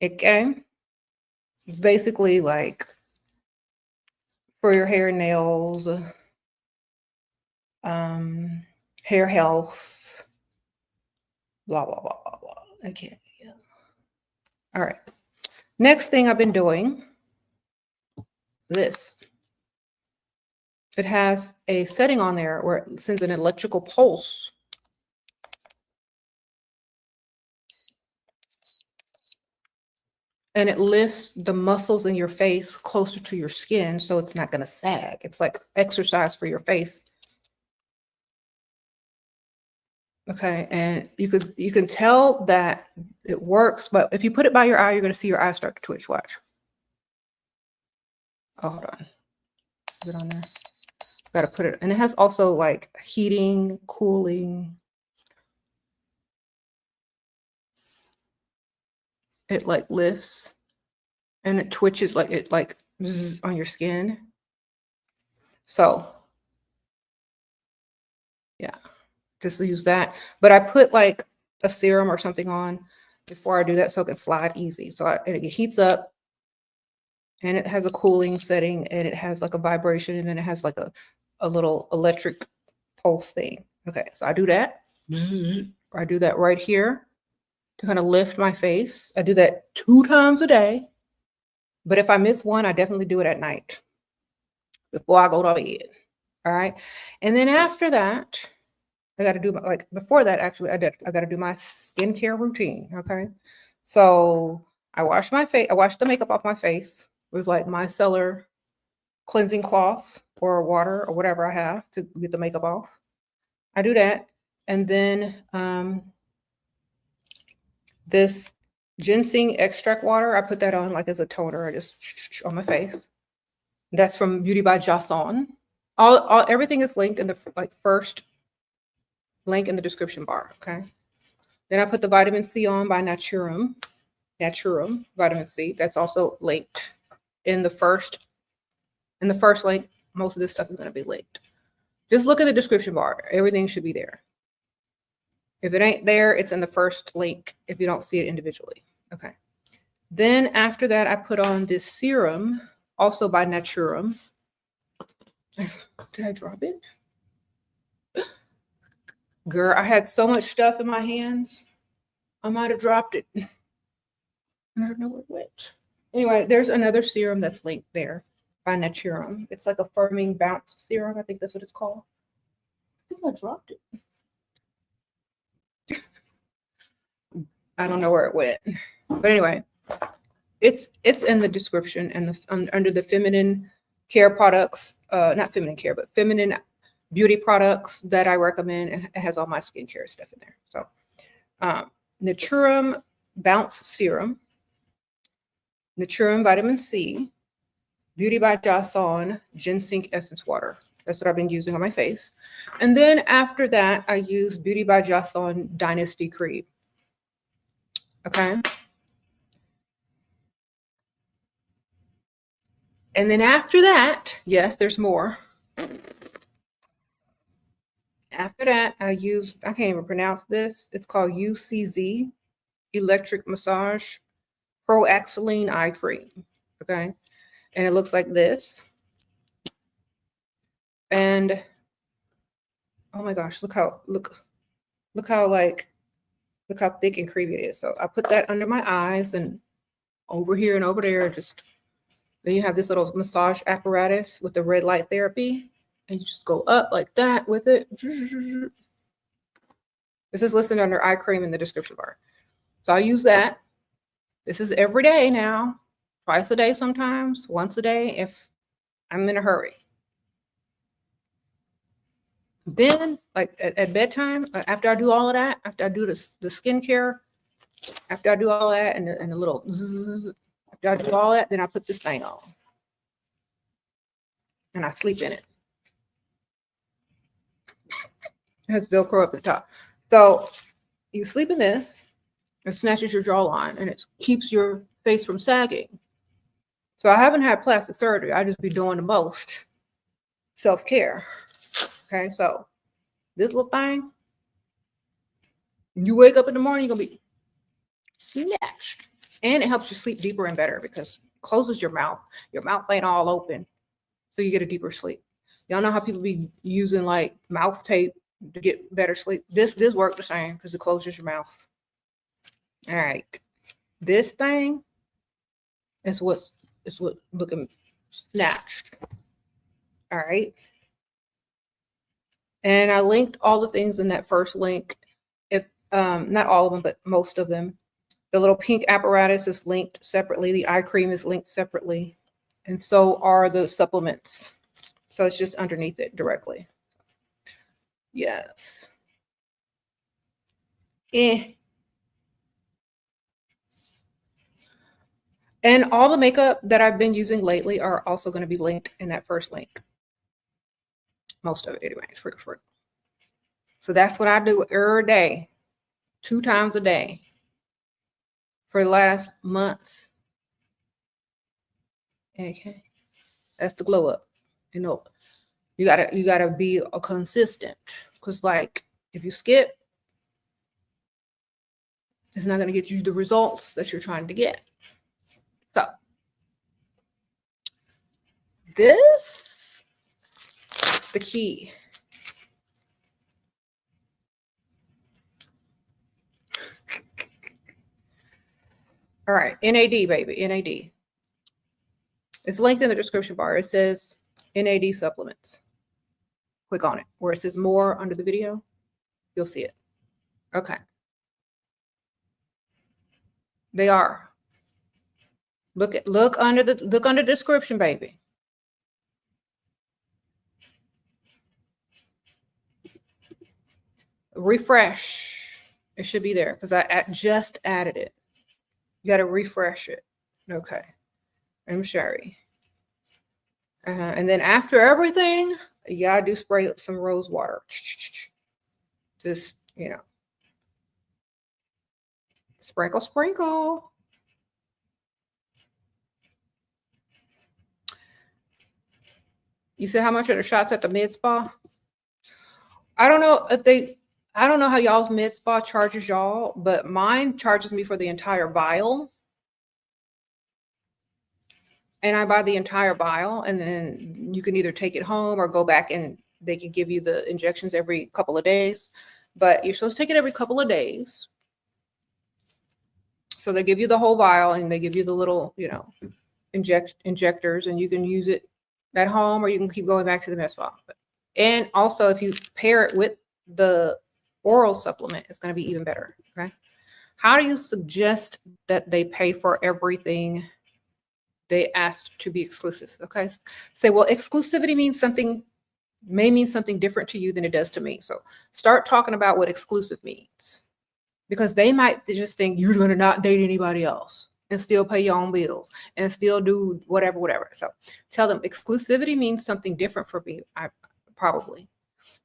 Okay. It's basically like for your hair and nails, hair health, blah, blah, blah, blah, blah. Okay. Yeah. All right. Next thing I've been doing, this. It has a setting on there where it sends an electrical pulse. And it lifts the muscles in your face closer to your skin so it's not going to sag. It's like exercise for your face. Okay, and you can tell that it works, but if you put it by your eye, you're going to see your eye start to twitch. Watch. Oh, hold on. Is it on there? Got to put it, and it has also like heating, cooling. It like lifts and it twitches like it like zzz on your skin. So yeah, just use that. But I put like a serum or something on before I do that so it can slide easy. So it heats up and it has a cooling setting and it has like a vibration and then it has like a little electric pulse thing. Okay, so I do that. I do that right here to kind of lift my face. I do that 2 times a day. But if I miss one, I definitely do it at night before I go to bed. All right. And then after that, I got to do like before that, actually, I got to do my skincare routine. Okay. So I wash my face, I wash the makeup off my face with like micellar cleansing cloth or water or whatever I have to get the makeup off. I do that. And then this ginseng extract water, I put that on like as a toner, I just on my face. That's from Beauty by Jaunty. Everything is linked in the first link in the description bar. Okay. Then I put the vitamin C on by Naturum vitamin C. That's also linked in the first link. Most of this stuff is going to be linked. Just look at the description bar. Everything should be there. If it ain't there, it's in the first link if you don't see it individually. Okay. Then after that, I put on this serum, also by Naturum. Did I drop it? Girl, I had so much stuff in my hands. I might have dropped it. I don't know where it went. Anyway, there's another serum that's linked there by Naturum. It's like a firming bounce serum. I think that's what it's called. I think I dropped it. I don't know where it went. But anyway, it's in the description and under the feminine care products, not feminine care, but feminine beauty products that I recommend. It has all my skincare stuff in there. So Naturum Bounce Serum, Naturum Vitamin C, Beauty by Jaunty Ginseng Essence Water. That's what I've been using on my face. And then after that, I use Beauty by Jaunty Dynasty Cream. Okay. And then after that, yes, there's more. After that, I can't even pronounce this. It's called UCZ, Electric Massage Proaxylene Eye Cream. Okay. And it looks like this. And oh my gosh, look how thick and creamy it is. So I put that under my eyes and over here and over there. Then you have this little massage apparatus with the red light therapy. And you just go up like that with it. This is listed under eye cream in the description bar. So I use that. This is every day now. Twice a day sometimes. Once a day if I'm in a hurry. Then, like at bedtime, after I do all of that, after I do the skincare, after I do all that and a little zzz, after I do all that, then I put this thing on. And I sleep in it. It has Velcro up at the top. So you sleep in this, it snatches your jawline and it keeps your face from sagging. So I haven't had plastic surgery. I just be doing the most self-care. Okay, so this little thing, you wake up in the morning, you're gonna be snatched. And it helps you sleep deeper and better because it closes your mouth. Your mouth ain't all open. So you get a deeper sleep. Y'all know how people be using like mouth tape to get better sleep. This worked the same because it closes your mouth. All right. This thing is what looking snatched. All right. And I linked all the things in that first link. If not all of them, but most of them. The little pink apparatus is linked separately. The eye cream is linked separately. And so are the supplements. So it's just underneath it directly. Yes. And all the makeup that I've been using lately are also going to be linked in that first link. Most of it anyway. So that's what I do every day, 2 times a day for the last month. Okay. That's the glow up. You know, you gotta be consistent. Cause like if you skip, it's not gonna get you the results that you're trying to get. So this is the key. All right, NAD, baby, NAD. It's linked in the description bar. It says NAD supplements. Click on it where it says more under the video. You'll see it. Okay. They are. Look under the description, baby. Refresh. It should be there because I just added it. You got to refresh it. Okay. I'm Sherry. And then after everything, you got to do spray some rose water. Just, you know, sprinkle, sprinkle. You said how much are the shots at the med spa? I don't know how y'all's med spa charges y'all, but mine charges me for the entire vial. And I buy the entire vial, and then you can either take it home or go back and they can give you the injections every couple of days. But you're supposed to take it every couple of days. So they give you the whole vial and they give you the little, you know, injectors, and you can use it at home or you can keep going back to the med spa. And also, if you pair it with the oral supplement, it's going to be even better. Okay. How do you suggest that they pay for everything they asked to be exclusive? Okay. Say, well, exclusivity may mean something different to you than it does to me. So start talking about what exclusive means, because they might just think you're going to not date anybody else and still pay your own bills and still do whatever. So tell them exclusivity means something different for me. Probably.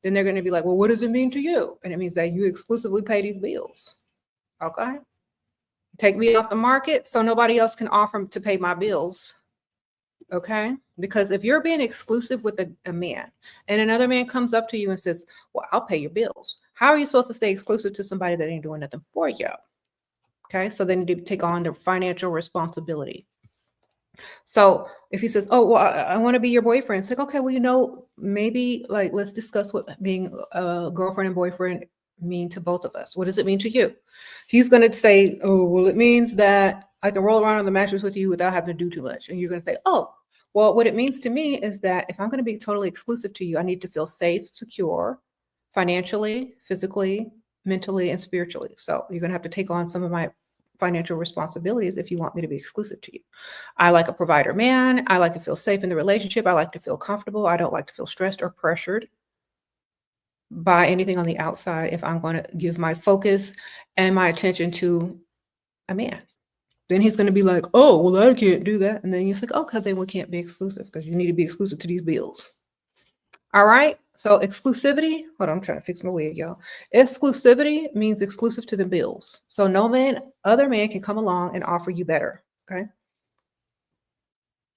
Then they're going to be like, well, what does it mean to you? And it means that you exclusively pay these bills. Okay. Take me off the market so nobody else can offer to pay my bills. Okay. Because if you're being exclusive with a man and another man comes up to you and says, well, I'll pay your bills. How are you supposed to stay exclusive to somebody that ain't doing nothing for you? Okay. So they need to take on the financial responsibility. So if he says, oh, well, I want to be your boyfriend. It's like, okay, well, you know, maybe like, let's discuss what being a girlfriend and boyfriend mean to both of us. What does it mean to you? He's going to say, oh, well, it means that I can roll around on the mattress with you without having to do too much. And you're going to say, oh, well, what it means to me is that if I'm going to be totally exclusive to you, I need to feel safe, secure, financially, physically, mentally, and spiritually. So you're going to have to take on some of my financial responsibilities if you want me to be exclusive to you. I like a provider man. I like to feel safe in the relationship. I like to feel comfortable. I don't like to feel stressed or pressured by anything on the outside if I'm going to give my focus and my attention to a man. Then he's going to be like, oh, well, I can't do that. And then you're like, okay, then we can't be exclusive because you need to be exclusive to these bills. All right. So exclusivity, hold on, I'm trying to fix my wig, y'all. Exclusivity means exclusive to the bills. So no other man can come along and offer you better. Okay.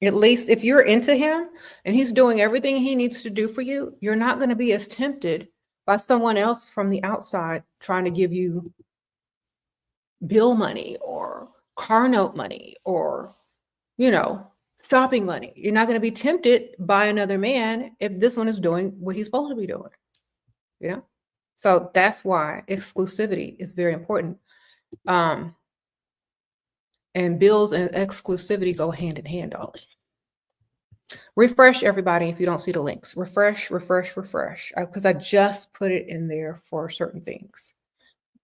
At least if you're into him and he's doing everything he needs to do for you, you're not going to be as tempted by someone else from the outside trying to give you bill money or car note money or, you know, shopping money. You're not going to be tempted by another man if this one is doing what he's supposed to be doing, you know? So that's why exclusivity is very important. And bills and exclusivity go hand in hand, darling. Refresh, everybody, if you don't see the links. Refresh, because I just put it in there for certain things.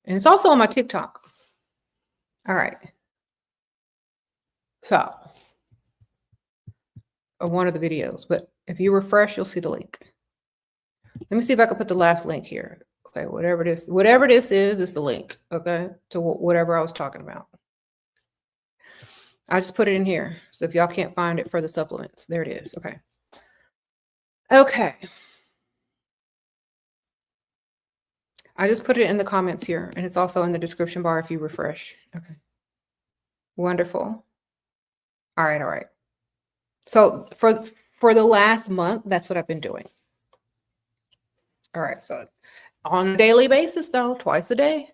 And it's also on my TikTok. All right. So one of the videos, but if you refresh, you'll see the link. Let me see if I can put the last link here. Okay, whatever this is the link, okay, to whatever I was talking about. I just put it in here. So if y'all can't find it for the supplements, there it is. Okay. Okay. I just put it in the comments here, and it's also in the description bar if you refresh. Okay. Wonderful. All right. So for the last month, that's what I've been doing. All right, so on a daily basis though, twice a day.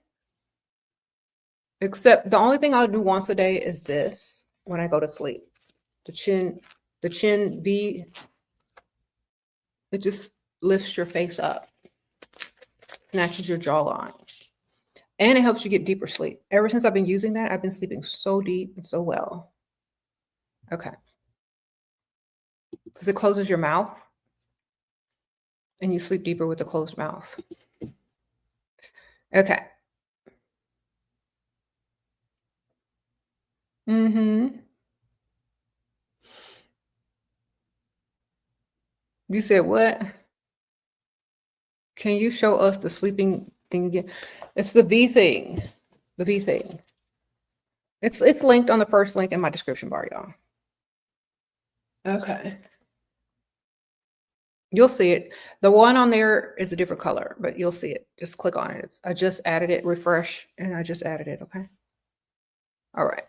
Except the only thing I'll do once a day is this when I go to sleep. The chin V, it just lifts your face up, snatches your jawline, and it helps you get deeper sleep. Ever since I've been using that, I've been sleeping so deep and so well. Okay. Because it closes your mouth and you sleep deeper with a closed mouth. Okay. Mm-hmm. You said what? Can you show us the sleeping thing again? It's the V thing. The V thing. It's linked on the first link in my description bar, y'all. Okay. You'll see it. The one on there is a different color, but you'll see it. Just click on it. I just added it, refresh, and I just added it, okay? All right.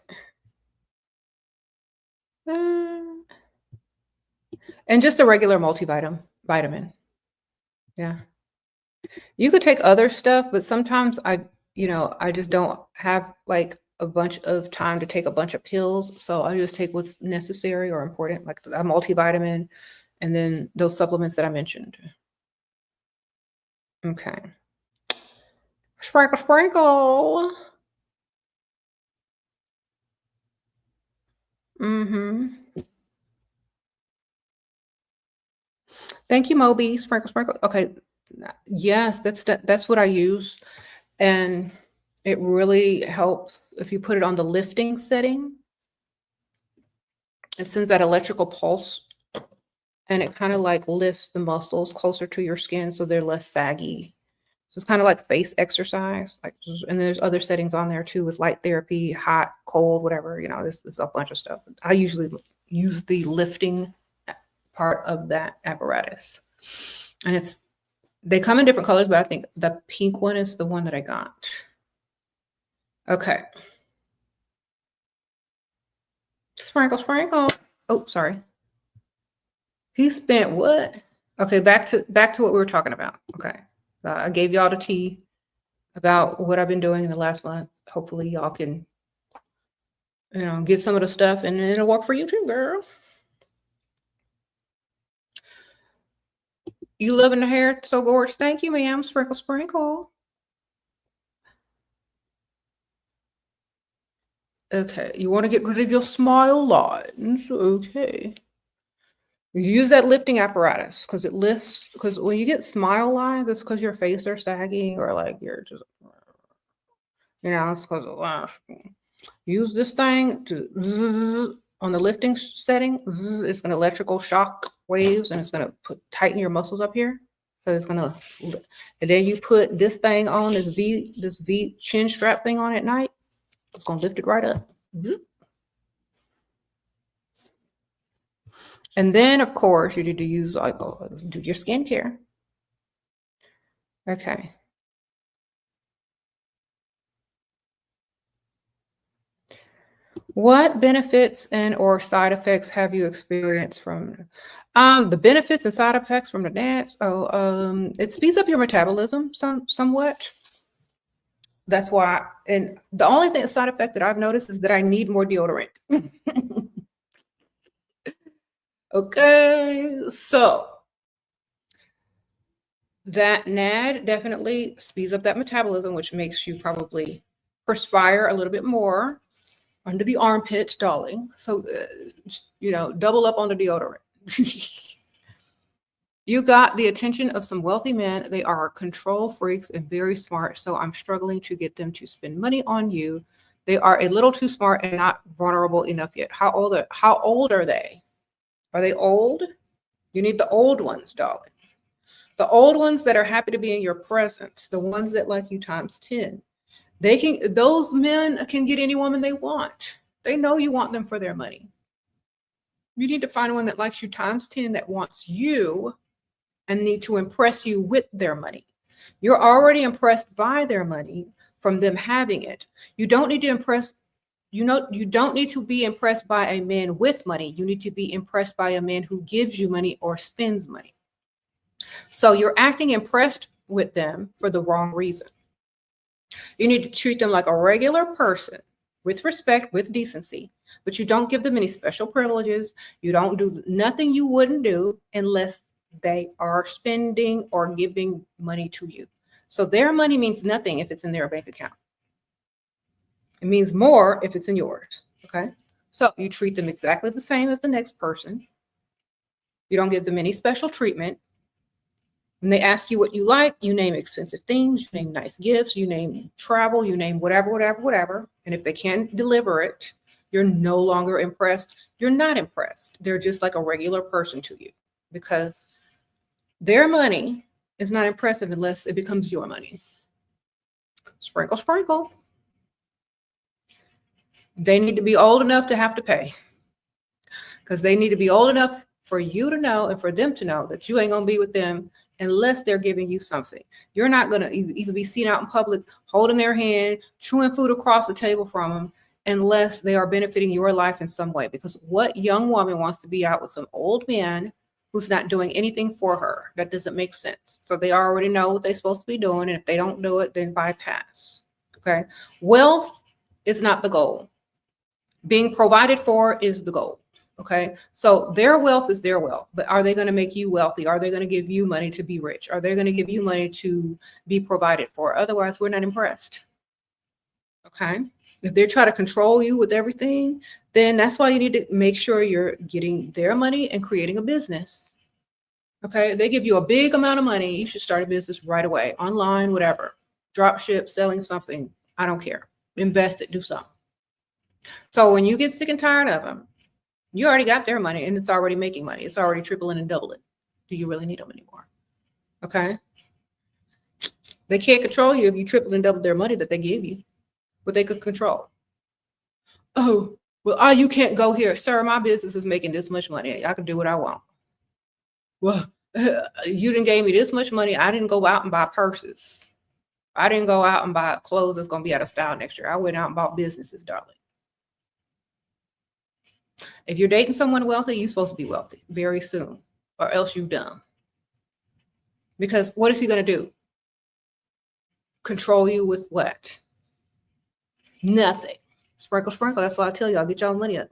And just a regular multivitamin. Yeah. You could take other stuff, but sometimes I just don't have like a bunch of time to take a bunch of pills. So I just take what's necessary or important, like a multivitamin and then those supplements that I mentioned. Okay. Sprinkle, sprinkle. Mm-hmm. Thank you, Moby. Sprinkle, sprinkle. Okay. Yes, that's what I use. And it really helps if you put it on the lifting setting. It sends that electrical pulse and it kind of like lifts the muscles closer to your skin so they're less saggy. So it's kind of like face exercise. And there's other settings on there too with light therapy, hot, cold, whatever. This is a bunch of stuff. I usually use the lifting part of that apparatus. And they come in different colors, but I think the pink one is the one that I got. Okay. Sprinkle, sprinkle. Oh, sorry. He spent what? Okay, back to what we were talking about. Okay. I gave y'all the tea about what I've been doing in the last month. Hopefully y'all can, get some of the stuff and it'll work for you too, girl. You loving the hair so gorgeous. Thank you, ma'am. Sprinkle, sprinkle. Okay, you want to get rid of your smile lines. Okay. You use that lifting apparatus because it lifts, because when you get smile lines, it's because your face are sagging or like you're just, it's because of laughing. Use this thing to on the lifting setting. It's going to electrical shock waves and it's going to tighten your muscles up here. So it's going to, and then you put this thing on, this V chin strap thing on at night. It's going to lift it right up. And then, of course, you need to use do your skincare. Okay. What benefits and or side effects have you experienced from the benefits and side effects from the dance? It speeds up your metabolism somewhat. That's why, and the only side effect that I've noticed is that I need more deodorant. Okay, so that NAD definitely speeds up that metabolism, which makes you probably perspire a little bit more under the armpits, darling. So, double up on the deodorant. You got the attention of some wealthy men. They are control freaks and very smart. So I'm struggling to get them to spend money on you. They are a little too smart and not vulnerable enough yet. How old are they? Are they old? You need the old ones, darling. The old ones that are happy to be in your presence. The ones that like you times 10. Those men can get any woman they want. They know you want them for their money. You need to find one that likes you times 10 that wants you and need to impress you with their money. You're already impressed by their money from them having it. You don't need to impress you don't need to be impressed by a man with money. You need to be impressed by a man who gives you money or spends money. So you're acting impressed with them for the wrong reason. You need to treat them like a regular person with respect, with decency, but you don't give them any special privileges. You don't do nothing you wouldn't do unless they are spending or giving money to you. So their money means nothing if it's in their bank account. It means more if it's in yours. Okay. So you treat them exactly the same as the next person. You don't give them any special treatment. When they ask you what you like, you name expensive things, you name nice gifts, you name travel, you name whatever. And if they can't deliver it, you're no longer impressed. You're not impressed. They're just like a regular person to you because their money is not impressive unless it becomes your money. Sprinkle, sprinkle. They need to be old enough to have to pay because they need to be old enough for you to know and for them to know that you ain't going to be with them unless they're giving you something. You're not going to even be seen out in public holding their hand, chewing food across the table from them unless they are benefiting your life in some way. Because what young woman wants to be out with some old man who's not doing anything for her? That doesn't make sense. So they already know what they're supposed to be doing. And if they don't do it, then bypass. Okay. Wealth is not the goal. Being provided for is the goal. Okay. So their wealth is their wealth, but are they going to make you wealthy? Are they going to give you money to be rich? Are they going to give you money to be provided for? Otherwise, we're not impressed. Okay. If they try to control you with everything, then that's why you need to make sure you're getting their money and creating a business. Okay. They give you a big amount of money. You should start a business right away, online, whatever, drop ship, selling something. I don't care. Invest it, do something. So when you get sick and tired of them, you already got their money and it's already making money. It's already tripling and doubling. Do you really need them anymore? Okay. They can't control you if you triple and double their money that they give you, but they could control. Oh, well, you can't go here. Sir, my business is making this much money. I can do what I want. Well, you didn't gave me this much money. I didn't go out and buy purses. I didn't go out and buy clothes that's going to be out of style next year. I went out and bought businesses, darling. If you're dating someone wealthy, you're supposed to be wealthy very soon, or else you're dumb. Because what is he going to do? Control you with what? Nothing. Sprinkle, sprinkle. That's why I tell y'all, get y'all money up.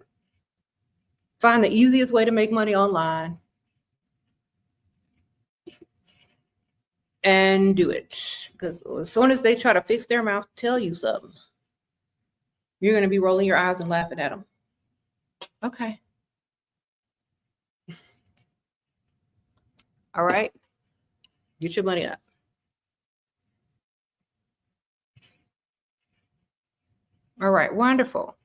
Find the easiest way to make money online and do it. Because as soon as they try to fix their mouth, tell you something, you're going to be rolling your eyes and laughing at them. Okay. All right. Get your money up. All right. Wonderful.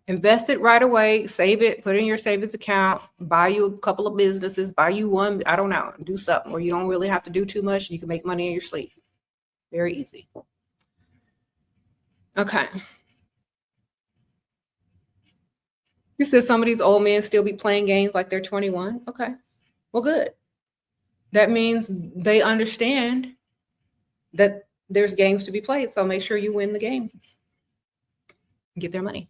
Invest it right away. Save it. Put it in your savings account. Buy you a couple of businesses. Buy you one. I don't know. Do something where you don't really have to do too much. You can make money in your sleep. Very easy. Okay. You said some of these old men still be playing games like they're 21. Okay. Well, good. That means they understand that there's games to be played. So make sure you win the game. Get their money.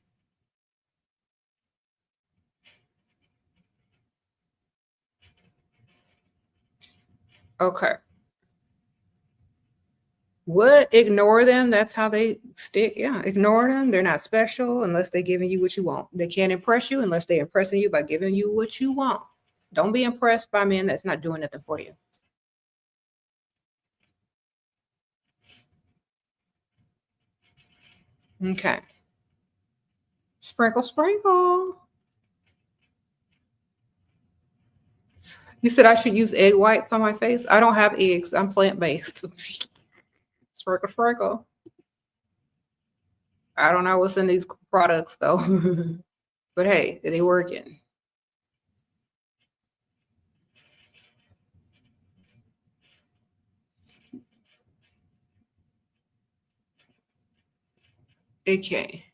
Okay. What? Ignore them? That's how they stick? Yeah, ignore them. They're not special unless they're giving you what you want. They can't impress you unless they're impressing you by giving you what you want. Don't be impressed by men that's not doing nothing for you. Okay. Sprinkle, sprinkle. You said I should use egg whites on my face? I don't have eggs. I'm plant-based. Sprinkle, sprinkle. I don't know what's in these products, though. But hey, they working. Okay.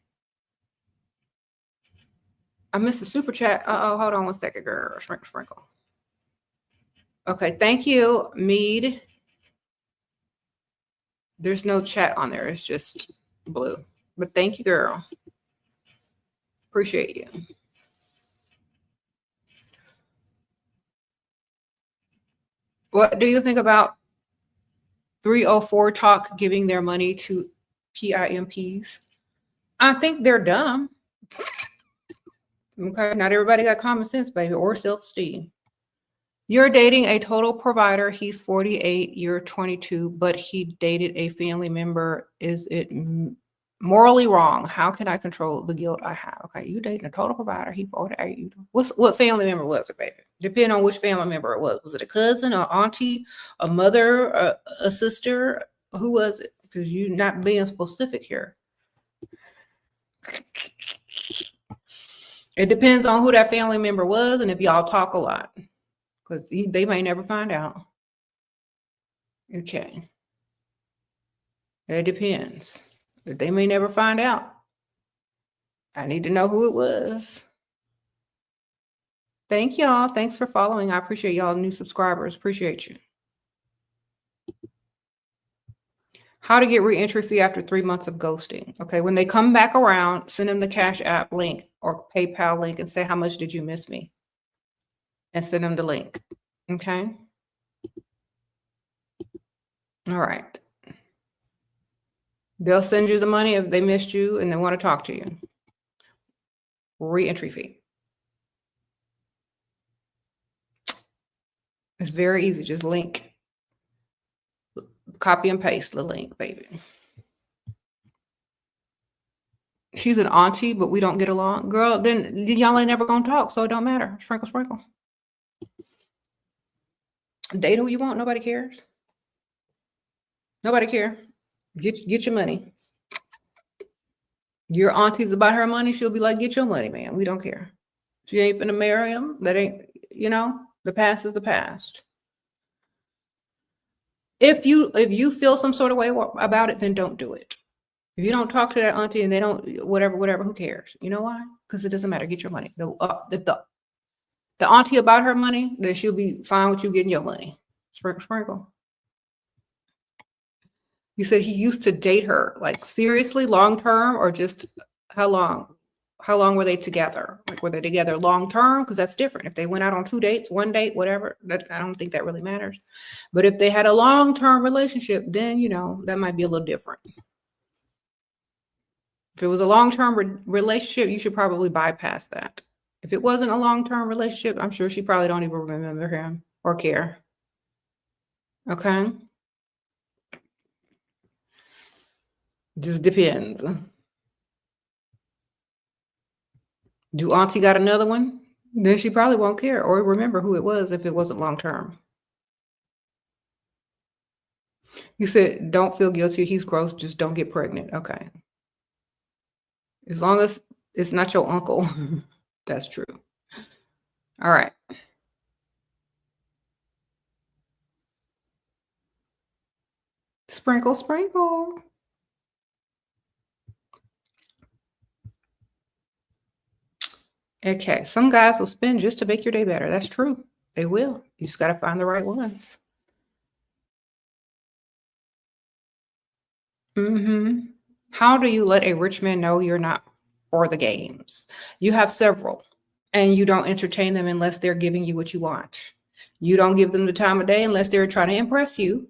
I missed the super chat. Uh-oh, hold on one second, girl. Sprinkle, sprinkle. Okay, thank you, Mead. There's no chat on there. It's just blue. But thank you, girl. Appreciate you. What do you think about 304 Talk giving their money to PIMPs? I think they're dumb. Okay, not everybody got common sense, baby, or self-esteem. You're dating a total provider. He's 48, you're 22, but he dated a family member. Is it morally wrong? How can I control the guilt I have? Okay, you dating a total provider. He 48. What family member was it, baby? Depending on which family member it was. Was it a cousin, an auntie, a mother, a sister? Who was it? Because you're not being specific here. It depends on who that family member was and if y'all talk a lot. Because they may never find out. Okay. It depends. They may never find out. I need to know who it was. Thank y'all. Thanks for following. I appreciate y'all new subscribers. Appreciate you. How to get re-entry fee after 3 months of ghosting. Okay, when they come back around, send them the Cash App link or PayPal link and say, how much did you miss me? And send them the link. Okay. All right. They'll send you the money if they missed you and they want to talk to you. Re-entry fee. It's very easy. Just link. Copy and paste the link, baby. She's an auntie, but we don't get along. Girl, then y'all ain't never gonna talk, so it don't matter. Sprinkle, sprinkle. Date who you want. Nobody cares. Nobody care. Get your money. Your auntie's about her money. She'll be like, get your money, man. We don't care. She ain't finna marry him. That ain't, the past is the past. If you feel some sort of way about it, then don't do it. If you don't talk to that auntie and they don't, whatever, who cares? You know why? Because it doesn't matter. Get your money. If the auntie about her money, then she'll be fine with you getting your money. Sprinkle, sprinkle. You said he used to date her, like seriously, long term, or just how long? How long were they together? Like, were they together long term? Because that's different. If they went out on 2 dates, 1 date, whatever, I don't think that really matters. But if they had a long term relationship, then that might be a little different. If it was a long term relationship, you should probably bypass that. If it wasn't a long term relationship, I'm sure she probably don't even remember him or care. Okay. Just depends. Do auntie got another one? Then she probably won't care or remember who it was if it wasn't long term. You said don't feel guilty. He's gross. Just don't get pregnant. Okay. As long as it's not your uncle. That's true. All right. Sprinkle, sprinkle. Okay, some guys will spend just to make your day better. That's true. They will. You just got to find the right ones. How do you let a rich man know you're not for the games? You have several, and you don't entertain them unless they're giving you what you want. You don't give them the time of day unless they're trying to impress you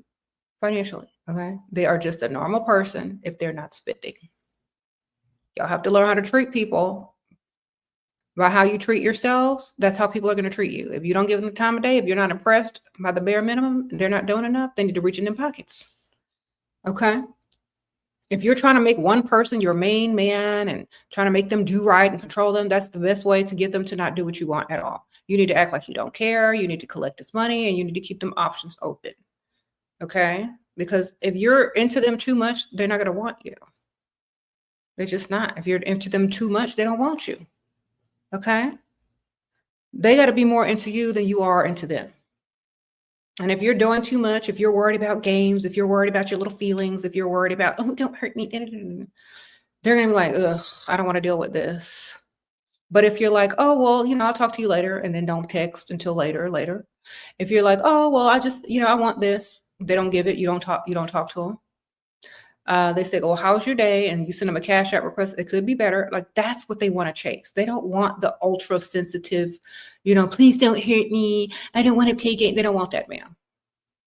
financially. Okay, they are just a normal person if they're not spending. Y'all have to learn how to treat people by how you treat yourselves. That's how people are going to treat you. If you don't give them the time of day, if you're not impressed by the bare minimum, they're not doing enough, they need to reach in their pockets. Okay. If you're trying to make one person your main man and trying to make them do right and control them, that's the best way to get them to not do what you want at all. You need to act like you don't care. You need to collect this money and you need to keep them options open. Okay. Because if you're into them too much, they're not going to want you. They're just not. If you're into them too much, they don't want you. Okay. They got to be more into you than you are into them. And if you're doing too much, if you're worried about games, if you're worried about your little feelings, if you're worried about, oh, don't hurt me, they're going to be like, ugh, I don't want to deal with this. But if you're like, oh, well, I'll talk to you later, and then don't text until later. If you're like, oh, well, I just, I want this. They don't give it. You don't talk to them. They say, oh, how's your day? And you send them a cash out request. It could be better. Like, that's what they want to chase. They don't want the ultra sensitive, please don't hurt me. I don't want to play game. They don't want that, man.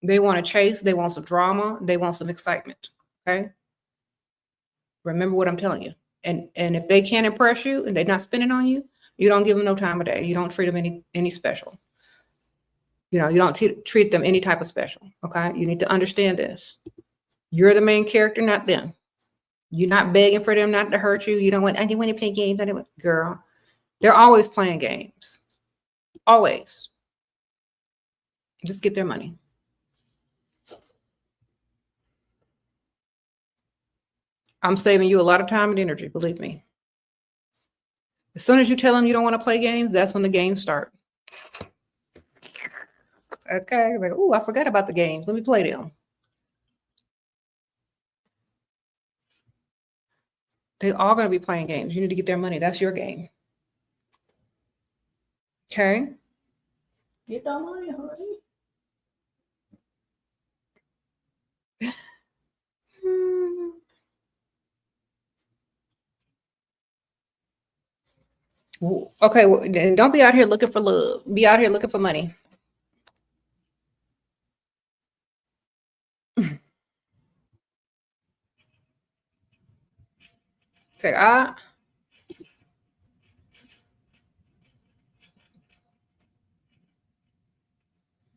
They want to chase. They want some drama. They want some excitement. Okay. Remember what I'm telling you. And if they can't impress you and they're not spending on you, you don't give them no time of day. You don't treat them any special. You don't treat them any type of special. Okay. You need to understand this. You're the main character, not them. You're not begging for them not to hurt you. You don't want, I didn't want to play games. Girl, they're always playing games. Always. Just get their money. I'm saving you a lot of time and energy, believe me. As soon as you tell them you don't want to play games, that's when the games start. Okay. Like, oh, I forgot about the games. Let me play them. They're all going to be playing games. You need to get their money. That's your game. Okay. Get that money, honey. Okay, well, then don't be out here looking for love. Be out here looking for money. Say,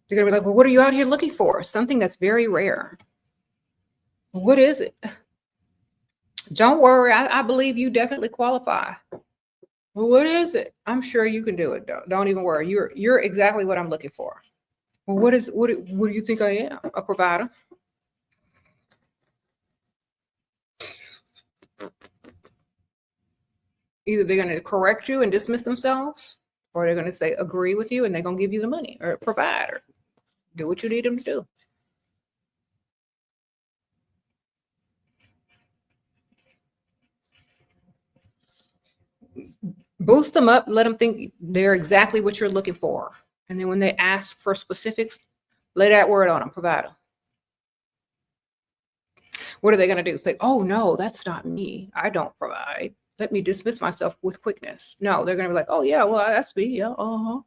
They're going to be like, well, what are you out here looking for? Something that's very rare. What is it? Don't worry. I believe you definitely qualify. Well, what is it? I'm sure you can do it. Don't even worry. You're exactly what I'm looking for. Well, what do you think I am? A provider? Either they're going to correct you and dismiss themselves, or they're going to say agree with you and they're going to give you the money or provide or do what you need them to do. Boost them up, let them think they're exactly what you're looking for. And then when they ask for specifics, lay that word on them, provider. What are they going to do? Say, oh, no, that's not me. I don't provide. Let me dismiss myself with quickness. No, they're going to be like, oh, yeah, well, that's me. Yeah, uh-huh.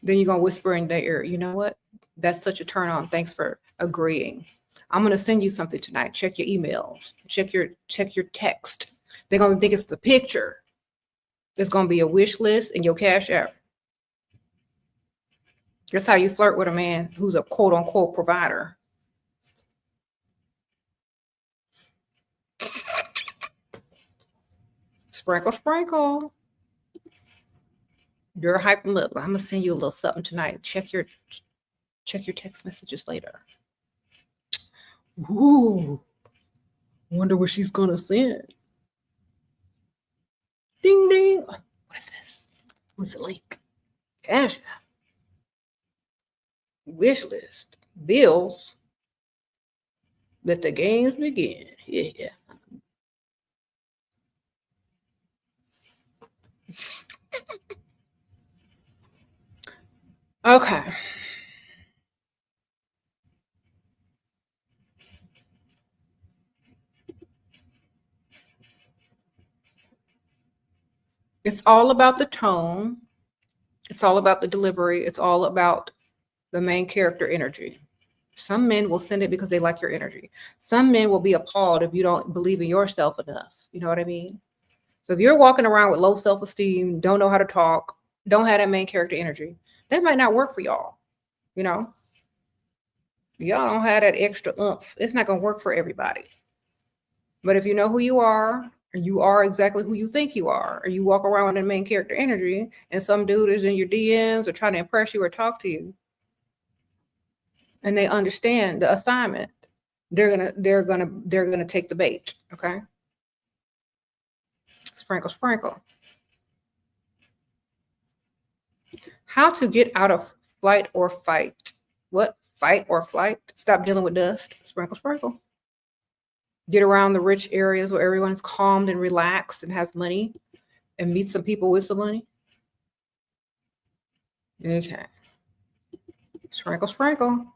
Then you're going to whisper in their ear, you know what? That's such a turn on. Thanks for agreeing. I'm going to send you something tonight. Check your emails. Check your text. They're going to think it's the picture. It's going to be a wish list and your cash app. That's how you flirt with a man who's a quote unquote provider. Sprinkle, sprinkle. You're hyping. Look, I'm gonna send you a little something tonight. Check your text messages later. Ooh, wonder what she's gonna send. Ding ding. What is this? What's the link? Cash app. Wish list. Bills. Let the games begin. Yeah. Okay. It's all about the tone. It's all about the delivery. It's all about the main character energy. Some men will send it because they like your energy. Some men will be appalled if you don't believe in yourself enough. You know what I mean? So if you're walking around with low self-esteem, don't know how to talk, don't have that main character energy, that might not work for y'all. Y'all don't have that extra oomph. It's not going to work for everybody. But if you know who you are, and you are exactly who you think you are, or you walk around with the main character energy, and some dude is in your DMs or trying to impress you or talk to you, and they understand the assignment, they're gonna take the bait. Okay. Sprinkle, sprinkle. How to get out of flight or fight. What? Fight or flight? Stop dealing with dust. Sprinkle, sprinkle. Get around the rich areas where everyone is calmed and relaxed and has money, and meet some people with some money. Okay. Sprinkle, sprinkle.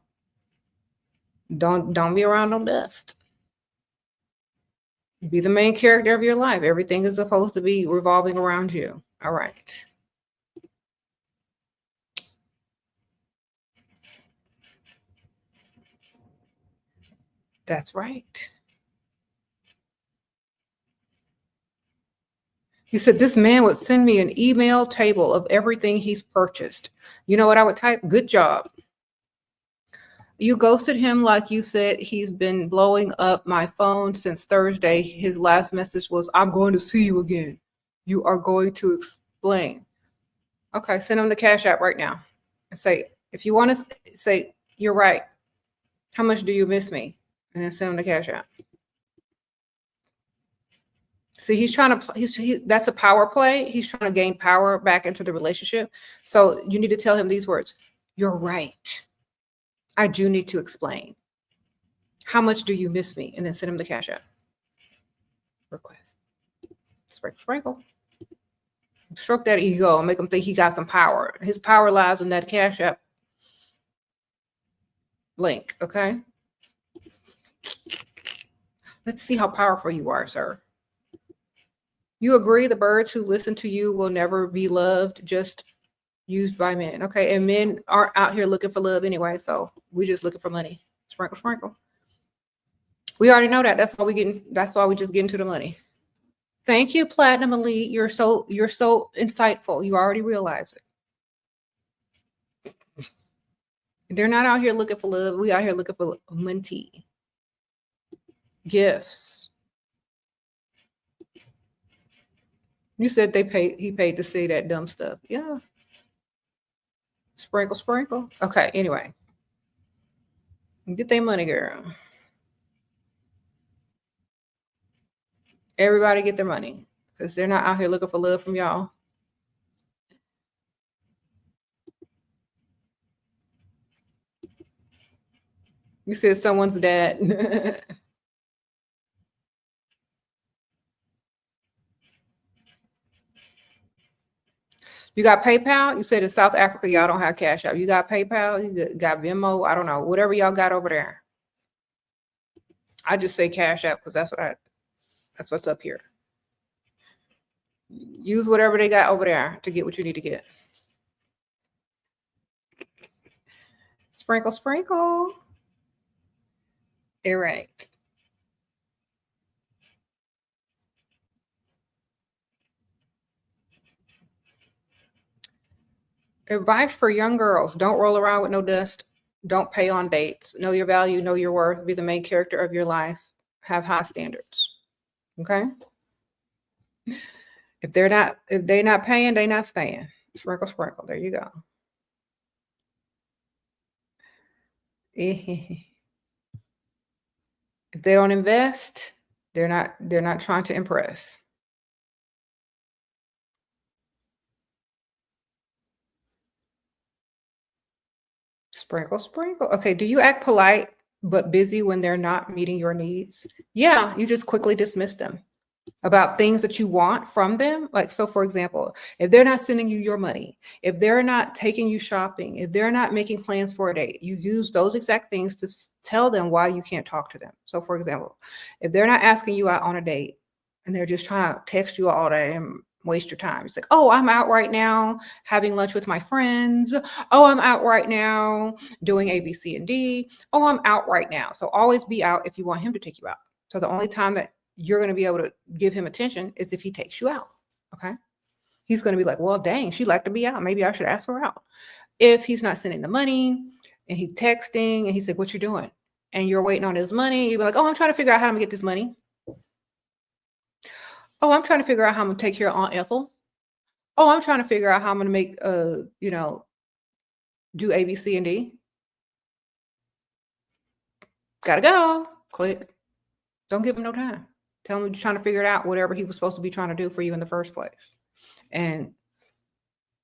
Don't be around no dust. Be the main character of your life. Everything is supposed to be revolving around you. All right. That's right. You said this man would send me an email table of everything he's purchased. You know what I would type? Good job. You ghosted him like you said he's been blowing up my phone since Thursday. His last message was, I'm going to see you again. You are going to explain. Okay, send him the Cash App right now. And say, if you want to say, you're right. How much do you miss me? And then send him the Cash App. See, he's trying to, that's a power play. He's trying to gain power back into the relationship. So you need to tell him these words. You're right. I do need to explain. How much do you miss me? And then send him the Cash App request. Sprinkle, sprinkle. Stroke that ego and make him think he got some power. His power lies in that Cash App link, okay? Let's see how powerful you are, sir. You agree the birds who listen to you will never be loved, just used by men. Okay, and men aren't out here looking for love anyway, so we're just looking for money. Sprinkle, sprinkle. We already know that. That's why we just get into the money. Thank you, Platinum Elite. You're so insightful. You already realize it. They're not out here looking for love. We out here looking for money. Gifts. You said he paid to say that dumb stuff. Yeah. Sprinkle, sprinkle. Okay, anyway. Get their money, girl. Everybody get their money because they're not out here looking for love from y'all. You said someone's dad. You got PayPal? You said in South Africa, y'all don't have Cash App. You got PayPal? You got Venmo? I don't know. Whatever y'all got over there. I just say Cash App because that's what's up here. Use whatever they got over there to get what you need to get. Sprinkle, sprinkle. All right. Advice for young girls. Don't roll around with no dust. Don't pay on dates. Know your value, know your worth. Be the main character of your life. Have high standards. Okay? If they're not paying, they're not staying. Sprinkle, sprinkle. There you go. If they don't invest, they're not trying to impress. Sprinkle, sprinkle. Okay, do you act polite but busy when they're not meeting your needs? Yeah, you just quickly dismiss them about things that you want from them. Like, so for example, if they're not sending you your money, if they're not taking you shopping, if they're not making plans for a date, you use those exact things to tell them why you can't talk to them. So for example, if they're not asking you out on a date and they're just trying to text you all day and waste your time. It's like, oh, I'm out right now having lunch with my friends. Oh, I'm out right now doing A, B, C, and D. Oh, I'm out right now. So always be out if you want him to take you out. So the only time that you're going to be able to give him attention is if he takes you out. Okay. He's going to be like, well, dang, she liked to be out. Maybe I should ask her out. If he's not sending the money and he's texting and he's like, what you doing? And you're waiting on his money. You'll be like, oh, I'm trying to figure out how I'm gonna get this money. Oh, I'm trying to figure out how I'm gonna take care of Aunt Ethel. Oh, I'm trying to figure out how I'm gonna make do A, B, C, and D. Gotta go. Click. Don't give him no time. Tell him you're trying to figure it out, whatever he was supposed to be trying to do for you in the first place. And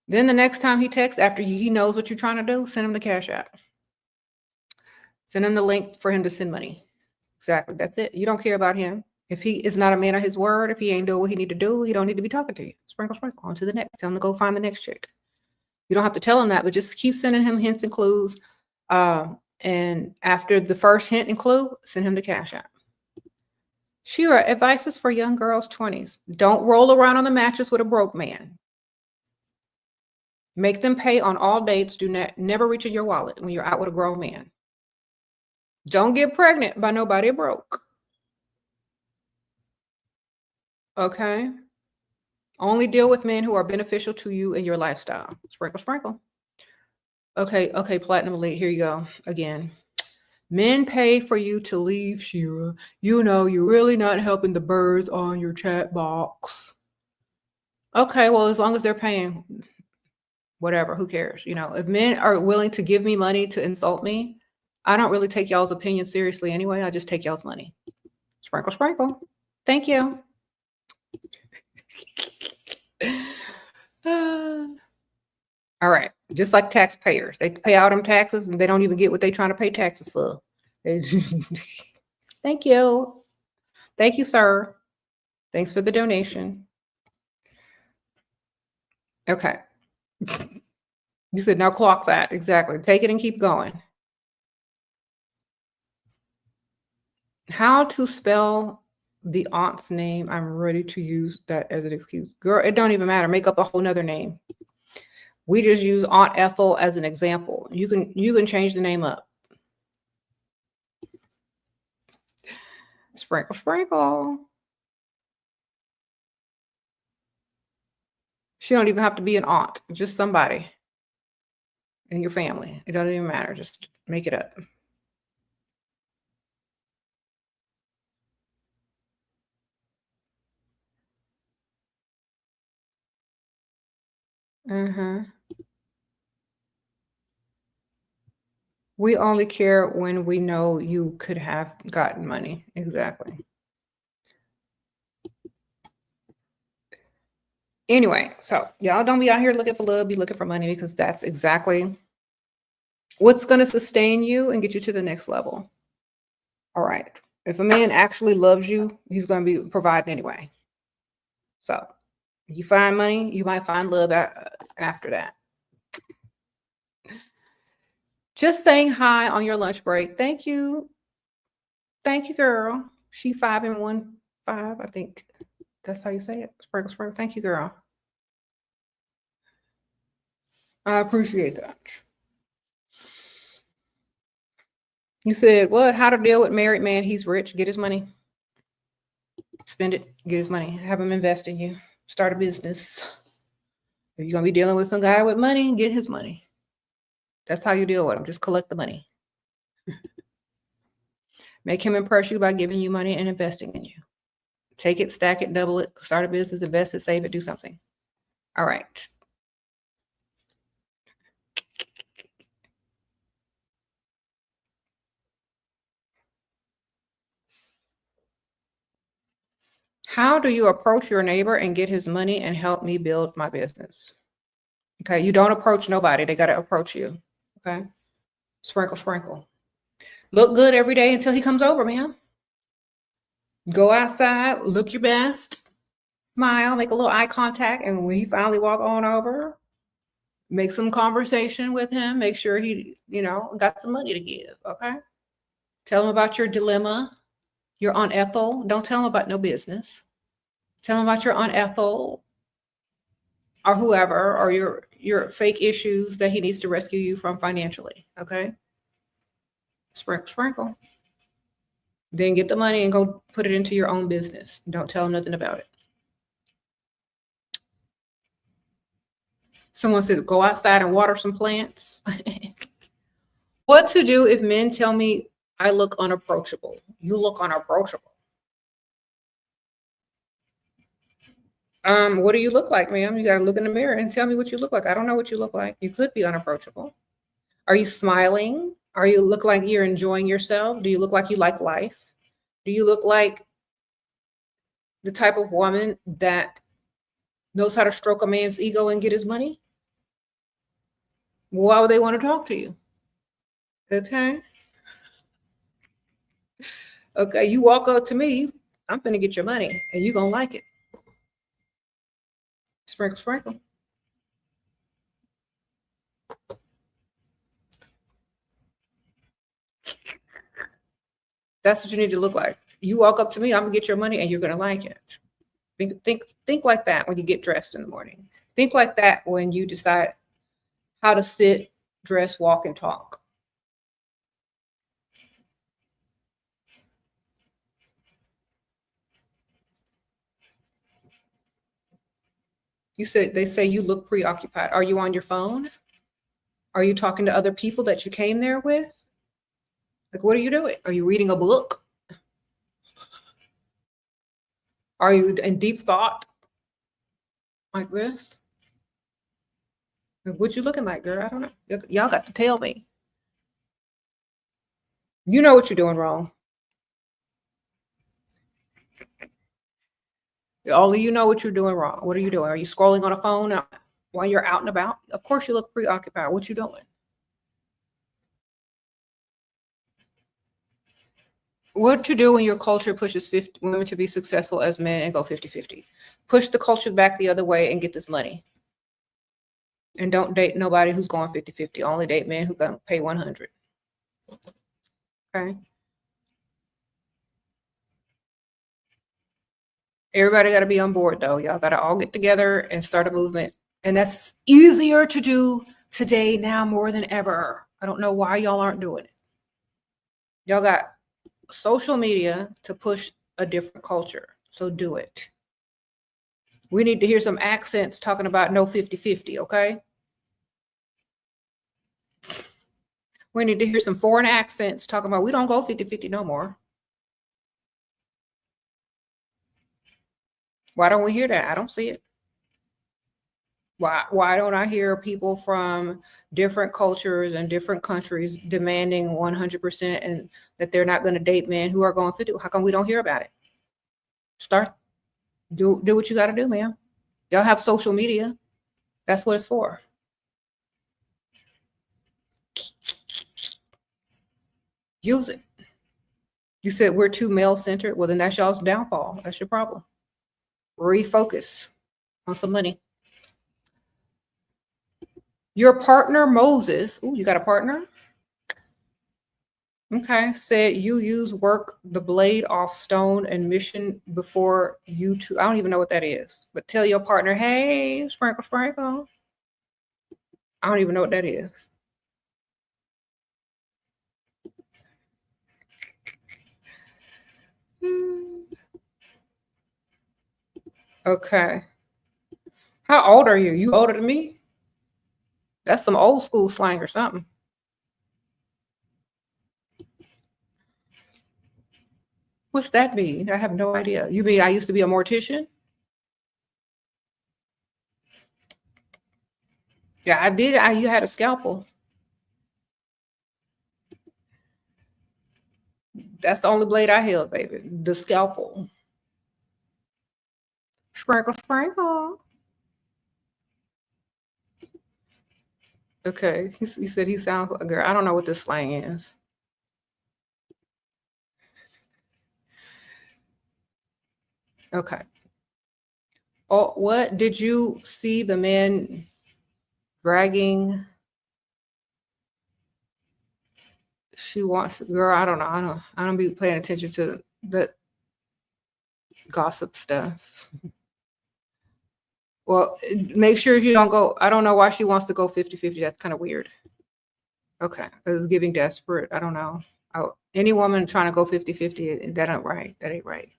then the next time he texts, after he knows what you're trying to do, send him the Cash App. Send him the link for him to send money. Exactly. That's it. You don't care about him. If he is not a man of his word, if he ain't doing what he need to do, he don't need to be talking to you. Sprinkle, sprinkle. On to the next. Tell him to go find the next chick. You don't have to tell him that, but just keep sending him hints and clues. And after the first hint and clue, send him the cash out. Shera, advices for young girls 20s. Don't roll around on the mattress with a broke man. Make them pay on all dates. Do not never reach in your wallet when you're out with a grown man. Don't get pregnant by nobody broke. Okay? Only deal with men who are beneficial to you and your lifestyle. Sprinkle, sprinkle. Okay, Platinum Elite, here you go again. Men pay for you to leave, Shera. You know, you're really not helping the birds on your chat box. Okay, well, as long as they're paying, whatever, who cares? You know, if men are willing to give me money to insult me, I don't really take y'all's opinion seriously anyway. I just take y'all's money. Sprinkle, sprinkle. Thank you. All right. Just like taxpayers. They pay all them taxes and they don't even get what they're trying to pay taxes for. Thank you. Thank you, sir. Thanks for the donation. Okay. You said now clock that. Exactly. Take it and keep going. How to spell the aunt's name? I'm ready to use that as an excuse. Girl, it don't even matter. Make up a whole nother name. We just use Aunt Ethel as an example. You can change the name up. Sprinkle, sprinkle. She don't even have to be an aunt, just somebody in your family. It doesn't even matter. Just make it up. We only care when we know you could have gotten money. Exactly. Anyway, so y'all don't be out here looking for love, be looking for money, because that's exactly what's going to sustain you and get you to the next level. All right. If a man actually loves you, he's going to be providing anyway. So you find money, you might find love after that. Just saying hi on your lunch break. Thank you. Thank you, girl. She 5 and 1 5, I think. That's how you say it. Sprinkle, sprinkle. Thank you, girl. I appreciate that. You said, what? How to deal with married man? He's rich. Get his money. Spend it. Get his money. Have him invest in you. Start a business. If you're going to be dealing with some guy with money, get his money. That's how you deal with him. Just collect the money. Make him impress you by giving you money and investing in you. Take it, stack it, double it, start a business, invest it, save it, do something. All right. How do you approach your neighbor and get his money and help me build my business? Okay, you don't approach nobody. They got to approach you. Okay. Sprinkle, sprinkle. Look good every day until he comes over, man. Go outside, look your best, smile, make a little eye contact. And when he finally walk on over, make some conversation with him. Make sure he, got some money to give. Okay. Tell him about your dilemma, your Aunt Ethel. Don't tell him about no business. Tell him about your Aunt Ethel or whoever, or your fake issues that he needs to rescue you from financially. Okay. Sprinkle, sprinkle. Then get the money and go put it into your own business. Don't tell him nothing about it. Someone said, go outside and water some plants. What to do if men tell me I look unapproachable? You look unapproachable. What do you look like, ma'am? You got to look in the mirror and tell me what you look like. I don't know what you look like. You could be unapproachable. Are you smiling? Are you look like you're enjoying yourself? Do you look like you like life? Do you look like the type of woman that knows how to stroke a man's ego and get his money? Why would they want to talk to you? Okay. Okay, you walk up to me, I'm finna get your money and you're gonna like it. Sprinkle, sprinkle. That's what you need to look like. You walk up to me, I'm gonna get your money and you're gonna like it. Think like that when you get dressed in the morning. Think like that when you decide how to sit, dress, walk, and talk. They say you look preoccupied. Are you on your phone? Are you talking to other people that you came there with? Like, what are you doing? Are you reading a book? Are you in deep thought like this? What you looking like, girl? I don't know. Y'all got to tell me. You know what you're doing wrong. Only you know what you're doing wrong. What are you doing? Are you scrolling on a phone while you're out and about? Of course you look preoccupied. What you doing? What to do when your culture pushes women to be successful as men and go 50-50? Push the culture back the other way and get this money. And don't date nobody who's going 50-50. Only date men who can pay 100. Okay. Everybody got to be on board, though. Y'all got to all get together and start a movement. And that's easier to do today now more than ever. I don't know why y'all aren't doing it. Y'all got social media to push a different culture. So do it. We need to hear some accents talking about no 50-50, okay? We need to hear some foreign accents talking about we don't go 50-50 no more. Why don't we hear that? I don't see it. Why don't I hear people from different cultures and different countries demanding 100% and that they're not going to date men who are going 50? How come we don't hear about it? Do what you got to do, man. Y'all have social media. That's what it's for. Use it. You said we're too male-centered. Well, then that's y'all's downfall. That's your problem. Refocus on some money. Your partner, Moses, you got a partner? Okay, said you use work the blade off stone and mission before you two. I don't even know what that is, but tell your partner, hey, sprinkle, sprinkle. I don't even know what that is. Okay. How old are you? You older than me? That's some old school slang or something. What's that mean? I have no idea. You mean I used to be a mortician? Yeah, I did. You had a scalpel. That's the only blade I held, baby. The scalpel. Sprinkle, sprinkle. Okay. He said he sounds like a girl. I don't know what this slang is. Okay. Oh, what did you see the man bragging? She wants, girl, I don't know. I don't be paying attention to the gossip stuff. Well, make sure you don't go. I don't know why she wants to go 50-50. That's kind of weird. Okay. It's giving desperate. I don't know. Any woman trying to go 50-50, that ain't right. That ain't right.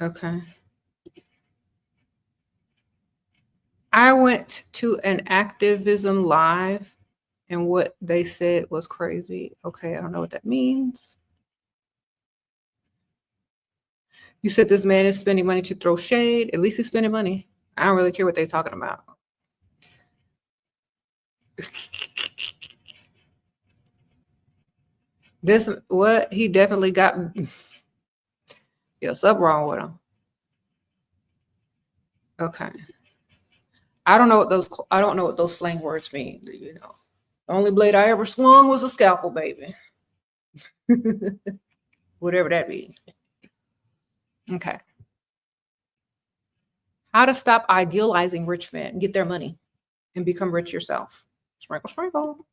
Okay. I went to an activism live and what they said was crazy. Okay, I don't know what that means. You said this man is spending money to throw shade. At least he's spending money. I don't really care what they're talking about. This, what? He definitely got, yeah, something wrong with him. Okay. I don't know what those slang words mean, you know. The only blade I ever swung was a scalpel, baby. Whatever that means. Okay. How to stop idealizing rich men, get their money, and become rich yourself. Sprinkle, sprinkle.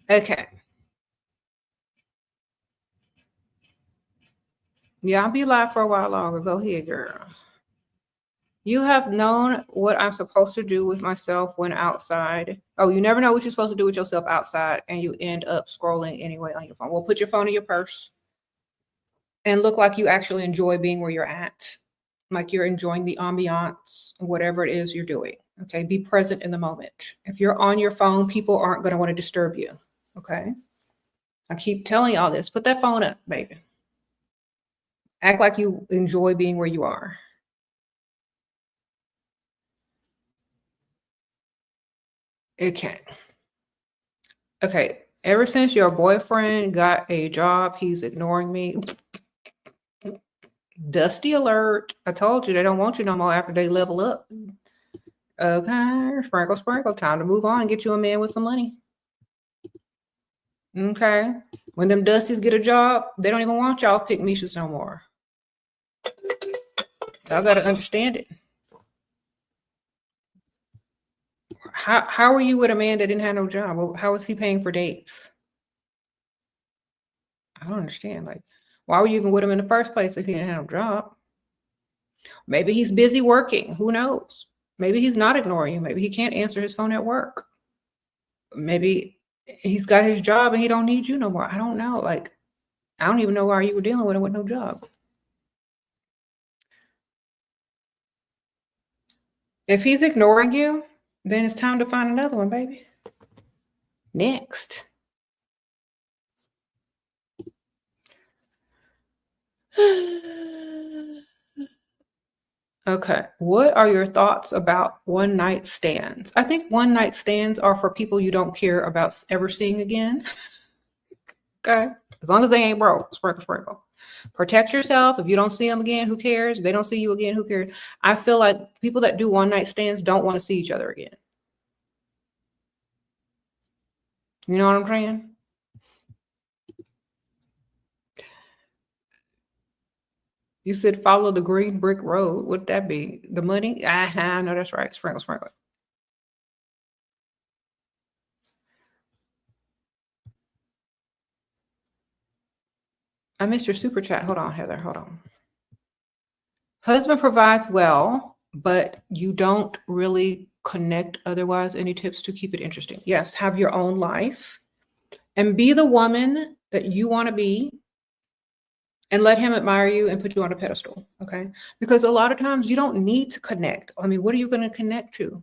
Okay. Yeah, I'll be live for a while longer. Go ahead, girl. You have known what I'm supposed to do with myself when outside. Oh, you never know what you're supposed to do with yourself outside, and you end up scrolling anyway on your phone. Well, put your phone in your purse and look like you actually enjoy being where you're at, like you're enjoying the ambiance, whatever it is you're doing. Okay, be present in the moment. If you're on your phone, people aren't going to want to disturb you. Okay, I keep telling you all this. Put that phone up, baby. Act like you enjoy being where you are. Okay. Okay. Ever since your boyfriend got a job, he's ignoring me. Dusty alert. I told you they don't want you no more after they level up. Okay. Sprinkle, sprinkle. Time to move on and get you a man with some money. Okay. When them Dusties get a job, they don't even want y'all pick Mishas no more. Y'all got to understand it. How are you with a man that didn't have no job? Well, how is he paying for dates? I don't understand. Like, why were you even with him in the first place if he didn't have a job? Maybe he's busy working. Who knows? Maybe he's not ignoring you. Maybe he can't answer his phone at work. Maybe he's got his job and he don't need you no more. I don't know. Like, I don't even know why you were dealing with him with no job. If he's ignoring you, then it's time to find another one, baby. Next. Okay. What are your thoughts about one night stands? I think one night stands are for people you don't care about ever seeing again. Okay. As long as they ain't broke, sprinkle, sprinkle. Protect yourself. If you don't see them again, who cares? If they don't see you again, who cares? I feel like people that do one night stands don't want to see each other again. You know what I'm saying? You said follow the green brick road. What'd that be? The money? No, that's right. Sprinkle, sprinkle. I missed your super chat. Hold on, Heather. Hold on. Husband provides well, but you don't really connect otherwise. Any tips to keep it interesting? Yes, have your own life and be the woman that you want to be and let him admire you and put you on a pedestal. Okay. Because a lot of times you don't need to connect. I mean, what are you going to connect to?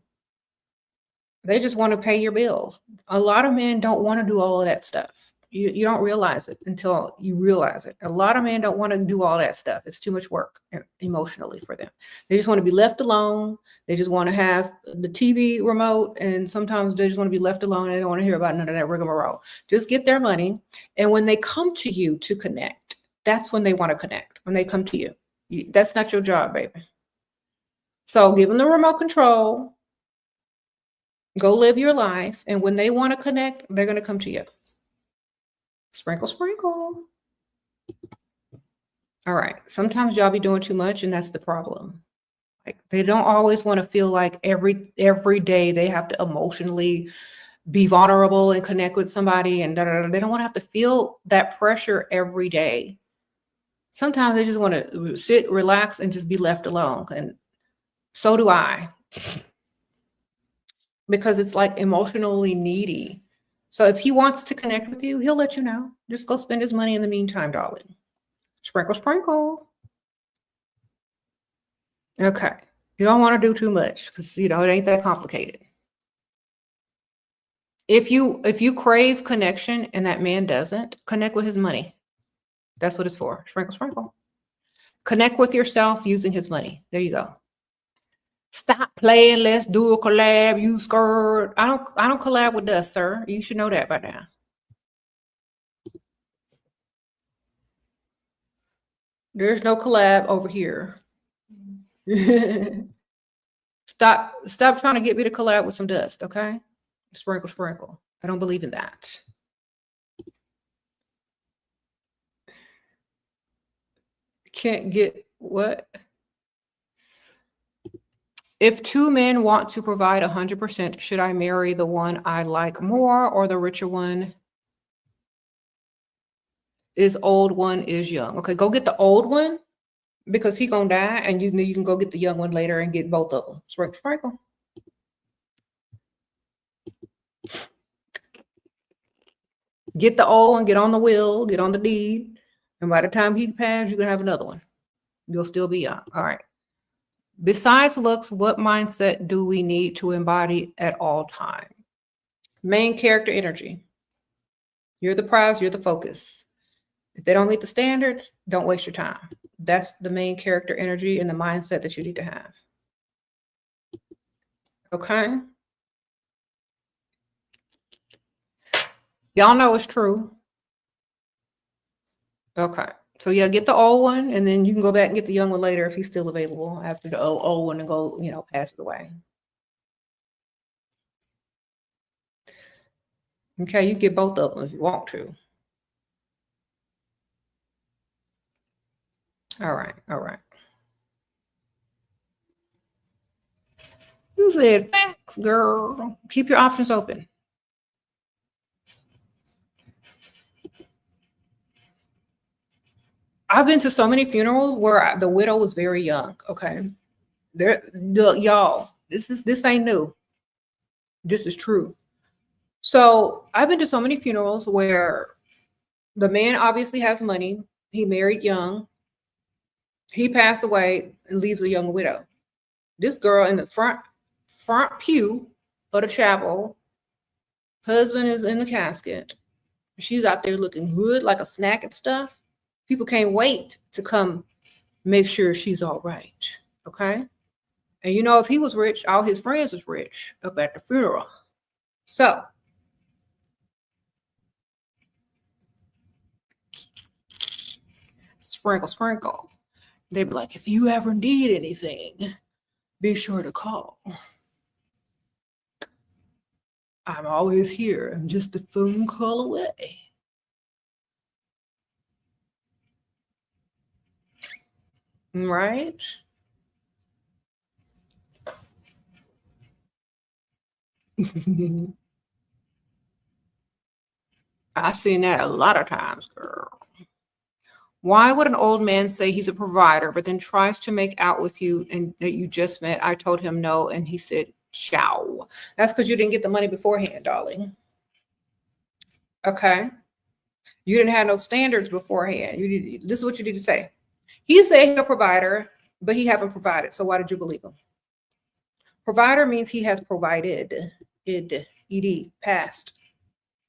They just want to pay your bills. A lot of men don't want to do all of that stuff. You don't realize it until you realize it. A lot of men don't want to do all that stuff. It's too much work emotionally for them. They just want to be left alone. They just want to have the TV remote, and sometimes they just want to be left alone. They don't want to hear about none of that rigmarole. Just get their money, and when they come to you to connect, that's when they want to connect. When they come to you, that's not your job, baby. So give them the remote control. Go live your life, and when they want to connect, they're going to come to you. Sprinkle, sprinkle. All right. Sometimes y'all be doing too much, and that's the problem. Like, they don't always want to feel like every day they have to emotionally be vulnerable and connect with somebody, and they don't want to have to feel that pressure every day. Sometimes they just want to sit, relax, and just be left alone. And so do I, because it's like emotionally needy. So if he wants to connect with you, he'll let you know. Just go spend his money in the meantime, darling. Sprinkle, sprinkle. Okay. You don't want to do too much because, it ain't that complicated. If you crave connection and that man doesn't, connect with his money. That's what it's for. Sprinkle, sprinkle. Connect with yourself using his money. There you go. Stop playing. Let's do a collab. You skirt. I don't collab with us, sir. You should know that by now. There's no collab over here. Stop trying to get me to collab with some dust, okay? Sprinkle, sprinkle. I don't believe in that. Can't get what? If two men want to provide 100%, should I marry the one I like more or the richer one? is old, one is young. Okay, go get the old one because he gonna die, and you can go get the young one later and get both of them. Sprinkle, sprinkle. Get the old one, get on the will, get on the deed, and by the time he passes, you're gonna have another one. You'll still be young. All right. Besides looks, what mindset do we need to embody at all times? Main character energy. You're the prize, you're the focus. If they don't meet the standards, don't waste your time. That's the main character energy and the mindset that you need to have. Okay? Y'all know it's true. Okay. So yeah, get the old one, and then you can go back and get the young one later if he's still available after the old one and go, pass it away. Okay, you get both of them if you want to. All right, all right. You said facts, girl. Keep your options open. I've been to so many funerals where the widow was very young. Okay, y'all, this ain't new. This is true. So I've been to so many funerals where the man obviously has money. He married young. He passed away and leaves a young widow. This girl in the front pew of the chapel, husband is in the casket. She's out there looking good like a snack and stuff. People can't wait to come make sure she's all right. Okay. And if he was rich, all his friends was rich up at the funeral. So sprinkle, sprinkle. They'd be like, if you ever need anything, be sure to call. I'm always here. I'm just a phone call away. Right? I've seen that a lot of times, girl. Why would an old man say he's a provider, but then tries to make out with you and that you just met? I told him no, and he said, ciao. That's because you didn't get the money beforehand, darling. Okay. You didn't have no standards beforehand. This is what you need to say. He said he's a provider, but he haven't provided. So why did you believe him? Provider means he has provided, ed, past,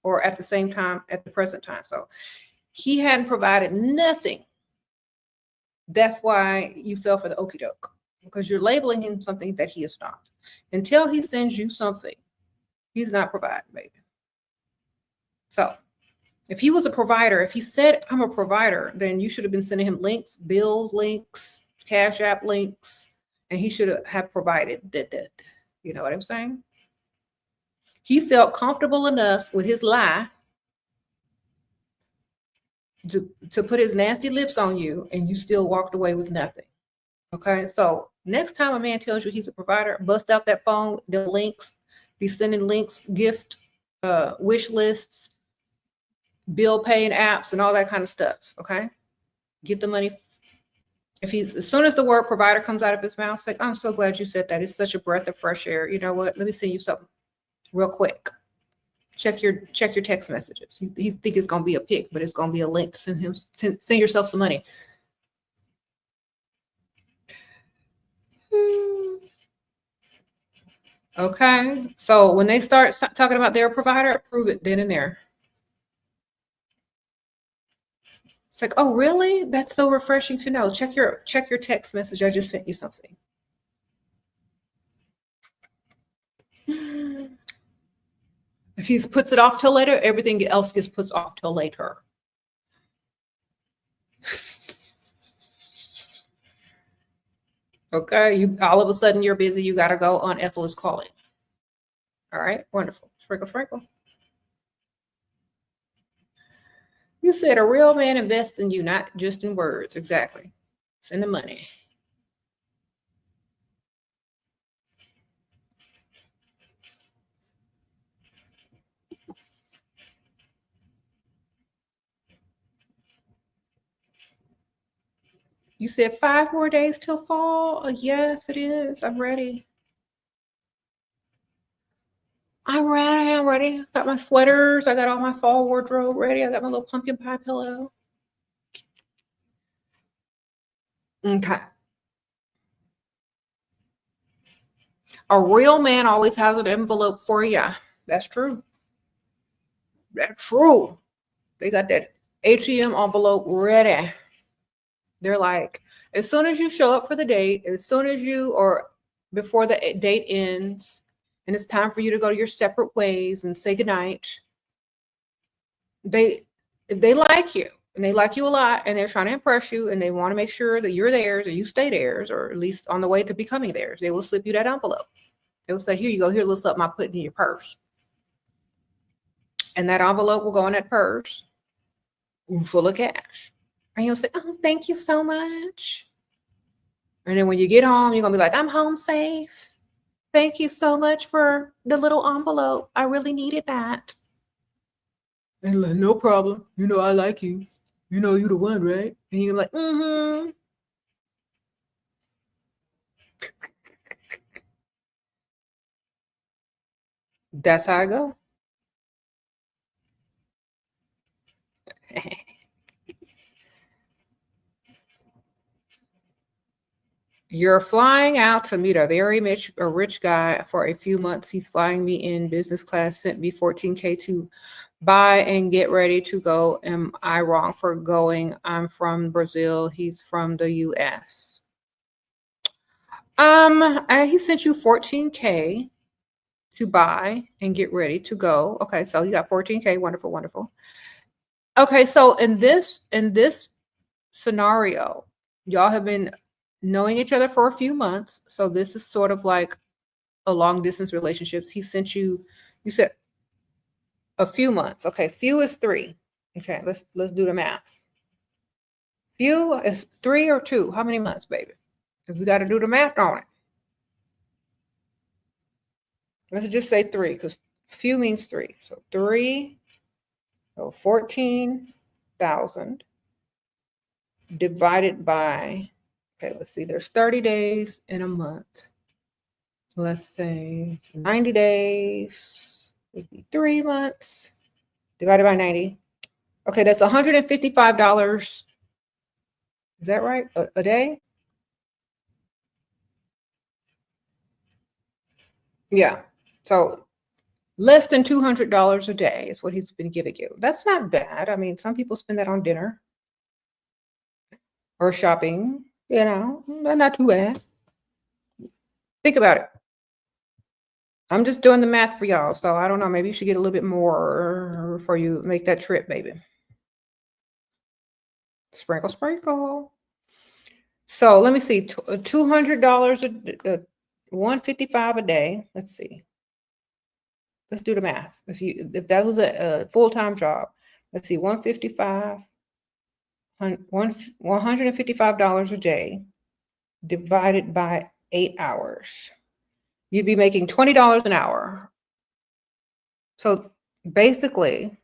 or at the same time, at the present time. So he hadn't provided nothing. That's why you fell for the okie doke, because you're labeling him something that he is not. Until he sends you something, he's not providing, baby. So if he was a provider, if he said, I'm a provider, then you should have been sending him links, bill links, Cash App links, and he should have provided that. You know what I'm saying? He felt comfortable enough with his lie to put his nasty lips on you, and you still walked away with nothing. Okay, so next time a man tells you he's a provider, bust out that phone, the links, be sending links, gift, wish lists, bill paying apps, and all that kind of stuff. Okay, get the money. As soon as the word provider comes out of his mouth, say, I'm so glad you said that. It's such a breath of fresh air. You know what? Let me send you something real quick. Check your text messages. You think it's gonna be a pic, but it's gonna be a link to send yourself some money. Okay, so when they start talking about their provider, prove it then and there. It's like, oh, really? That's so refreshing to know. Check your text message. I just sent you something. If he puts it off till later, everything else gets put off till later. Okay, you all of a sudden you're busy. You got to go on. Ethel is calling. All right, wonderful. Sprinkle, sprinkle. You said a real man invests in you, not just in words. Exactly. Send the money. You said 5 more days till fall? Yes, it is. I'm ready. I'm ready. I'm ready. Got my sweaters. I got all my fall wardrobe ready. I got my little pumpkin pie pillow. Okay. A real man always has an envelope for you. That's true. That's true. They got that ATM envelope ready. They're like, as soon as you show up for the date, as soon as you, or before the date ends, and it's time for you to go your separate ways and say goodnight, if they like you, and they like you a lot, and they're trying to impress you, and they want to make sure that you're theirs, or you stay theirs, or at least on the way to becoming theirs, they will slip you that envelope. They will say, here you go, here's a little something I put in your purse. And that envelope will go in that purse full of cash. And you'll say, oh, thank you so much. And then when you get home, you're going to be like, I'm home safe. Thank you so much for the little envelope. I really needed that. And like, no problem. You know, I like you. You know, you're the one, right? And you're like, mm-hmm. That's how I go. You're flying out to meet a very rich guy for a few months. He's flying me in business class, sent me $14K to buy and get ready to go. Am I wrong for going? I'm from Brazil. He's from the US. He sent you $14K to buy and get ready to go. Okay, so you got $14K. Wonderful, wonderful. Okay, so in this scenario, y'all have been knowing each other for a few months. So this is sort of like a long distance relationships. He sent you, you said a few months. Okay, few is 3. Okay, let's do the math. Few is 3 or 2. How many months, baby? Because we got to do the math on it. Let's just say 3, because few means 3. So 3, so 14,000 divided by, okay, let's see, there's 30 days in a month. Let's say 90 days would be 3 months divided by 90. Okay, that's $155. Is that right? A day? Yeah. So less than $200 a day is what he's been giving you. That's not bad. I mean, some people spend that on dinner or shopping, you know, not too bad. Think about it. I'm just doing the math for y'all. So I don't know. Maybe you should get a little bit more before you make that trip, baby. Sprinkle, sprinkle. So let me see. $200, $155 a day. Let's see. Let's do the math. If that was a full-time job, let's see, $155 a day divided by 8 hours. You'd be making $20 an hour. So basically,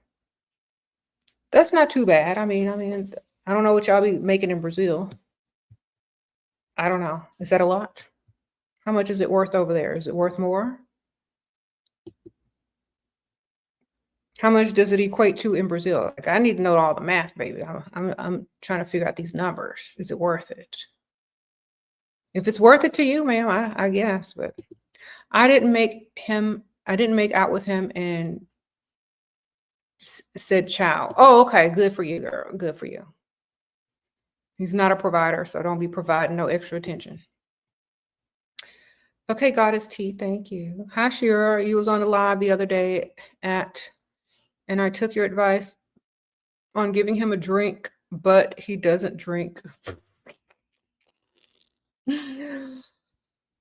that's not too bad. I mean, I don't know what y'all be making in Brazil. I don't know. Is that a lot? How much is it worth over there? Is it worth more? How much does it equate to in Brazil? Like, I need to know all the math, baby. I'm trying to figure out these numbers. Is it worth it? If it's worth it to you, ma'am, I guess. But I didn't make out with him and said ciao. Oh, okay. Good for you, girl. Good for you. He's not a provider, so don't be providing no extra attention. Okay, Goddess T, thank you. Hi, Shera. You was on the live the other day and I took your advice on giving him a drink, but he doesn't drink. Oh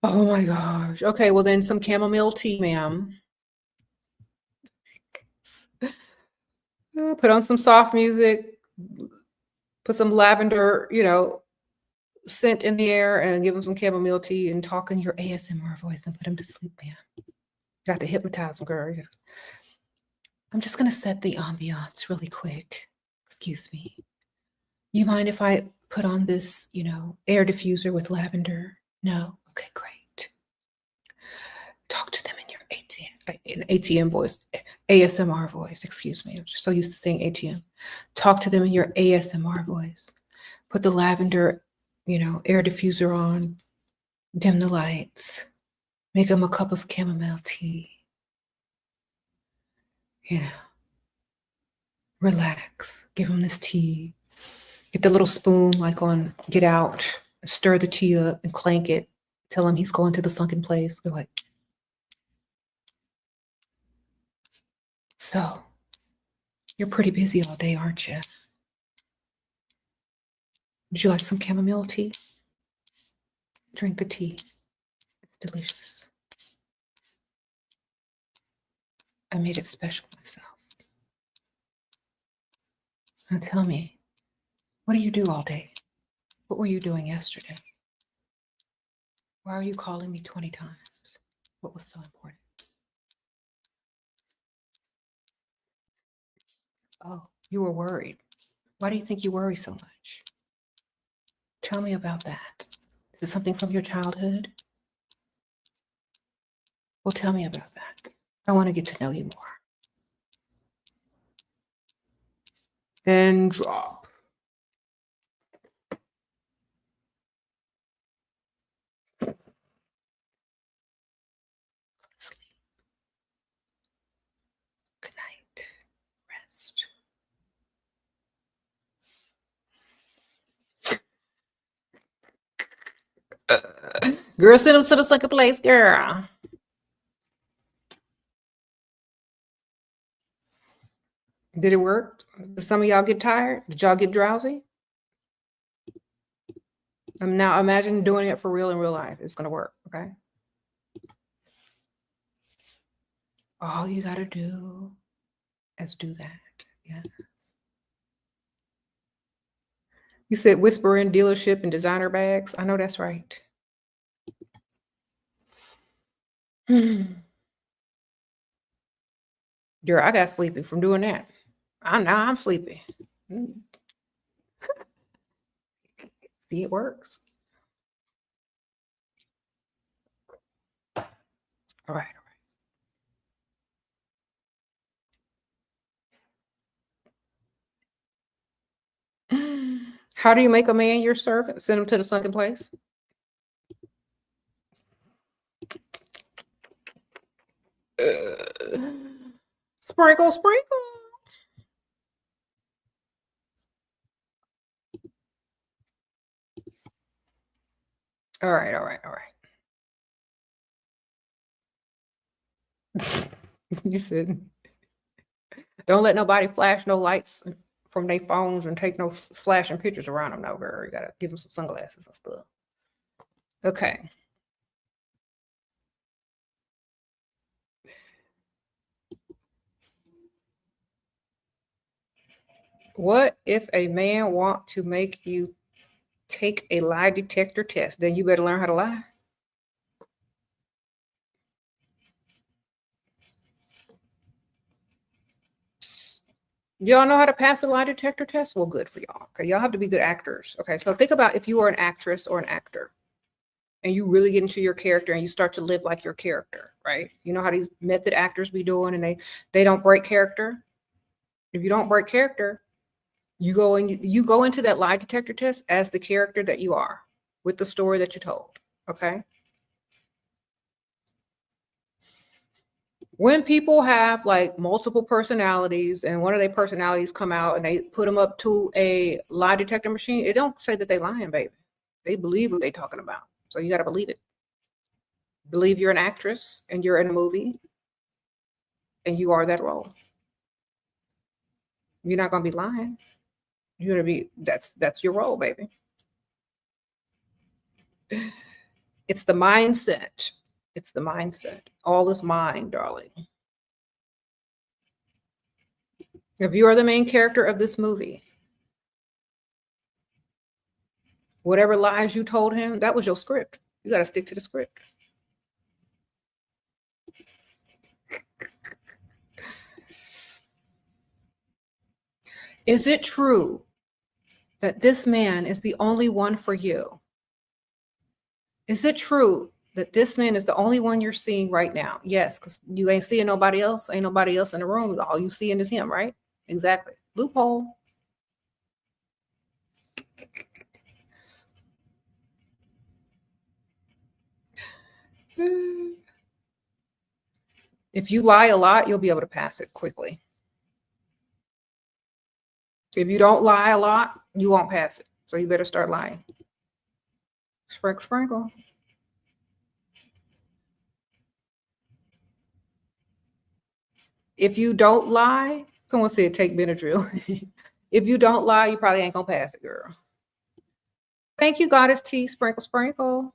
my gosh. Okay, well then some chamomile tea, ma'am. Put on some soft music, put some lavender, scent in the air, and give him some chamomile tea and talk in your ASMR voice and put him to sleep, man. Got to hypnotize him, girl. I'm just going to set the ambiance really quick. Excuse me. You mind if I put on this, air diffuser with lavender? No? Okay, great. Talk to them in your ATM voice, ASMR voice, excuse me. I'm just so used to saying ATM. Talk to them in your ASMR voice. Put the lavender, air diffuser on, dim the lights, make them a cup of chamomile tea. Relax, give them this tea. Get the little spoon like on Get Out, stir the tea up and clank it. Tell him he's going to the sunken place. They're like, so, you're pretty busy all day, aren't you? Would you like some chamomile tea? Drink the tea. It's delicious. I made it special myself. Now tell me, what do you do all day? What were you doing yesterday? Why are you calling me 20 times? What was so important? Oh, you were worried. Why do you think you worry so much? Tell me about that. Is it something from your childhood? Well, tell me about that. I want to get to know you more. And drop. Sleep. Good night. Rest. Girl, send them to the second place, girl. Did it work? Did some of y'all get tired? Did y'all get drowsy? Now imagine doing it for real in real life. It's going to work, okay? All you got to do is do that. Yeah. You said whisper in dealership and designer bags. I know that's right. Girl, I got sleepy from doing that. I'm sleepy. See, it works. All right. How do you make a man your servant? Send him to the sunken place? Sprinkle, sprinkle. All right. You said, don't let nobody flash no lights from their phones and take no flashing pictures around them. No, girl, you gotta give them some sunglasses and stuff. Okay. What if a man want to make you take a lie detector test? Then you better learn how to lie. Y'all know how to pass a lie detector test? Well, good for y'all. Okay, y'all have to be good actors. Okay, so think about if you are an actress or an actor and you really get into your character and you start to live like your character, right? You know how these method actors be doing and they don't break character. If you don't break character, you go into that lie detector test as the character that you are with the story that you told, okay? When people have like multiple personalities and one of their personalities come out and they put them up to a lie detector machine, it don't say that they lying, baby. They believe what they talking about. So you got to believe it. Believe you're an actress and you're in a movie and you are that role. You're not going to be lying. You're going to be, that's your role, baby. It's the mindset. It's the mindset. All is mind, darling. If you are the main character of this movie, whatever lies you told him, that was your script. You got to stick to the script. Is it true that this man is the only one for you? Is it true that this man is the only one you're seeing right now? Yes, because you ain't seeing nobody else. Ain't nobody else in the room. All you seeing is him, right? Exactly. Loophole. If you lie a lot, you'll be able to pass it quickly. If you don't lie a lot, you won't pass it. So you better start lying. Sprinkle, sprinkle. If you don't lie, someone said take Benadryl. If you don't lie, you probably ain't gonna pass it, girl. Thank you, Goddess T. Sprinkle, sprinkle.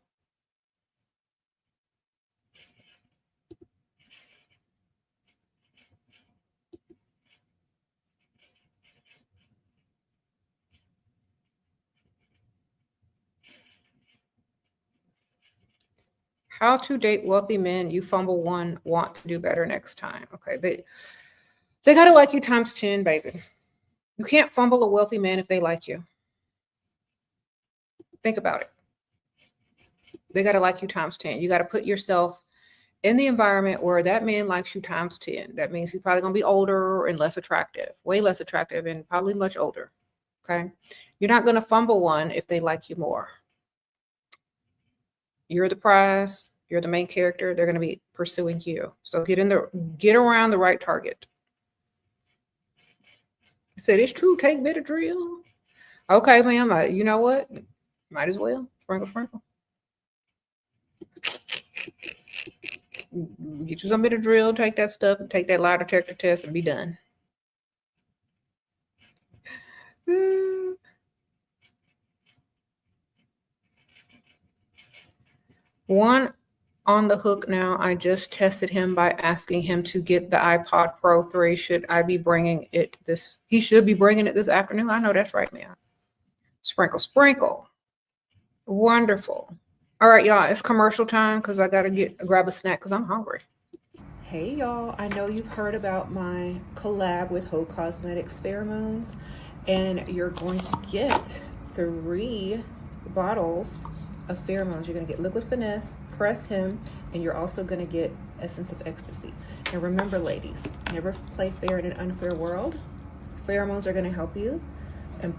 How to date wealthy men. You fumble one, want to do better next time. Okay, they gotta like you times 10, baby. You can't fumble a wealthy man if they like you. Think about it. They gotta like you times 10. You gotta put yourself in the environment where that man likes you times 10. That means he's probably gonna be older and less attractive, way less attractive, and probably much older. Okay, you're not gonna fumble one if they like you more. You're the prize. You're the main character. They're going to be pursuing you. So get around the right target. I said, it's true. Take Benadryl. Okay, ma'am. You know what? Might as well. Sprinkle, sprinkle. Get you some Benadryl. Take that stuff. And take that lie detector test and be done. One on the hook now. I just tested him by asking him to get the iPod Pro 3. Should I be bringing it this? He should be bringing it this afternoon. I know that's right, man. Sprinkle, sprinkle. Wonderful. All right, y'all. It's commercial time because I got to grab a snack because I'm hungry. Hey, y'all. I know you've heard about my collab with Heaux Cosmetics Pheromones, and you're going to get 3 bottles of pheromones. You're going to get Liquid Finesse, Press Him, and you're also going to get Essence of Ecstasy. And remember, ladies, never play fair in an unfair world. Pheromones are going to help you,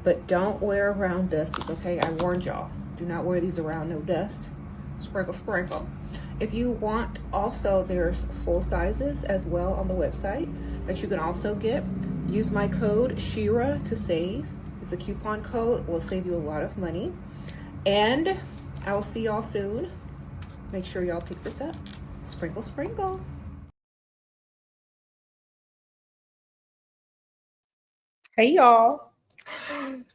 but don't wear around dusties, okay? I warned y'all. Do not wear these around no dust. Sprinkle, sprinkle. If you want, also, there's full sizes as well on the website that you can also get. Use my code Shera to save. It's a coupon code. It will save you a lot of money. And I will see y'all soon. Make sure y'all pick this up. Sprinkle, sprinkle. Hey, y'all.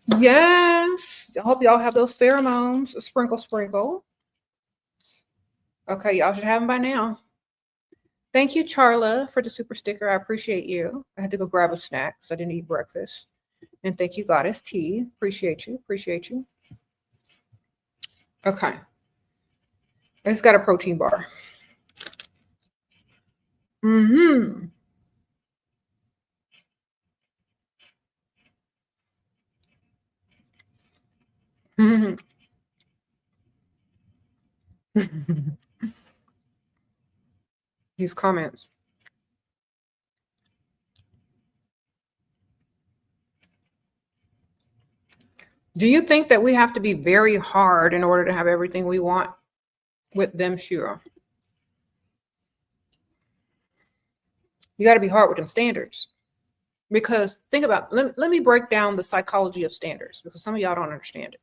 Yes. I hope y'all have those pheromones. Sprinkle, sprinkle. Okay, y'all should have them by now. Thank you, Charla, for the super sticker. I appreciate you. I had to go grab a snack because I didn't eat breakfast. And thank you, Goddess T. Appreciate you. Appreciate you. Okay. It's got a protein bar. Mm-hmm. Mm-hmm. These comments. Do you think that we have to be very hard in order to have everything we want with them? Sure. You got to be hard with them standards. Because think about, let me break down the psychology of standards because some of y'all don't understand it.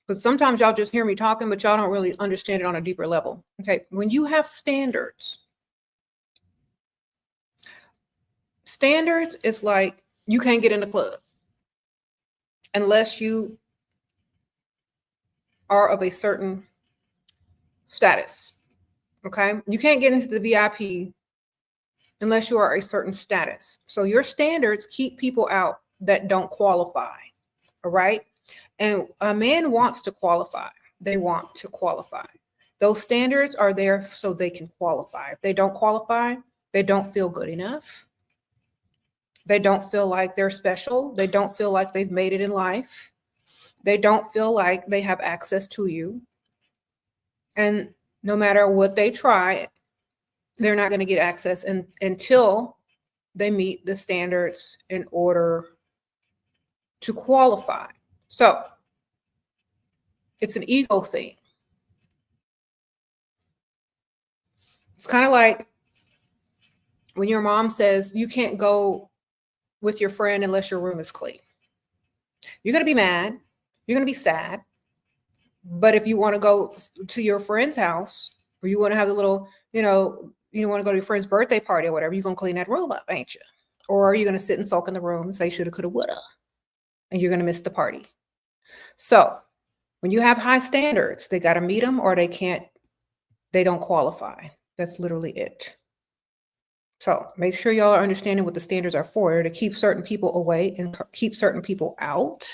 Because sometimes y'all just hear me talking, but y'all don't really understand it on a deeper level. Okay, when you have standards is like you can't get in the club unless you are of a certain status. Okay, you can't get into the VIP unless you are a certain status. So your standards keep people out that don't qualify. All right. And a man wants to qualify. They want to qualify. Those standards are there so they can qualify. If they don't qualify, they don't feel good enough. They don't feel like they're special. They don't feel like they've made it in life. They don't feel like they have access to you. And no matter what they try, they're not going to get access until they meet the standards in order to qualify. So it's an ego thing. It's kind of like when your mom says you can't go with your friend unless your room is clean. You're going to be mad. You're going to be sad. But if you want to go to your friend's house, or you want to have a little, you want to go to your friend's birthday party or whatever, you're going to clean that room up, ain't you? Or are you going to sit and sulk in the room and say shoulda, coulda, woulda, and you're going to miss the party? So when you have high standards, they got to meet them or they don't qualify. That's literally it. So make sure y'all are understanding what the standards are for, to keep certain people away and keep certain people out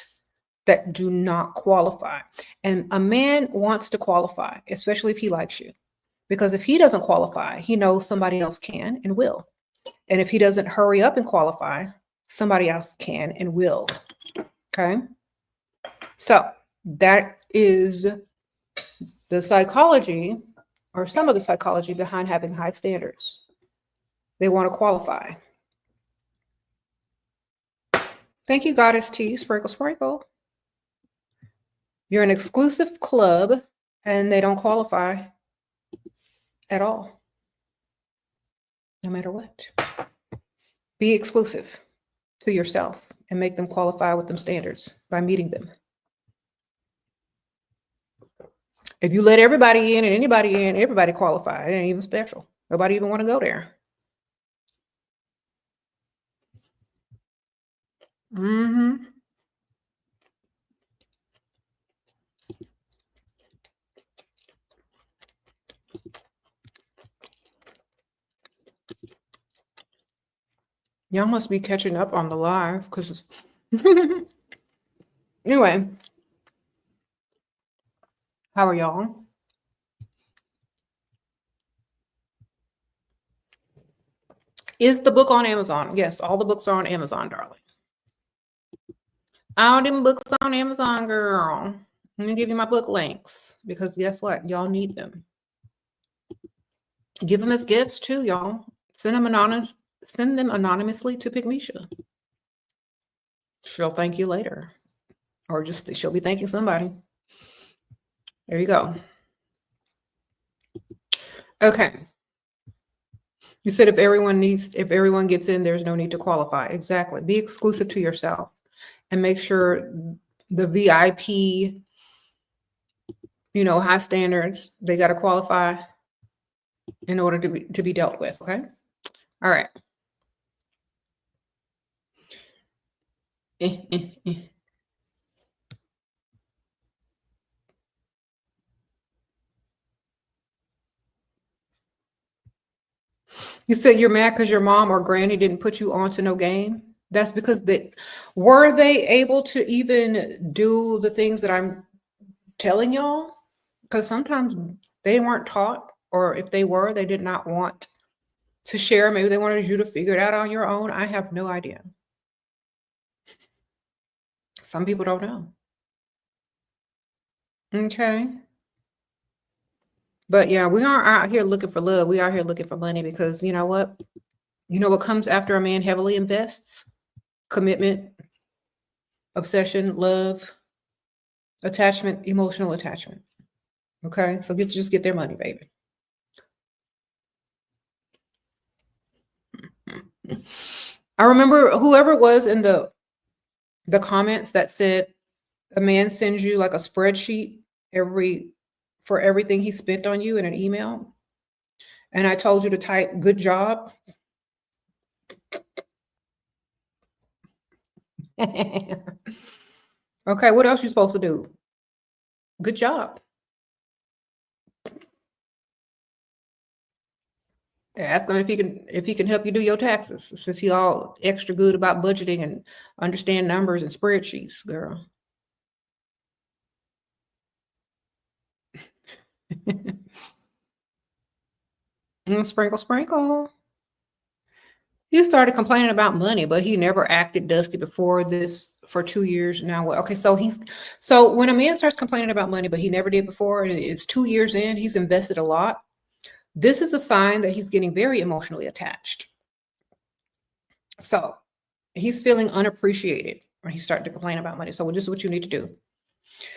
that do not qualify. And a man wants to qualify, especially if he likes you, because if he doesn't qualify, he knows somebody else can and will. And if he doesn't hurry up and qualify, somebody else can and will. Okay. So that is the psychology, or some of the psychology behind having high standards. They want to qualify. Thank you, Goddess T. Sprinkle, sprinkle. You're an exclusive club and they don't qualify at all, no matter what. Be exclusive to yourself and make them qualify with them standards by meeting them. If you let everybody in and anybody in, everybody qualify. It ain't even special. Nobody even want to go there. Mm-hmm. Y'all must be catching up on the live because anyway, how are y'all? Is the book on Amazon? Yes, all the books are on Amazon, darling. All them books on Amazon, girl. Let me give you my book links because guess what? Y'all need them. Give them as gifts too, y'all. Send them anonymously to Pygmisha. She'll thank you later. Or just she'll be thanking somebody. There you go. Okay. You said if everyone gets in, there's no need to qualify. Exactly. Be exclusive to yourself and make sure the VIP, high standards, they got to qualify in order to be dealt with. Okay. All right. You said you're mad because your mom or granny didn't put you onto no game. That's because were they able to even do the things that I'm telling y'all? Because sometimes they weren't taught, or if they were, they did not want to share. Maybe they wanted you to figure it out on your own. I have no idea. Some people don't know. Okay. But yeah, we aren't out here looking for love. We are here looking for money because you know what? You know what comes after a man heavily invests? Commitment, obsession, love, attachment, emotional attachment. Okay, so just get their money, baby. I remember whoever it was in the comments that said a man sends you like a spreadsheet for everything he spent on you in an email, and I told you to type "good job." Okay, what else you supposed to do? Good job. Ask him if he can help you do your taxes, since he all extra good about budgeting and understand numbers and spreadsheets, girl. Sprinkle, sprinkle. He started complaining about money, but he never acted dusty before this for 2 years now. Okay, so when a man starts complaining about money, but he never did before, and it's 2 years in, he's invested a lot. This is a sign that he's getting very emotionally attached. So he's feeling unappreciated when he's starting to complain about money. So this is what you need to do.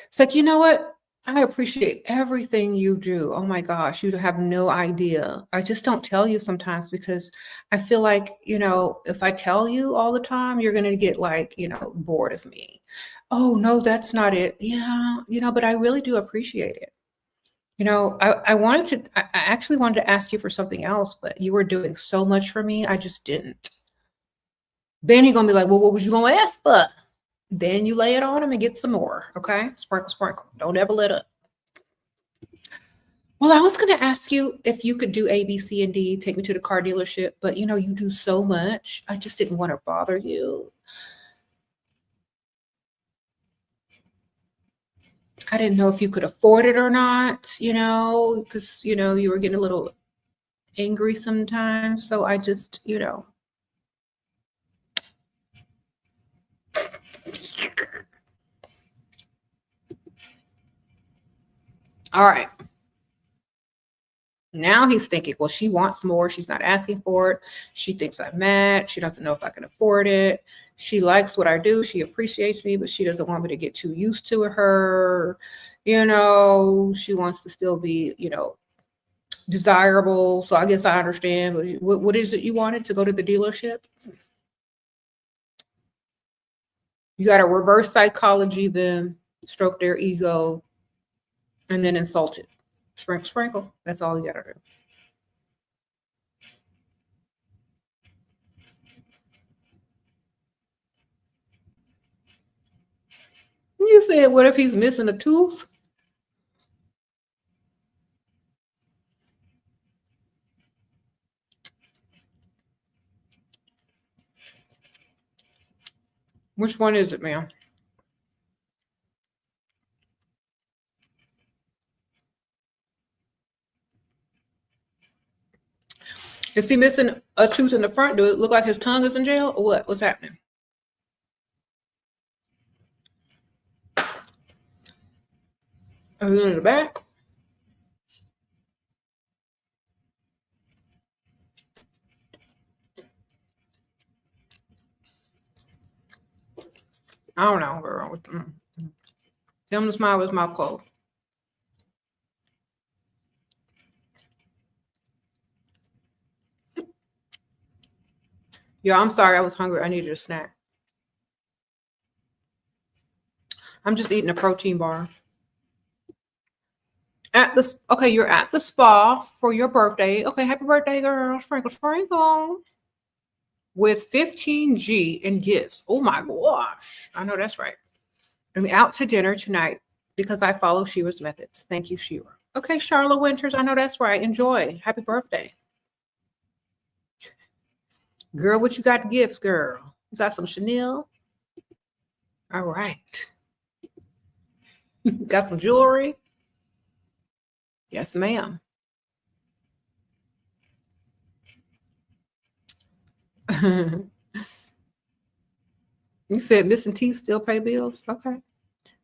It's like, you know what? I appreciate everything you do. Oh my gosh, you have no idea. I just don't tell you sometimes because I feel like, if I tell you all the time, you're going to get like, bored of me. Oh, no, that's not it. Yeah, but I really do appreciate it. I actually wanted to ask you for something else, but you were doing so much for me. I just didn't. Then he's going to be like, well, what was you going to ask for? Then you lay it on him and get some more. Okay. Sprinkle, sprinkle. Don't ever let up. Well, I was going to ask you if you could do A, B, C, and D, take me to the car dealership, but you do so much. I just didn't want to bother you. I didn't know if you could afford it or not, because, you were getting a little angry sometimes. So I just, all right. Now he's thinking, well, she wants more. She's not asking for it. She thinks I'm mad. She doesn't know if I can afford it. She likes what I do. She appreciates me, but she doesn't want me to get too used to her. She wants to still be, desirable. So I guess I understand. What is it you wanted to go to the dealership? You got to reverse psychology them, stroke their ego, and then insult it. Sprinkle, sprinkle. That's all you got to do. You said, what if he's missing a tooth? Which one is it, ma'am? Is he missing a tooth in the front? Do it look like his tongue is in jail or what? What's happening? Is it in the back? I don't know, girl. Tell him to smile with his mouth closed. Yeah, I'm sorry. I was hungry. I needed a snack. I'm just eating a protein bar. Okay, you're at the spa for your birthday. Okay, happy birthday, girl. Sprinkle, sprinkle. With 15G in gifts. Oh my gosh. I know that's right. I'm out to dinner tonight because I follow Shira's methods. Thank you, Shira. Okay, Charlotte Winters. I know that's right. Enjoy. Happy birthday. Girl, what you got gifts, girl? You got some Chanel? All right. Got some jewelry? Yes, ma'am. You said missing teeth still pay bills? Okay.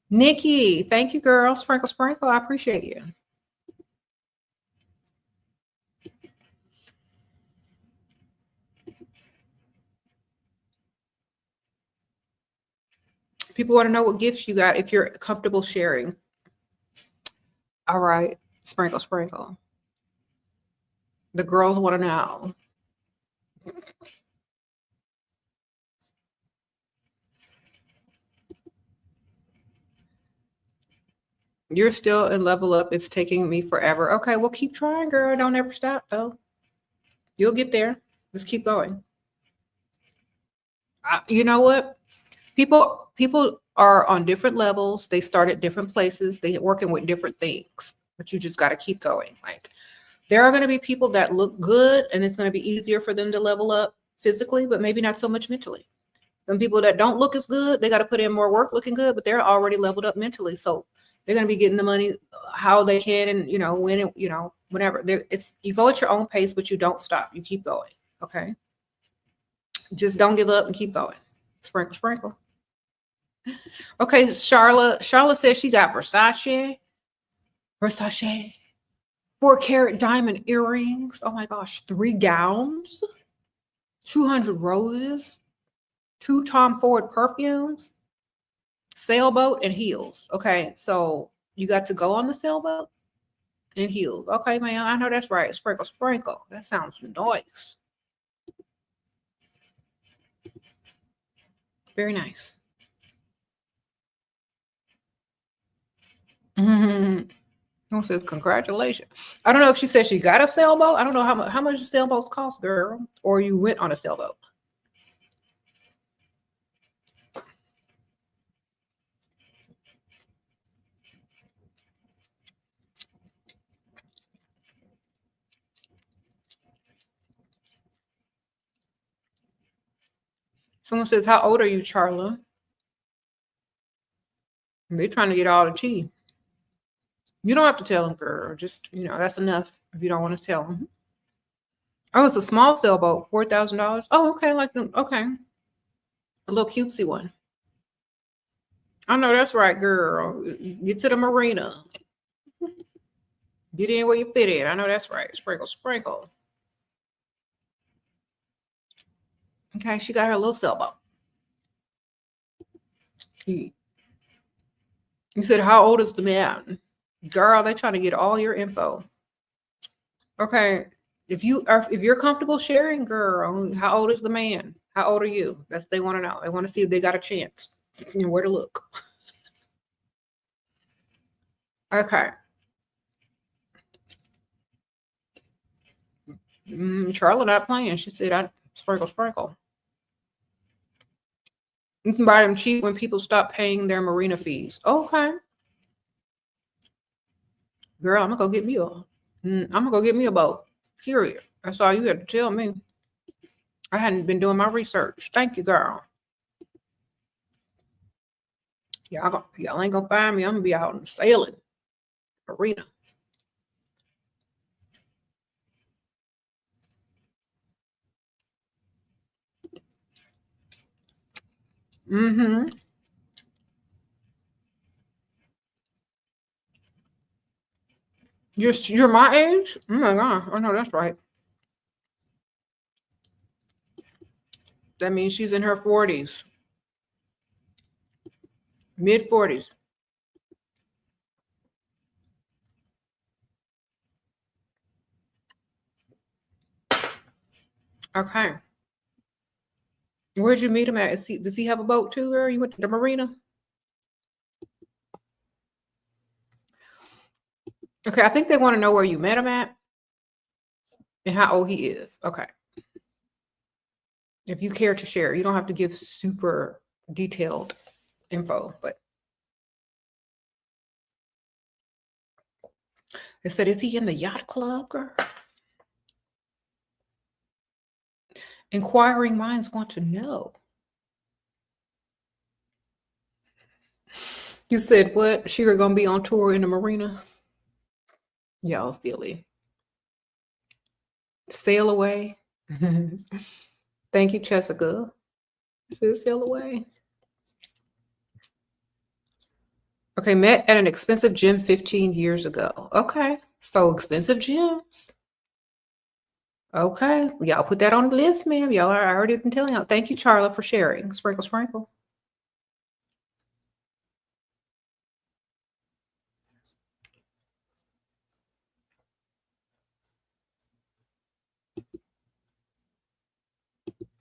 Nikki, thank you, girl. Sprinkle, sprinkle. I appreciate you. People want to know what gifts you got if you're comfortable sharing. All right. Sprinkle, sprinkle. The girls want to know. You're still in level up. It's taking me forever. Okay, well, keep trying, girl. Don't ever stop, though. You'll get there. Just keep going. You know what? People are on different levels. They start at different places. They're working with different things, but you just got to keep going. Like, there are going to be people that look good, and it's going to be easier for them to level up physically, but maybe not so much mentally. Some people that don't look as good, they got to put in more work looking good, but they're already leveled up mentally. So they're going to be getting the money how they can, and when whenever. You go at your own pace, but you don't stop. You keep going. Okay. Just don't give up and keep going. Sprinkle, sprinkle. Okay, Charlotte says she got Versace. 4-carat diamond earrings. Oh my gosh, 3 gowns, 200 roses, 2 Tom Ford perfumes, sailboat, and heels. Okay, so you got to go on the sailboat and heels. Okay, man, I know that's right. Sprinkle, sprinkle. That sounds nice. Very nice. Who says congratulations? I don't know if she said she got a sailboat. I don't know how much sailboats cost, girl, or you went on a sailboat. Someone says, how old are you, Charla? They're trying to get all the tea. You don't have to tell them, girl. Just, that's enough if you don't want to tell them. Oh, it's a small sailboat, $4,000. Oh, okay, okay. A little cutesy one. I know that's right, girl. Get to the marina. Get in where you fit in. I know that's right. Sprinkle, sprinkle. Okay, she got her little sailboat. You said, how old is the man? Girl, they trying to get all your info. Okay, if you're comfortable sharing, girl, how old is the man? How old are you? That's what they want to know. They want to see if they got a chance and where to look. Okay. Charlotte not playing. She said, I sprinkle, sprinkle. You can buy them cheap when people stop paying their marina fees. Okay. Girl, I'm gonna go get me a boat. Period. That's all you had to tell me. I hadn't been doing my research. Thank you, girl. Y'all ain't gonna find me. I'm gonna be out in sailing marina. Mm-hmm. You're my age? Oh my god. I know that's right. That means she's in her 40s. Mid 40s. Okay. Where'd you meet him at? Does he have a boat too, girl? You went to the marina? Okay, I think they want to know where you met him at and how old he is. Okay. If you care to share, you don't have to give super detailed info, but they said, is he in the yacht club, girl? Inquiring minds want to know. You said what? She gonna be on tour in the marina? Y'all silly. Sail away. Thank you, Jessica. Sail away. Okay, met at an expensive gym 15 years ago. Okay, so expensive gyms. Okay, y'all put that on the list, ma'am. Y'all are already been telling y'all. Thank you, Charla, for sharing. Sprinkle, sprinkle.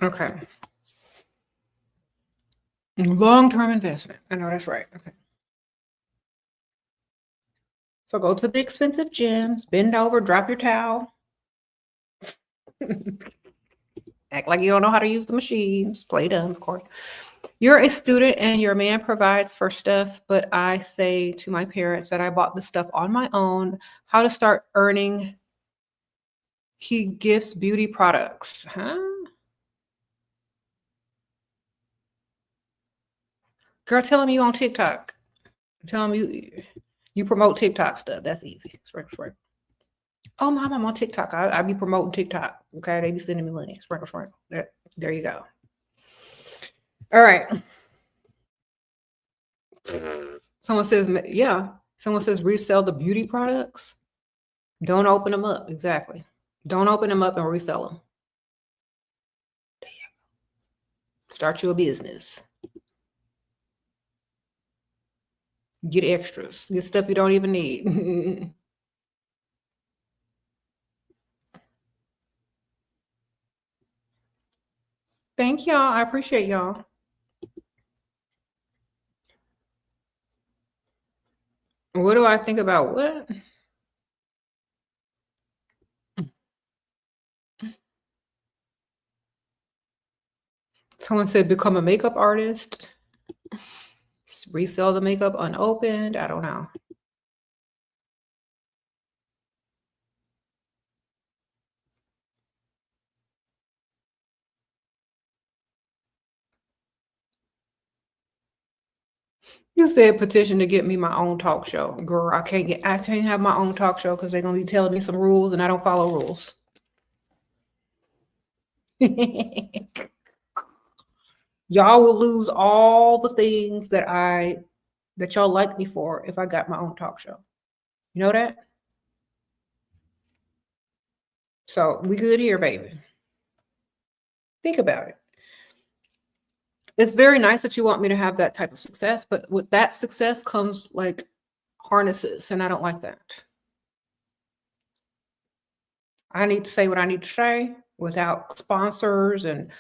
Okay. Long-term investment. I know that's right. Okay. So go to the expensive gyms, bend over, drop your towel. Act like you don't know how to use the machines. Play dumb, of course. You're a student and your man provides for stuff, but I say to my parents that I bought the stuff on my own. How to start earning? He gifts beauty products. Huh? Girl, tell him you on TikTok. Tell him you promote TikTok stuff. That's easy. Sprinkle, sprinkle. Oh, mom, I'm on TikTok. I be promoting TikTok. Okay, they be sending me money. Sprinkle, sprinkle. There you go. All right. Someone says, yeah. Someone says resell the beauty products. Don't open them up. Exactly. Don't open them up and resell them. Start you a business. Get extras. Get stuff you don't even need. Thank y'all. I appreciate y'all. What do I think about what? Someone said become a makeup artist. Resell the makeup unopened. I don't know. You said petition to get me my own talk show. Girl, I can't have my own talk show because they're gonna be telling me some rules and I don't follow rules. Y'all will lose all the things that y'all like me for if I got my own talk show. You know that? So we good here, baby. Think about it. It's very nice that you want me to have that type of success, but with that success comes like harnesses, and I don't like that. I need to say what I need to say without sponsors and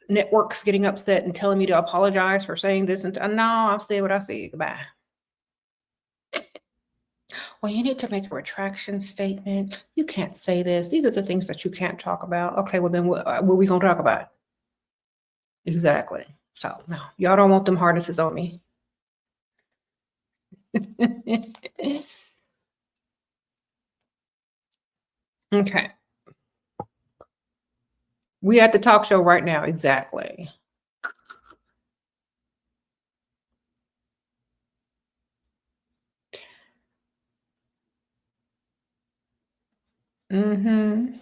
networks getting upset and telling me to apologize for saying this. And no, I'll say what I say. Goodbye. Well, you need to make a retraction statement. You can't say this. These are the things that you can't talk about. Okay, well then what are we going to talk about? Exactly. So no, y'all don't want them harnesses on me. Okay. We at the talk show right now. Exactly. Mm-hmm.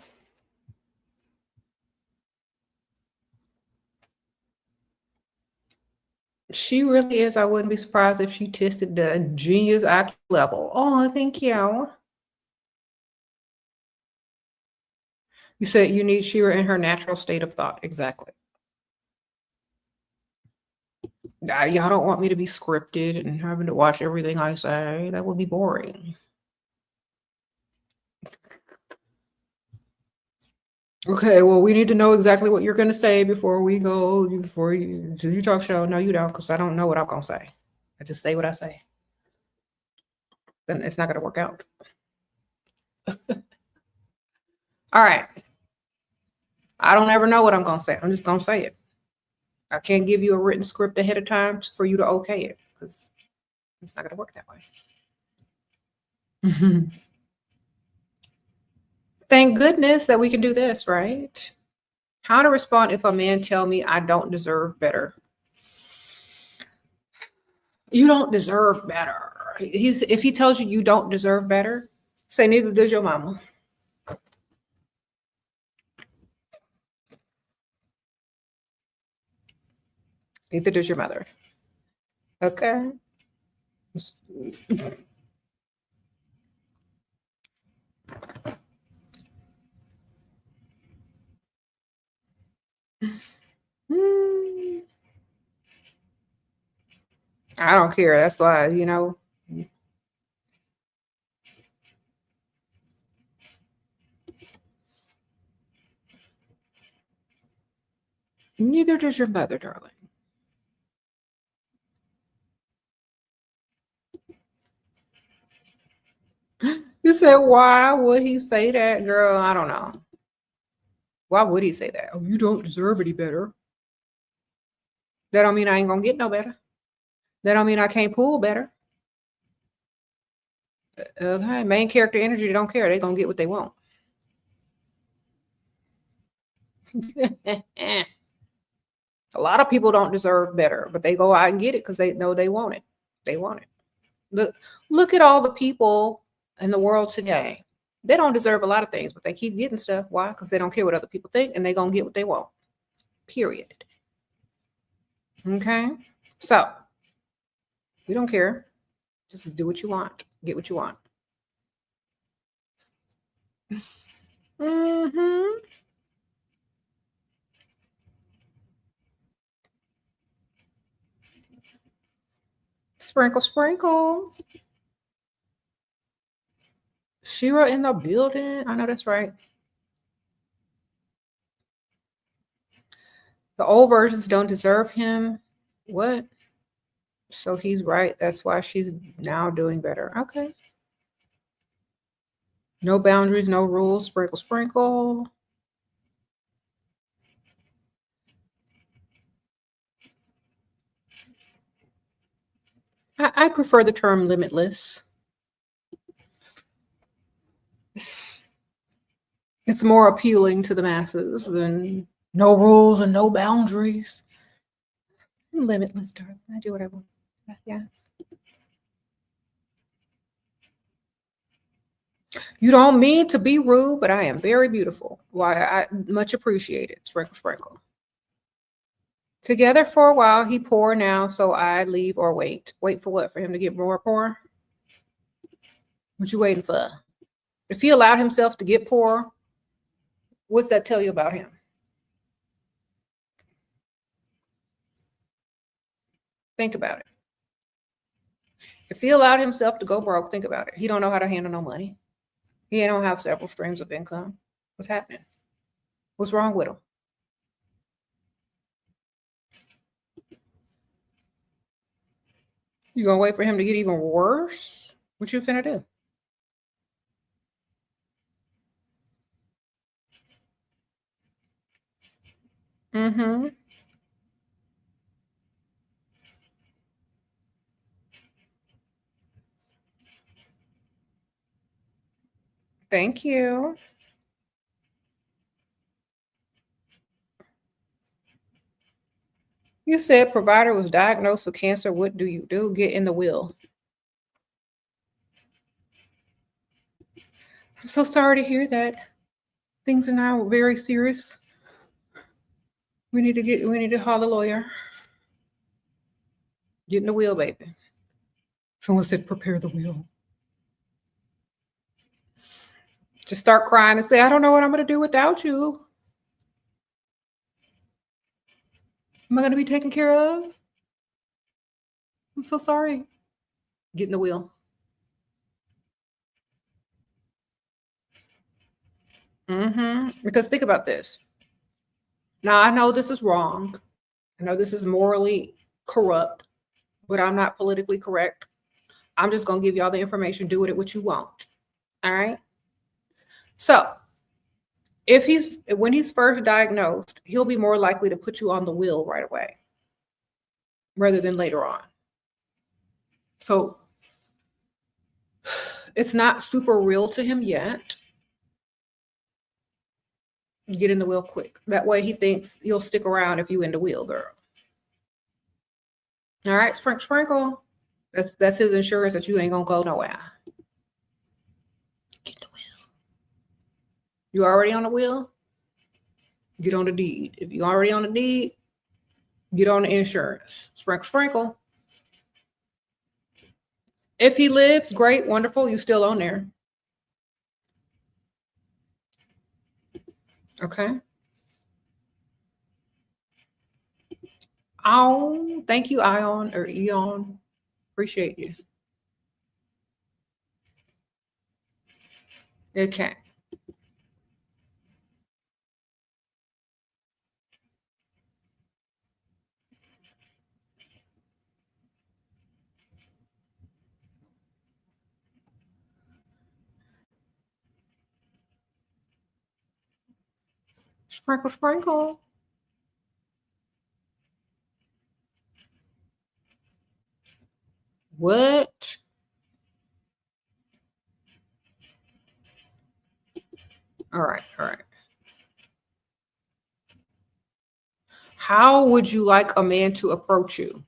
She really is. I wouldn't be surprised if she tested the genius IQ level. Oh, thank you. You said you need Shira in her natural state of thought. Exactly. Y'all don't want me to be scripted and having to watch everything I say. That would be boring. Okay, well, we need to know exactly what you're going to say before you do your talk show. No, you don't, because I don't know what I'm going to say. I just say what I say. Then it's not going to work out. All right. I don't ever know what I'm going to say. I'm just going to say it. I can't give you a written script ahead of time for you to okay it, because it's not going to work that way. Thank goodness that we can do this, right? How to respond if a man tell me I don't deserve better. You don't deserve better. If he tells you you don't deserve better, say neither does your mama. Neither does your mother. Okay. I don't care. That's why, neither does your mother, darling. You said, why would he say that, girl? I don't know. Why would he say that? Oh, you don't deserve any better. That don't mean I ain't gonna get no better. That don't mean I can't pull better. Okay, main character energy, they don't care. They're gonna get what they want. A lot of people don't deserve better, but they go out and get it because they know they want it. They want it. Look at all the people in the world today. They don't deserve a lot of things, but they keep getting stuff. Why? Because they don't care what other people think, and they're gonna get what they want. Period. Okay? So, we don't care. Just do what you want. Get what you want. Mm-hmm. Sprinkle, sprinkle. Shera in the building. I know that's right. The old versions don't deserve him. What? So he's right. That's why she's now doing better. Okay. No boundaries, no rules. Sprinkle, sprinkle. I prefer the term limitless. It's more appealing to the masses than no rules and no boundaries. I'm limitless, darling. I do what I want. Yes. You don't mean to be rude, but I am very beautiful. Why, I much appreciated. Sprinkle, sprinkle. Together for a while, he poor now, so I leave or wait. Wait for what? For him to get more poor? What you waiting for? If he allowed himself to get poor, what's that tell you about him? Think about it. If he allowed himself to go broke, think about it. He don't know how to handle no money. He don't have several streams of income. What's happening? What's wrong with him? You gonna wait for him to get even worse? What you finna do? Mm-hmm. Thank you. You said provider was diagnosed with cancer. What do you do? Get in the will. I'm so sorry to hear that. Things are now very serious. We need to call a lawyer. Get in the will, baby. Someone said prepare the will. Just start crying and say, I don't know what I'm gonna do without you. Am I gonna be taken care of? I'm so sorry. Get in the will. Because think about this. Now, I know this is wrong. I know this is morally corrupt, but I'm not politically correct. I'm just going to give y'all the information. Do with it what you want. All right. So, when he's first diagnosed, he'll be more likely to put you on the will right away rather than later on. So, it's not super real to him yet. Get in the will quick. That way he thinks you'll stick around if you in the will, girl. All right, sprinkle, sprinkle. That's his insurance that you ain't gonna go nowhere. Get the will. You already on the will? Get on the deed. If you already on the deed, get on the insurance. Sprinkle, sprinkle. If he lives, great, wonderful. You still on there. Okay. Oh, thank you, Ion or Eon. Appreciate you. Okay. Sprinkle, sprinkle. What? All right, all right. How would you like a man to approach you?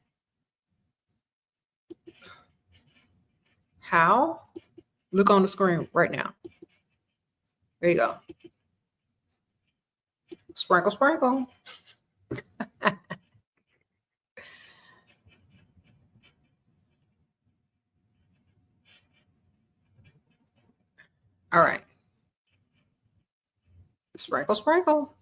How? Look on the screen right now. There you go. Sprinkle, sprinkle. Sprinkle, sprinkle.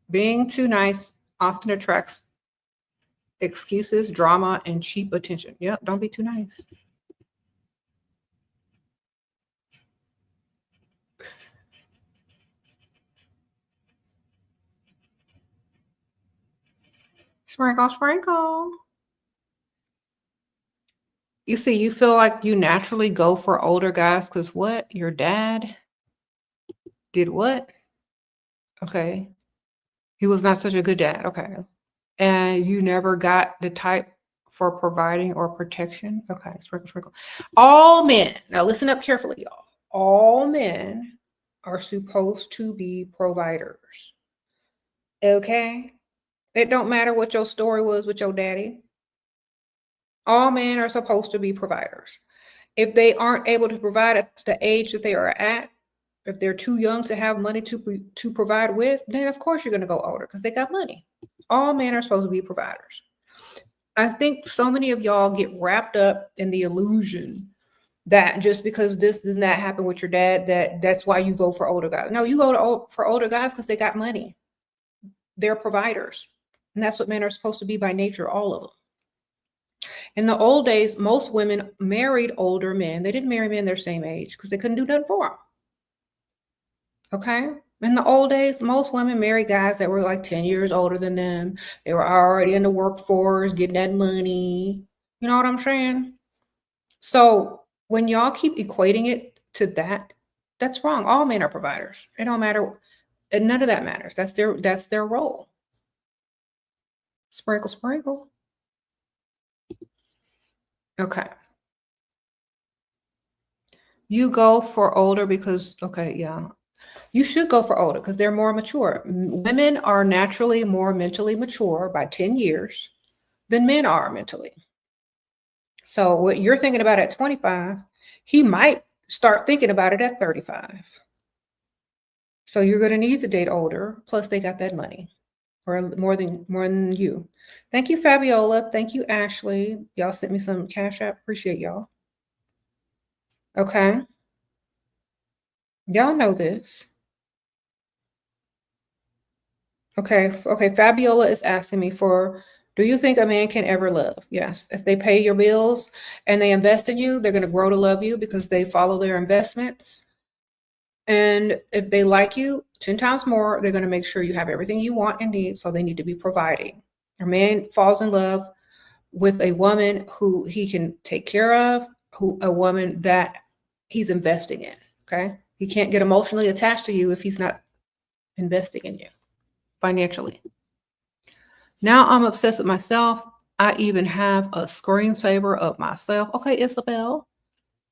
Being too nice often attracts excuses, drama, and cheap attention. Yep, don't be too nice. Sprinkle, sprinkle. You see, you feel like you naturally go for older guys because what? Your dad did what? Okay. He was not such a good dad. Okay. And you never got the type for providing or protection. Okay. Sprinkle, sprinkle. All men, now listen up carefully, y'all. All men are supposed to be providers. Okay. It don't matter what your story was with your daddy. All men are supposed to be providers. If they aren't able to provide at the age that they are at, if they're too young to have money to provide with, then of course you're going to go older because they got money. All men are supposed to be providers. I think so many of y'all get wrapped up in the illusion that just because this and that happened with your dad, that's why you go for older guys. No, you go for older guys because they got money. They're providers. And that's what men are supposed to be by nature, all of them. In the old days, most women married older men. They didn't marry men their same age because they couldn't do nothing for them. Okay? In the old days, most women married guys that were like 10 years older than them. They were already in the workforce, getting that money. You know what I'm saying? So when y'all keep equating it to that, that's wrong. All men are providers. It don't matter. And none of that matters. That's their role. Sprinkle, sprinkle. Okay. You go for older because, okay, yeah. You should go for older because they're more mature. Women are naturally more mentally mature by 10 years than men are mentally. So what you're thinking about at 25, he might start thinking about it at 35. So you're going to need to date older. Plus they got that money or more than you. Thank you, Fabiola. Thank you, Ashley. Y'all sent me some Cash App. Appreciate y'all. Okay. Y'all know this. Okay. Okay. Fabiola is asking me for, do you think a man can ever love? Yes. If they pay your bills and they invest in you, they're going to grow to love you because they follow their investments. And if they like you 10 times more, they're going to make sure you have everything you want and need. So they need to be providing. A man falls in love with a woman who he can take care of, a woman that he's investing in. Okay. He can't get emotionally attached to you if he's not investing in you financially. Now I'm obsessed with myself. I even have a screensaver of myself. Okay, Isabel.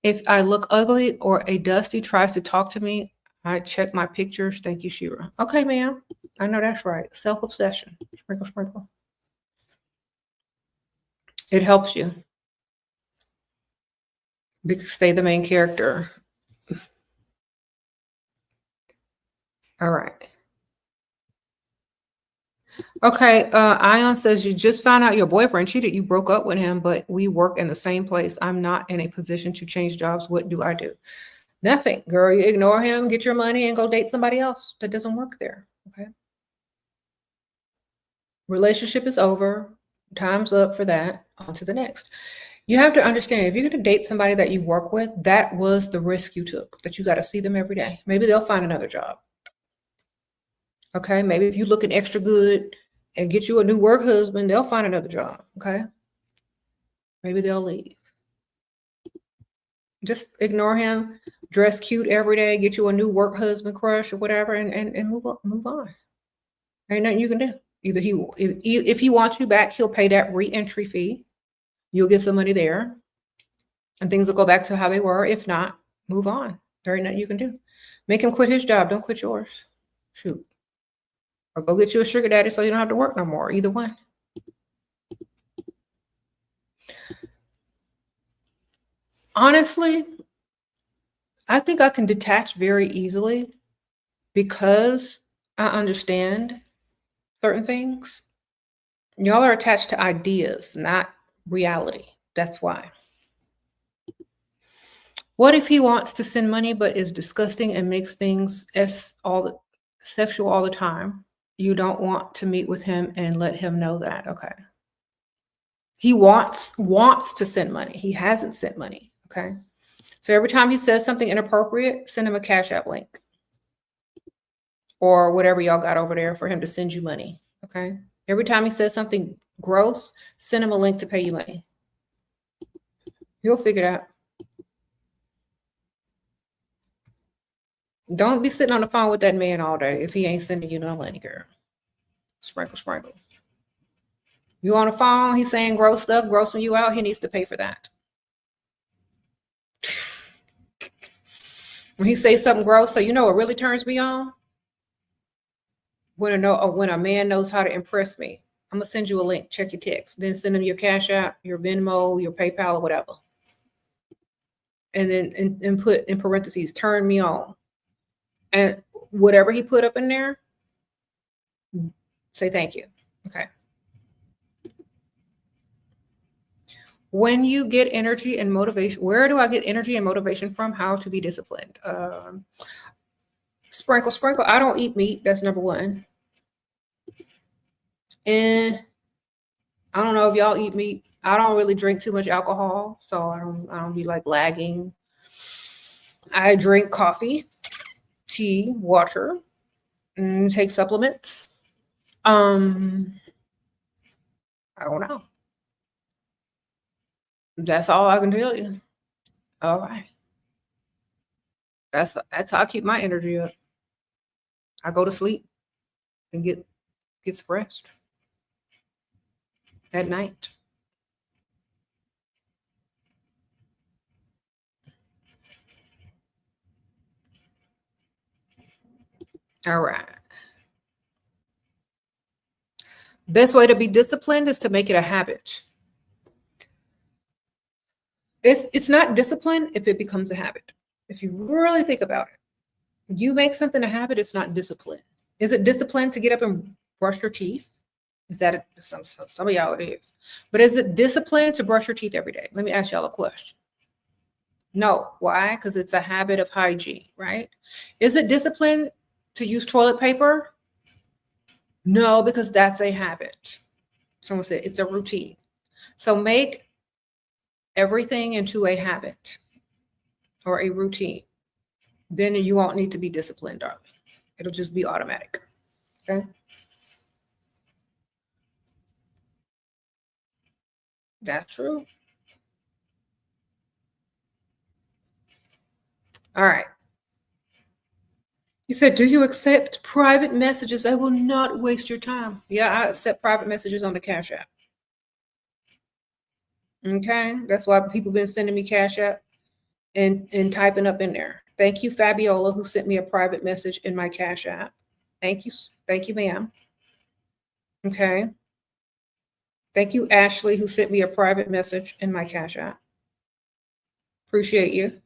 If I look ugly or a dusty tries to talk to me, I check my pictures. Thank you, Shira. Okay, ma'am. I know that's right. Self-obsession. Sprinkle, sprinkle. It helps you. Stay the main character. All right. Okay, Ion says you just found out your boyfriend cheated. You broke up with him, but we work in the same place. I'm not in a position to change jobs. What do I do? Nothing, girl. You ignore him, get your money, and go date somebody else that doesn't work there. Okay. Relationship is over. Time's up for that. On to the next. You have to understand if you're going to date somebody that you work with, that was the risk you took, that you got to see them every day. Maybe they'll find another job. Okay. Maybe if you're looking extra good and get you a new work husband, they'll find another job. Okay. Maybe they'll leave. Just ignore him, dress cute every day, get you a new work husband crush or whatever, and move on. Ain't nothing you can do. Either if he wants you back, he'll pay that re-entry fee. You'll get some money there, and things will go back to how they were. If not, move on. There ain't nothing you can do. Make him quit his job. Don't quit yours. Shoot. Or go get you a sugar daddy so you don't have to work no more. Either one. Honestly, I think I can detach very easily because I understand certain things. Y'all are attached to ideas, not reality. That's why. What if he wants to send money but is disgusting and makes things sexual all the time? You don't want to meet with him and let him know that. Okay. He wants to send money. He hasn't sent money. Okay. So every time he says something inappropriate, send him a Cash App link or whatever y'all got over there for him to send you money. Okay. Every time he says something gross, send him a link to pay you money. You'll figure it out. Don't be sitting on the phone with that man all day if he ain't sending you no money, girl. Sprinkle, sprinkle. You on the phone, he's saying gross stuff, grossing you out, he needs to pay for that. When he says something gross, so you know what really turns me on? When a man knows how to impress me. I'm gonna send you a link, check your text, then send him your Cash App, your Venmo, your PayPal, or whatever. And then and put in parentheses, turn me on. And whatever he put up in there, say thank you. Okay. When you get energy and motivation, where do I get energy and motivation from? How to be disciplined. Sprinkle, sprinkle. I don't eat meat. That's number one. And I don't know if y'all eat meat. I don't really drink too much alcohol, so I don't be like lagging. I drink coffee, tea, water, and take supplements. I don't know. That's all I can tell you. All right. That's how I keep my energy up. I go to sleep and get suppressed at night. All right. Best way to be disciplined is to make it a habit. It's not discipline if it becomes a habit. If you really think about it, you make something a habit, it's not discipline. Is it discipline to get up and brush your teeth? Is that some of y'all it is? But is it discipline to brush your teeth every day? Let me ask y'all a question. No. Why? Because it's a habit of hygiene, right? Is it discipline to use toilet paper? No, because that's a habit. Someone said it's a routine. So make everything into a habit or a routine. Then you won't need to be disciplined, darling. It'll just be automatic. Okay? That's true. All right. You said, do you accept private messages? I will not waste your time. Yeah, I accept private messages on the Cash App. Okay, that's why people been sending me Cash App and typing up in there. Thank you, Fabiola, who sent me a private message in my Cash App. Thank you, ma'am. Okay. Thank you, Ashley, who sent me a private message in my Cash App. Appreciate you.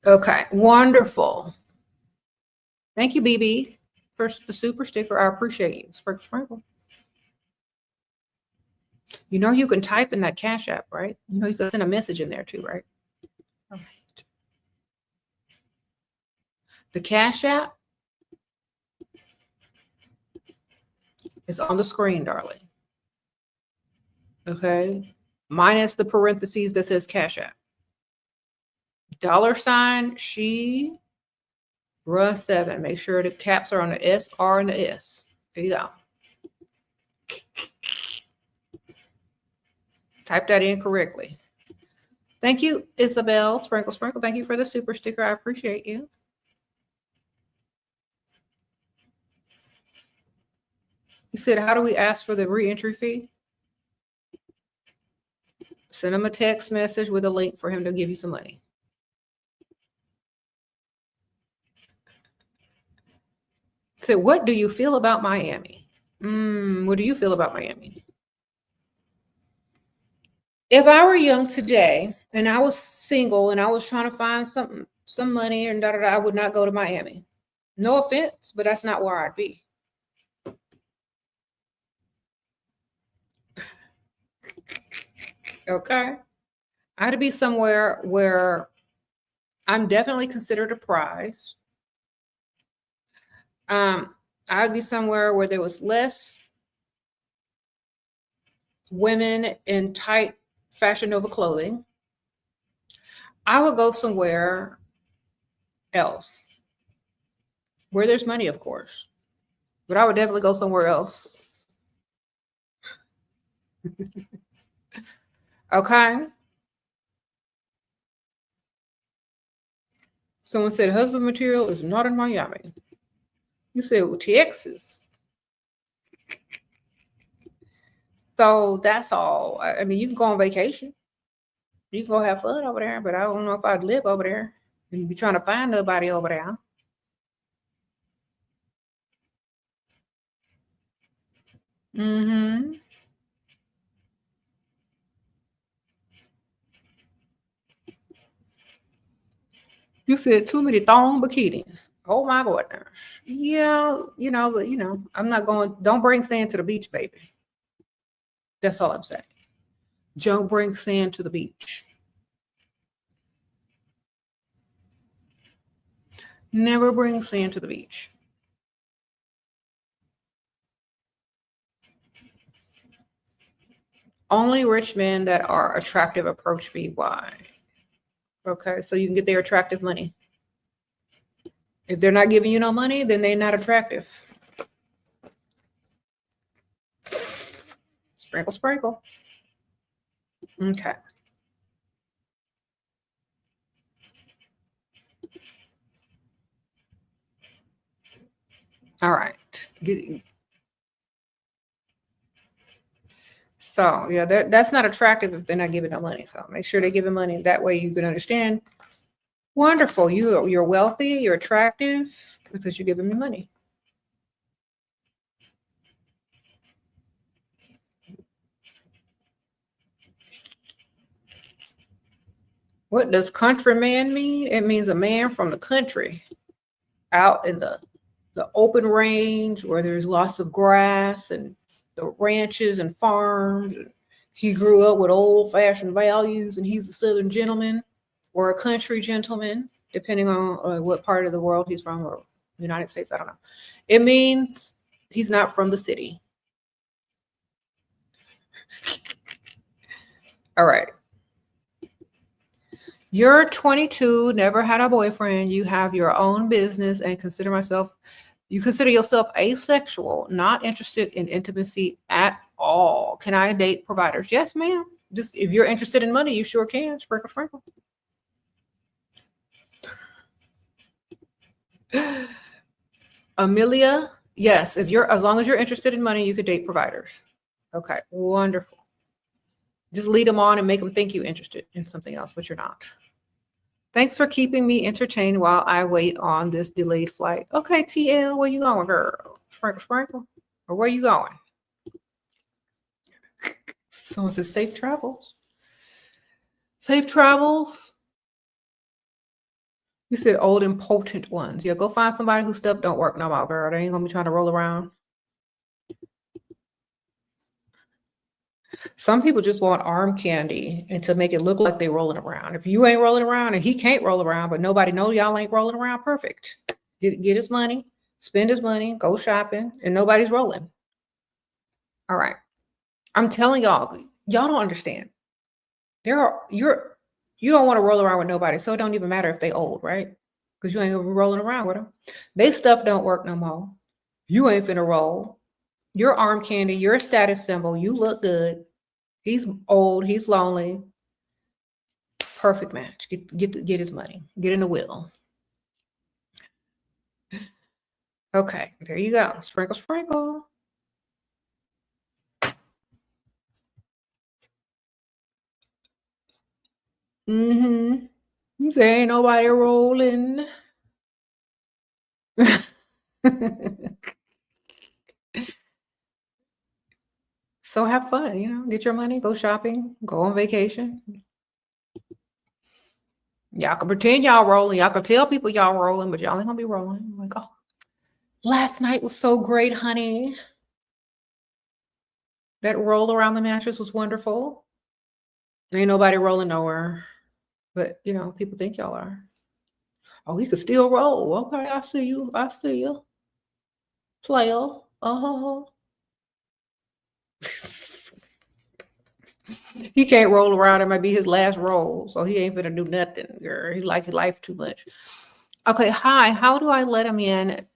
Okay, wonderful. Thank you, BB, for the super sticker. I appreciate you. Sprinkle, sprinkle. You know you can type in that Cash App, right? You know you can send a message in there too, right? All right. The Cash App is on the screen, darling. Okay. Minus the parentheses that says Cash App. $ SheraSeven. Make sure the caps are on the S, R, and the S. There you go. Type that in correctly. Thank you, Isabel. Sprinkle, sprinkle. Thank you for the super sticker. I appreciate you. He said, how do we ask for the reentry fee? Send him a text message with a link for him to give you some money. So what do you feel about Miami? What do you feel about Miami? If I were young today and I was single and I was trying to find some money and I would not go to Miami. No offense, but that's not where I'd be. Okay. I'd be somewhere where I'm definitely considered a prize. I'd be somewhere where there was less women in tight Fashion Nova clothing. I would go somewhere else where there's money, of course, but I would definitely go somewhere else. Okay. Someone said husband material is not in Miami. You said, well, Texas. So that's all. I mean, you can go on vacation. You can go have fun over there, but I don't know if I'd live over there and be trying to find nobody over there. Mm-hmm. You said too many thong bikinis. Oh my goodness. Yeah, but I'm not going, don't bring sand to the beach, baby. That's all I'm saying. Don't bring sand to the beach. Never bring sand to the beach. Only rich men that are attractive approach me. Why? Okay, so you can get their attractive money. If they're not giving you no money, then they're not attractive. Sprinkle, sprinkle. Okay. All right. So yeah, that's not attractive if they're not giving no money. So make sure they're giving money. That way you can understand. Wonderful. You're wealthy, you're attractive because you're giving me money. What does countryman mean? It means a man from the country out in the open range where there's lots of grass and the ranches and farms. He grew up with old-fashioned values and he's a Southern gentleman or a country gentleman, depending on what part of the world he's from, or United States, I don't know. It means he's not from the city. All right. You're 22, never had a boyfriend, you have your own business, and you consider yourself asexual, not interested in intimacy at all. Can I date providers? Yes, ma'am. Just if you're interested in money, you sure can. Sprinkle, sprinkle. Amelia, yes. As long as you're interested in money, you could date providers. Okay, wonderful. Just lead them on and make them think you're interested in something else, but you're not. Thanks for keeping me entertained while I wait on this delayed flight. Okay, TL, where you going, girl? Sprinkle, sprinkle. Or where you going? Someone says safe travels. Safe travels. You said old important ones. Yeah, go find somebody whose stuff don't work no more, girl. They ain't gonna be trying to roll around. Some people just want arm candy and to make it look like they're rolling around. If you ain't rolling around and he can't roll around, but nobody knows y'all ain't rolling around, perfect. Get his money, spend his money, go shopping, and nobody's rolling. All right. I'm telling y'all don't understand. You don't want to roll around with nobody, so it don't even matter if they old, right? Because you ain't gonna be rolling around with them. They stuff don't work no more. You ain't finna roll. You're arm candy. You're a status symbol. You look good. He's old. He's lonely. Perfect match. Get his money. Get in the will. Okay, there you go. Sprinkle, sprinkle. Mm-hmm. You say ain't nobody rolling. So have fun, get your money, go shopping, go on vacation. Y'all can pretend y'all rolling. Y'all can tell people y'all rolling, but y'all ain't gonna be rolling. Like, oh, Last night was so great, honey. That roll around the mattress was wonderful. Ain't nobody rolling nowhere. But, you know, people think y'all are. Oh, he could still roll. Okay, I see you. I see you. Player. Oh. He can't roll around. It might be his last roll. So he ain't finna do nothing, girl. He like his life too much. Okay, hi. How do I let him in?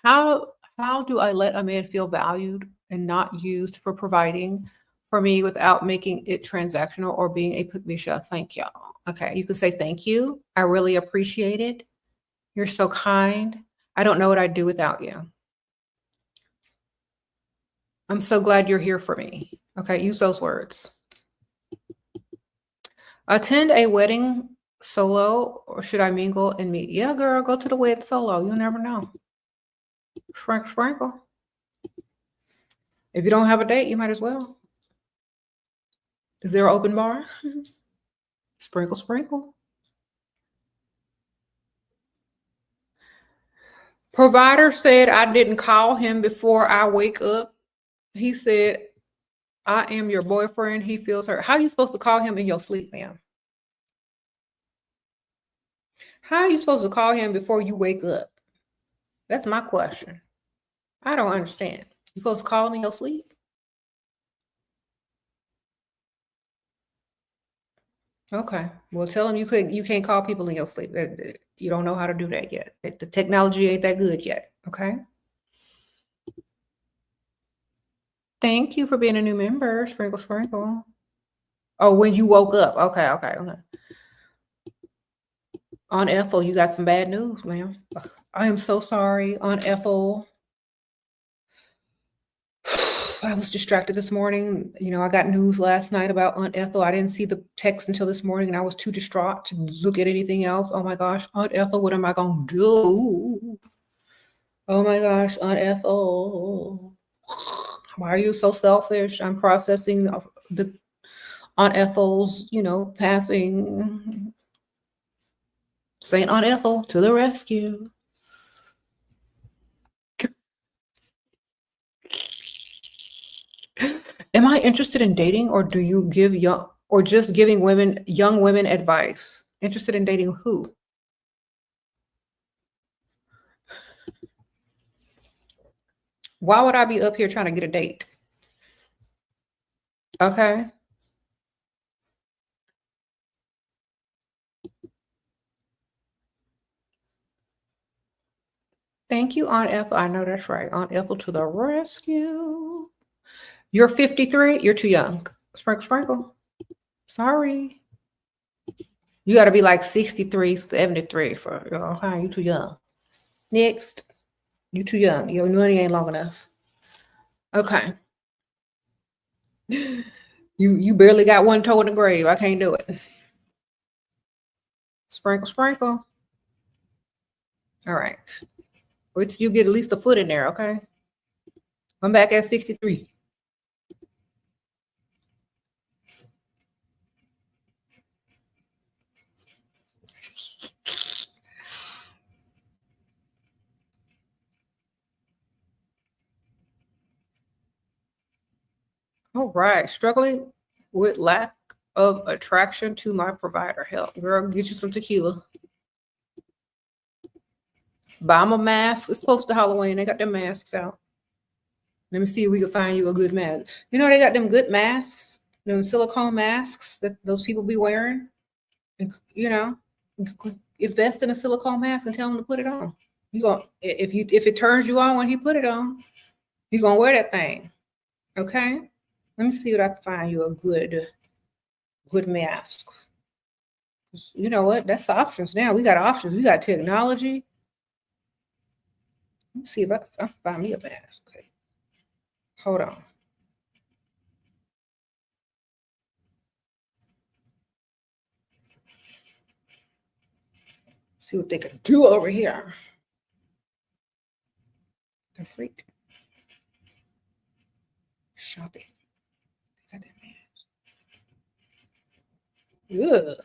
How do I let a man feel valued and not used for providing for me without making it transactional or being a pick me shot? Thank you. Okay, you can say thank you. I really appreciate it. You're so kind. I don't know what I'd do without you. I'm so glad you're here for me. Okay, use those words. Attend a wedding solo or should I mingle and meet? Yeah, girl, go to the wedding solo. You never know. Sprinkle, sprinkle. If you don't have a date, you might as well. Is there an open bar? Sprinkle, sprinkle. Provider said I didn't call him before I wake up. He said, I am your boyfriend. He feels hurt. How are you supposed to call him in your sleep, ma'am? How are you supposed to call him before you wake up? That's my question. I don't understand. You supposed to call him in your sleep? Okay. Well, tell him you can't call people in your sleep. You don't know how to do that yet. The technology ain't that good yet. Okay. Thank you for being a new member. Sprinkle, sprinkle. Oh, when you woke up. Okay, okay, okay. Aunt Ethel, you got some bad news, ma'am. I am so sorry, Aunt Ethel. I was distracted this morning. You know, I got news last night about Aunt Ethel. I didn't see the text until this morning, and I was too distraught to look at anything else. Oh my gosh, Aunt Ethel, what am I gonna do? Oh my gosh, Aunt Ethel. Why are you so selfish? I'm processing the Aunt Ethel's, passing. Saint Aunt Ethel to the rescue. Am I interested in dating or do you give just giving young women advice? Interested in dating who? Why would I be up here trying to get a date? Okay. Thank you, Aunt Ethel. I know that's right. Aunt Ethel to the rescue. You're 53. You're too young. Sprinkle, sprinkle. Sorry. You got to be like 63, 73 for, okay, you too young. Next. You too young. Your money ain't long enough. Okay. You barely got one toe in the grave. I can't do it. Sprinkle, sprinkle. All right. Wait till you get at least a foot in there, okay? I'm back at 63. All right. Struggling with lack of attraction to my provider. Help. Girl, get you some tequila. Buy them a mask. It's close to Halloween. They got their masks out. Let me see if we can find you a good mask. You know, they got them good masks, them silicone masks that those people be wearing. And, invest in a silicone mask and tell them to put it on. If it turns you on when he put it on, you're gonna wear that thing. Okay? Let me see what I can find you a good mask. You know what? That's options now. We got options. We got technology. Let me see if I can find me a mask. Okay. Hold on. See what they can do over here. The freak. Shopping. They got that mask. Ugh.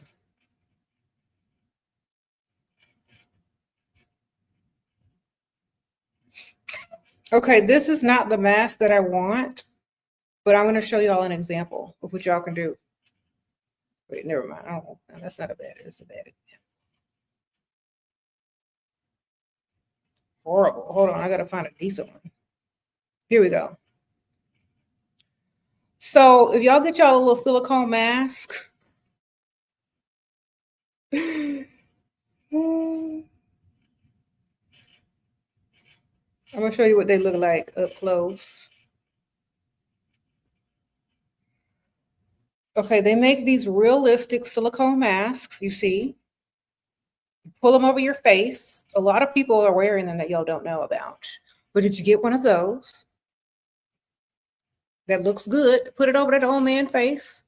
Okay, this is not the mask that I want, but I'm going to show y'all an example of what y'all can do. Wait, never mind. I don't, no, that's not a bad, it's a bad example. Horrible. Hold on, I got to find a decent one. Here we go. So if y'all get y'all a little silicone mask, I'm going to show you what they look like up close. Okay, they make these realistic silicone masks, you see. You pull them over your face. A lot of people are wearing them that y'all don't know about. But did you get one of those? That looks good. Put it over that old man face.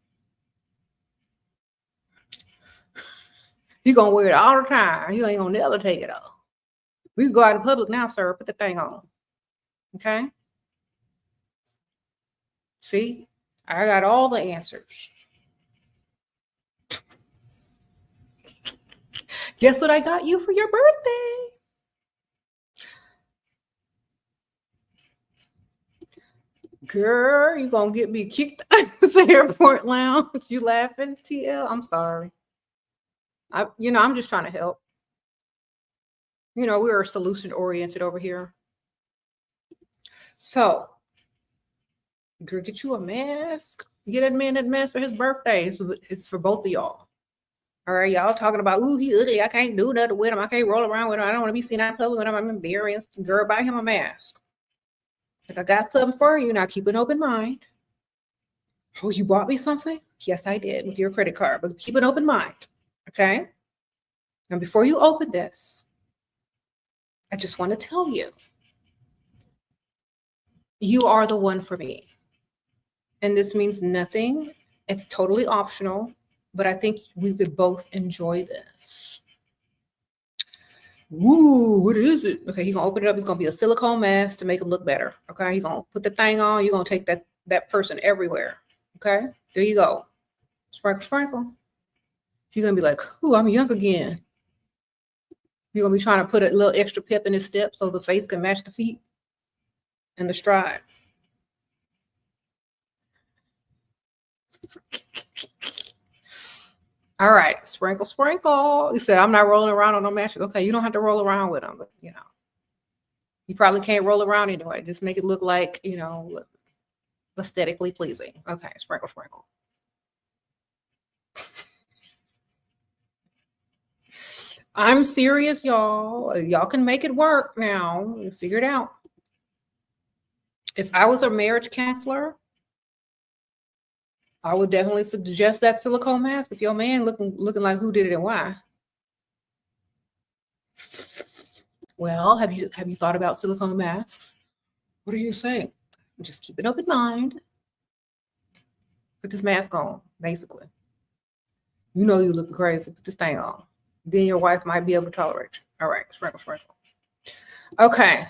You're going to wear it all the time. You ain't going to never take it off. We can go out in public now, sir. Put the thing on. Okay? See? I got all the answers. Guess what I got you for your birthday? Girl, you going to get me kicked out of the airport lounge. You laughing, TL? I'm sorry. I'm just trying to help. We are solution oriented over here. So, girl, get you a mask. Get that man that mask for his birthday. It's for both of y'all. All right, y'all talking about, ooh, he ugly. I can't do nothing with him. I can't roll around with him. I don't want to be seen out in public with him. I'm embarrassed. Girl, buy him a mask. Like, I got something for you. Now keep an open mind. Oh, you bought me something? Yes, I did with your credit card. But keep an open mind. Okay? Now, before you open this, I just want to tell you, you are the one for me. And this means nothing. It's totally optional, but I think we could both enjoy this. Ooh, what is it? Okay, he's gonna open it up. It's gonna be a silicone mask to make him look better. Okay, he's gonna put the thing on. You're gonna take that person everywhere. Okay, there you go. Sprinkle, sprinkle. You're gonna be like, ooh, I'm young again. You're gonna be trying to put a little extra pep in his step so the face can match the feet and the stride. All right, sprinkle, sprinkle. You said I'm not rolling around on no mattress. Okay, you don't have to roll around with them, but you probably can't roll around anyway. Just make it look like aesthetically pleasing. Okay, sprinkle, sprinkle. I'm serious, y'all. Y'all can make it work now. Figure it out. If I was a marriage counselor, I would definitely suggest that silicone mask if your man looking like who did it and why. Well, have you thought about silicone masks? What are you saying? Just keep an open mind. Put this mask on, basically. You know you're looking crazy. Put this thing on. Then your wife might be able to tolerate you. All right, sprinkle, sprinkle. Okay.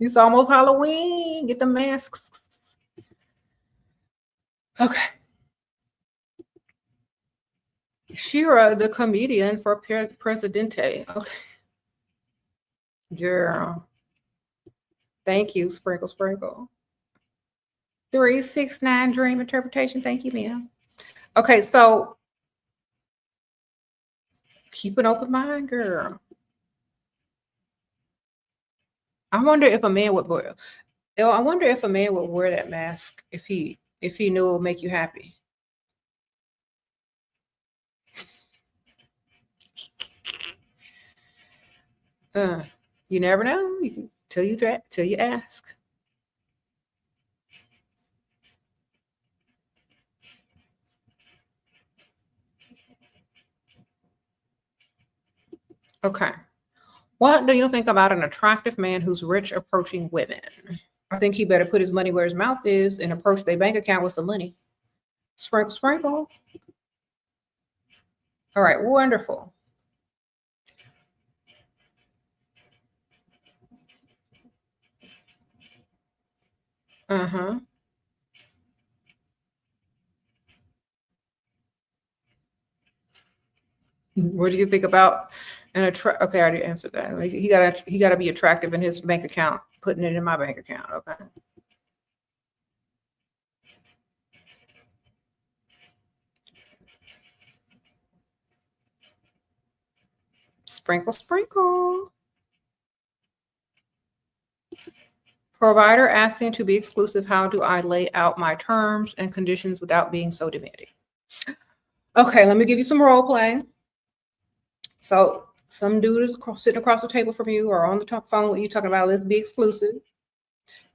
It's almost Halloween. Get the masks. Okay. Shera, the comedian for Presidente. Okay. Girl. Thank you, sprinkle, sprinkle. 369 dream interpretation. Thank you, ma'am. Okay, so keep an open mind, girl. I wonder if a man would wear. I wonder if a man would wear that mask if he knew it would make you happy. You never know. You can till you ask. Okay. What do you think about an attractive man who's rich approaching women? I think he better put his money where his mouth is and approach their bank account with some money. Sprinkle, sprinkle. All right, wonderful. Uh-huh. What do you think about And okay, I already answered that. Like, he gotta be attractive in his bank account, putting it in my bank account. Okay. Sprinkle, sprinkle. Provider asking to be exclusive. How do I lay out my terms and conditions without being so demanding? Okay, let me give you some role play. So some dude is sitting across the table from you or on the phone with you talking about, let's be exclusive.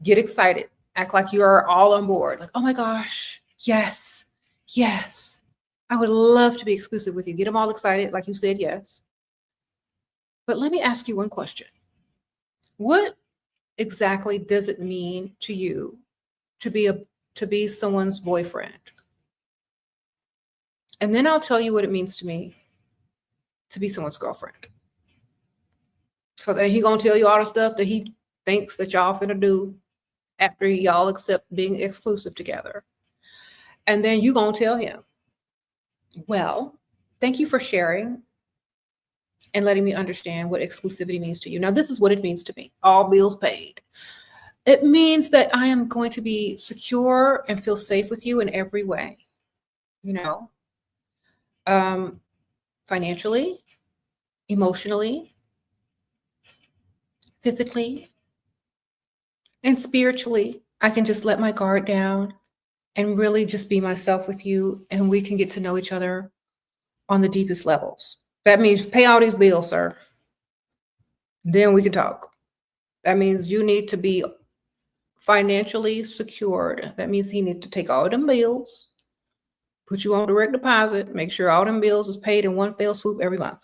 Get excited. Act like you are all on board. Like, oh my gosh, yes, yes. I would love to be exclusive with you. Get them all excited like you said yes. But let me ask you one question. What exactly does it mean to you to be someone's boyfriend? And then I'll tell you what it means to me to be someone's girlfriend. So then he gonna tell you all the stuff that he thinks that y'all finna do after y'all accept being exclusive together. And then you gonna tell him, well, thank you for sharing and letting me understand what exclusivity means to you. Now, this is what it means to me. All bills paid. It means that I am going to be secure and feel safe with you in every way, you know, financially, emotionally, physically, and spiritually. I can just let my guard down and really just be myself with you, and we can get to know each other on the deepest levels. That means pay all these bills, sir. Then we can talk. That means you need to be financially secured. That means he needs to take all them bills, put you on direct deposit, make sure all them bills is paid in one fell swoop every month.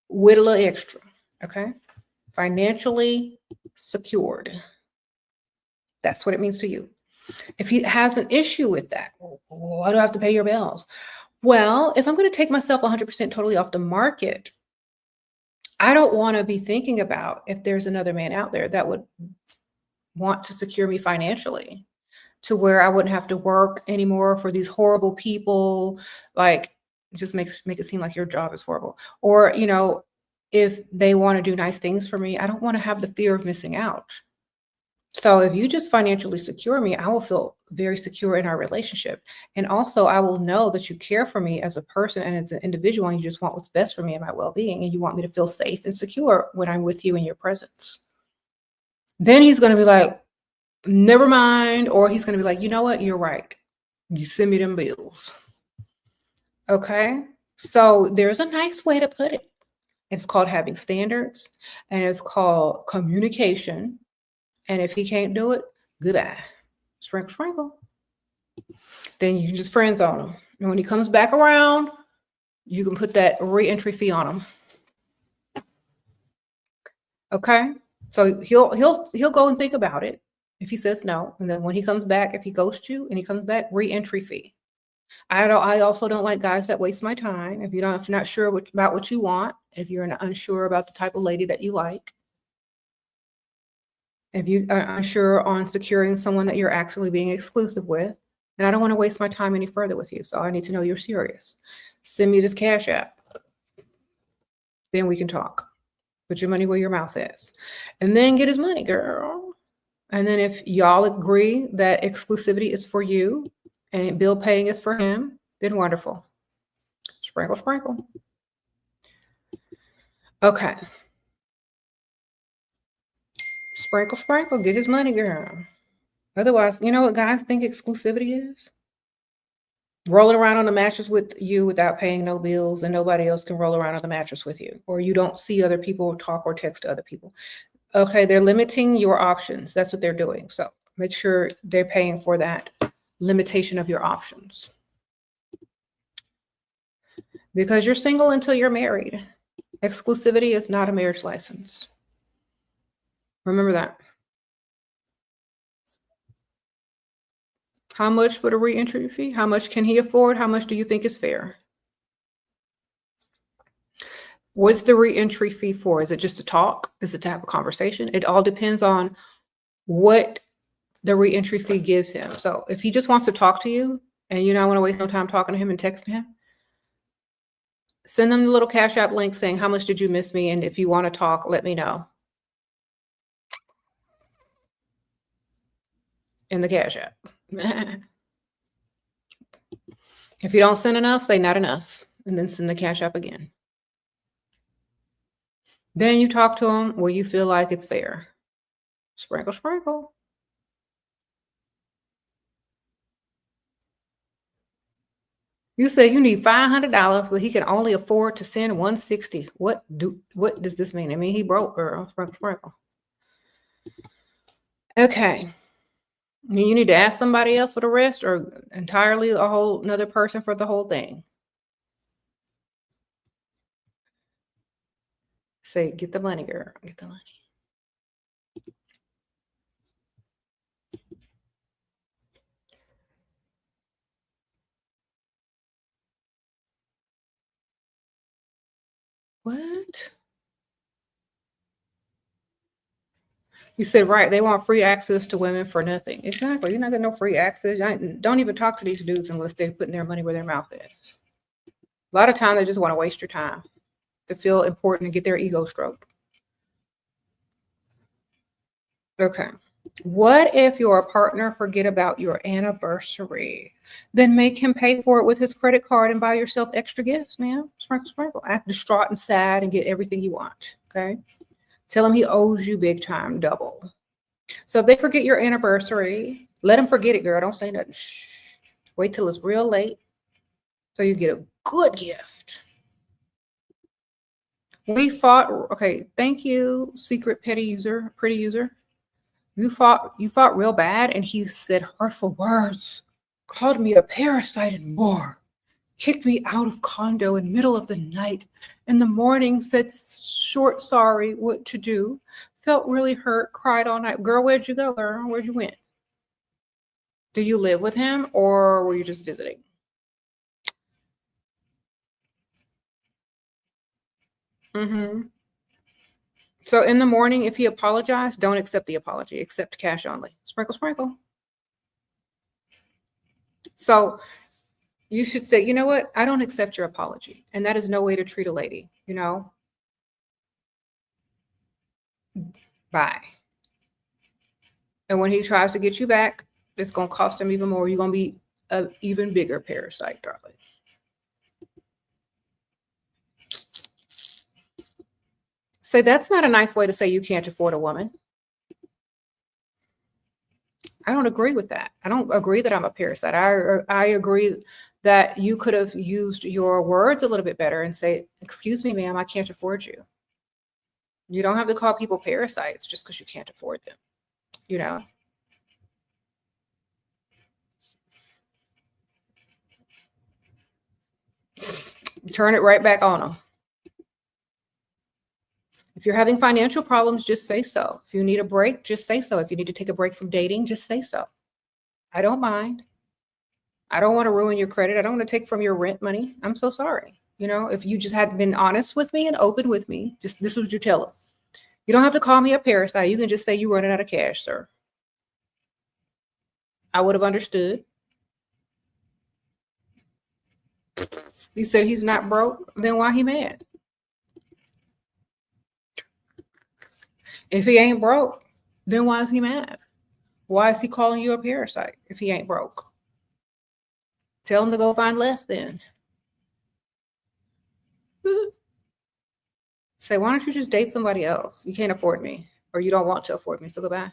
With a little extra, okay? Financially secured. That's what it means to you. If he has an issue with that, why do I have to pay your bills? Well, if I'm going to take myself 100% totally off the market, I don't want to be thinking about if there's another man out there that would want to secure me financially to where I wouldn't have to work anymore for these horrible people. Like, just make it seem like your job is horrible. Or, you know, if they want to do nice things for me, I don't want to have the fear of missing out. So if you just financially secure me, I will feel very secure in our relationship. And also I will know that you care for me as a person and as an individual, and you just want what's best for me and my well-being. And you want me to feel safe and secure when I'm with you in your presence. Then he's going to be like, never mind. Or he's going to be like, you know what? You're right. You send me them bills. Okay. So there's a nice way to put it. It's called having standards, and it's called communication. And if he can't do it, goodbye. Sprinkle, sprinkle. Then you can just friend zone him. And when he comes back around, you can put that re-entry fee on him. Okay? So he'll go and think about it if he says no. And then when he comes back, if he ghosts you and he comes back, re-entry fee. I also don't like guys that waste my time. If you're not sure about what you want, if you're unsure about the type of lady that you like, if you are unsure on securing someone that you're actually being exclusive with, then I don't want to waste my time any further with you. So I need to know you're serious. Send me this Cash App. Then we can talk. Put your money where your mouth is. And then get his money, girl. And then if y'all agree that exclusivity is for you and bill paying is for him, then wonderful. Sprinkle, sprinkle. Okay. Sprinkle, sprinkle. Get his money, girl. Otherwise, you know what guys think exclusivity is? Rolling around on the mattress with you without paying no bills, and nobody else can roll around on the mattress with you. Or you don't see other people talk or text to other people. Okay, they're limiting your options. That's what they're doing. So make sure they're paying for that limitation of your options. Because you're single until you're married. Exclusivity is not a marriage license. Remember that. How much for the re-entry fee? How much can he afford? How much do you think is fair? What's the re-entry fee for? Is it just to talk? Is it to have a conversation? It all depends on what the re-entry fee gives him. So if he just wants to talk to you and you don't want to waste no time talking to him and texting him, Send them the little Cash App link saying, how much did you miss me? And if you want to talk, let me know. In the Cash App. If you don't send enough, say not enough. And then send the Cash App again. Then you talk to them where you feel like it's fair. Sprinkle, sprinkle. You say you need $500, but he can only afford to send $160. What does this mean? I mean, he broke, girl. Sprinkle, sprinkle. Okay. I mean, you need to ask somebody else for the rest, or entirely a whole another person for the whole thing. Say, get the money, girl. Get the money. What? You said, right, they want free access to women for nothing. Exactly. You're not getting no free access. Don't even talk to these dudes unless they're putting their money where their mouth is. A lot of time they just want to waste your time to feel important and get their ego stroked. Okay. What if your partner forget about your anniversary? Then make him pay for it with his credit card and buy yourself extra gifts, man. Sprinkle, sprinkle. Act distraught and sad and get everything you want. Okay. Tell him he owes you big time, double. So if they forget your anniversary, let them forget it, girl. Don't say nothing. Shh. Wait till it's real late so you get a good gift. We fought. Okay. Thank you, secret petty user, pretty user. You fought real bad, and he said hurtful words, called me a parasite and more, kicked me out of condo in middle of the night. In the morning, said short sorry, what to do. Felt really hurt, cried all night. Girl, where'd you go, girl? Where'd you went? Do you live with him or were you just visiting? Mm-hmm. So in the morning, if he apologized, don't accept the apology. Accept cash only. Sprinkle, sprinkle. So you should say, you know what? I don't accept your apology. And that is no way to treat a lady, you know? Bye. And when he tries to get you back, it's going to cost him even more. You're going to be an even bigger parasite, darling. So that's not a nice way to say you can't afford a woman. I don't agree with that. I don't agree that I'm a parasite. I agree that you could have used your words a little bit better and say, excuse me, ma'am, I can't afford you. You don't have to call people parasites just because you can't afford them, you know? Turn it right back on them. If you're having financial problems, just say so. If you need a break, just say so. If you need to take a break from dating, just say so. I don't mind. I don't want to ruin your credit. I don't want to take from your rent money. I'm so sorry. You know, if you just had been honest with me and open with me, just this was your tell them. You don't have to call me a parasite. You can just say you're running out of cash, sir. I would have understood. He said he's not broke. Then why he mad? If he ain't broke, then why is he mad? Why is he calling you a parasite if he ain't broke? Tell him to go find less then. Say, why don't you just date somebody else? You can't afford me, or you don't want to afford me, so goodbye.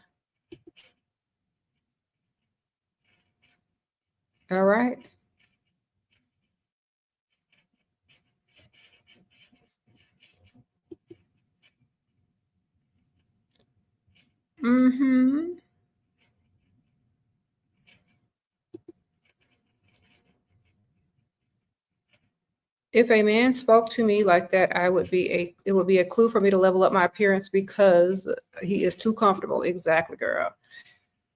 All right. Mm-hmm. If a man spoke to me like that, it would be a clue for me to level up my appearance because he is too comfortable. Exactly, girl.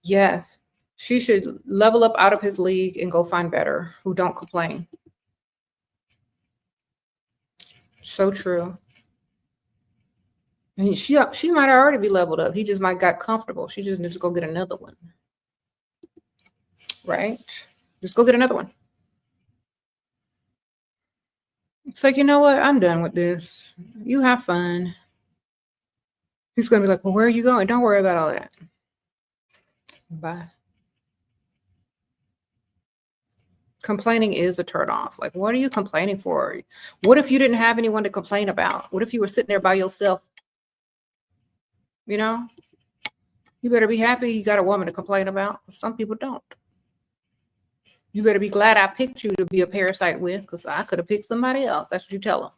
Yes. She should level up out of his league and go find better who don't complain. So true. And she might already be leveled up. He just might got comfortable. She just needs to go get another one. Right? Just go get another one. It's like, you know what? I'm done with this. You have fun. He's going to be like, well, where are you going? Don't worry about all that. Bye. Complaining is a turnoff. Like, what are you complaining for? What if you didn't have anyone to complain about? What if you were sitting there by yourself? You know, you better be happy you got a woman to complain about, because some people don't. You better be glad I picked you to be a parasite with, because I could have picked somebody else. That's what you tell them.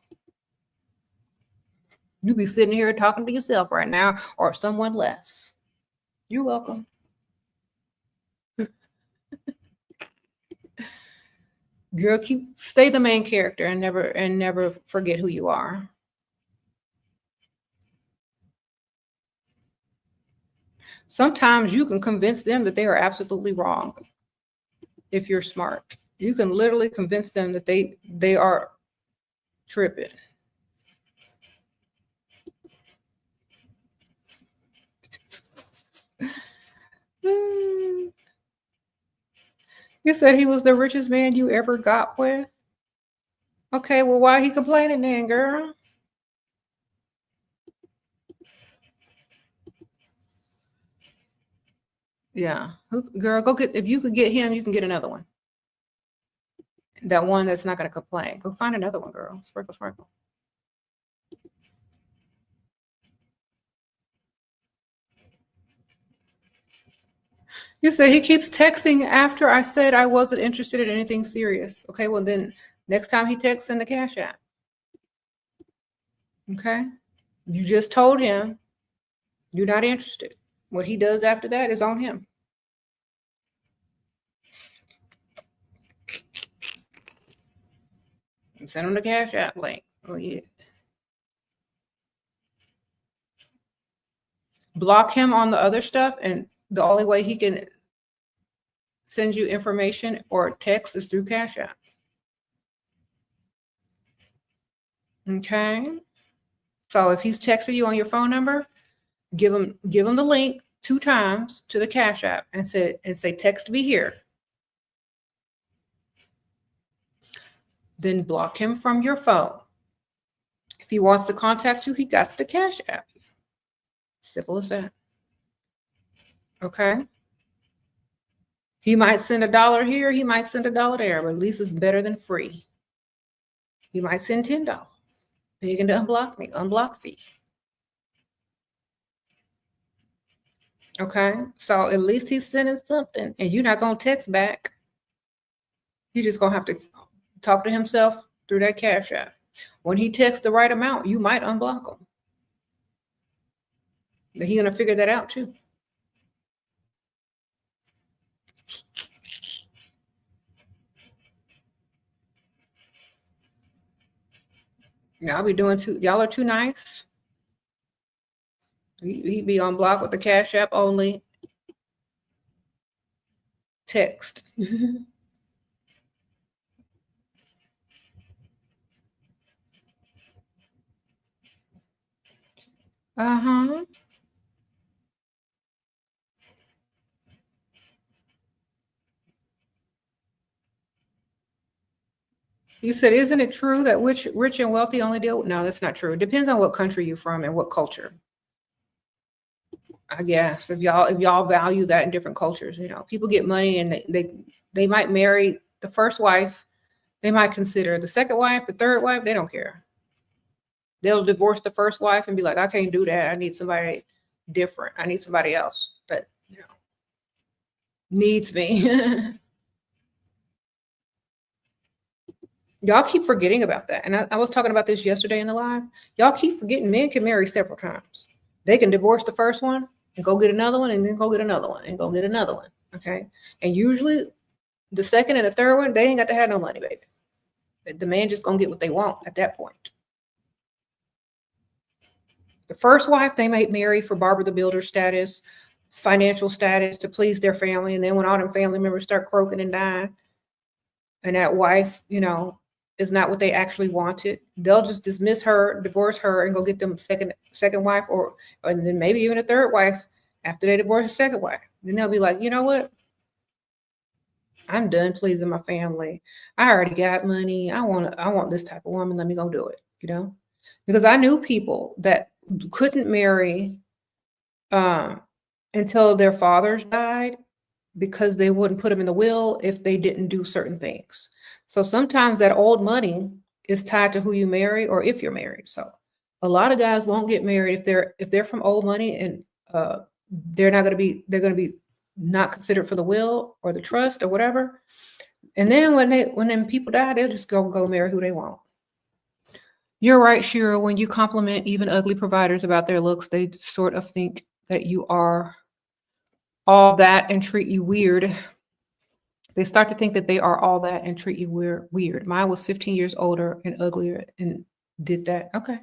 You be sitting here talking to yourself right now, or someone less. You're welcome. Girl, stay the main character and never forget who you are. Sometimes you can convince them that they are absolutely wrong. If you're smart, you can literally convince them that they are tripping. You said he was the richest man you ever got with. Okay, well, why he complaining then, girl? Yeah, girl, go get. If you could get him, you can get another one. That one that's not going to complain. Go find another one, girl. Sprinkle, sprinkle. You said he keeps texting after I said I wasn't interested in anything serious. Okay, well then next time he texts, send the cash app. Okay, you just told him you're not interested. What he does after that is on him. Send him the cash app link. Oh yeah. Block him on the other stuff, and the only way he can send you information or text is through cash app. Okay. So if he's texting you on your phone number, give him the link 2 times to the cash app and say text me here. Then block him from your phone. If he wants to contact you, he got the cash app. Simple as that. Okay. He might send $1 here, he might send $1 there, but at least it's better than free. He might send $10. Big into unblock me, unblock fee. Okay, so at least he's sending something, and you're not gonna text back. You're just gonna have to talk to himself through that cash app. When he texts the right amount, you might unblock him. He's gonna figure that out too. Y'all be doing too. Y'all are too nice. He'd be on block with the cash app only. Text. Uh-huh. You said, isn't it true that rich and wealthy only deal? No, that's not true. It depends on what country you're from and what culture. I guess if y'all value that in different cultures, people get money and they might marry the first wife. They might consider the second wife, the third wife. They don't care. They'll divorce the first wife and be like, I can't do that. I need somebody different. I need somebody else that needs me. Y'all keep forgetting about that. And I was talking about this yesterday in the live. Y'all keep forgetting men can marry several times. They can divorce the first one and go get another one and then go get another one and go get another one. Okay. And usually the second and the third one, they ain't got to have no money, baby. The man just gonna get what they want at that point. The first wife, they might marry for Barbara the Builder status, financial status, to please their family. And then when all them family members start croaking and dying, and that wife, is not what they actually wanted, they'll just dismiss her, divorce her, and go get them second wife, or then maybe even a third wife after they divorce the second wife. Then they'll be like, you know what? I'm done pleasing my family. I already got money. I want this type of woman. Let me go do it, Because I knew people that couldn't marry um, until their fathers died because they wouldn't put them in the will if they didn't do certain things. So sometimes that old money is tied to who you marry or if you're married. So a lot of guys won't get married if they're from old money and they're going to be not considered for the will or the trust or whatever. And then when them people die, they'll just go marry who they want. You're right, Shira. When you compliment even ugly providers about their looks, they sort of think that you are all that and treat you weird. They start to think that they are all that and treat you weird. Mine was 15 years older and uglier and did that. Okay.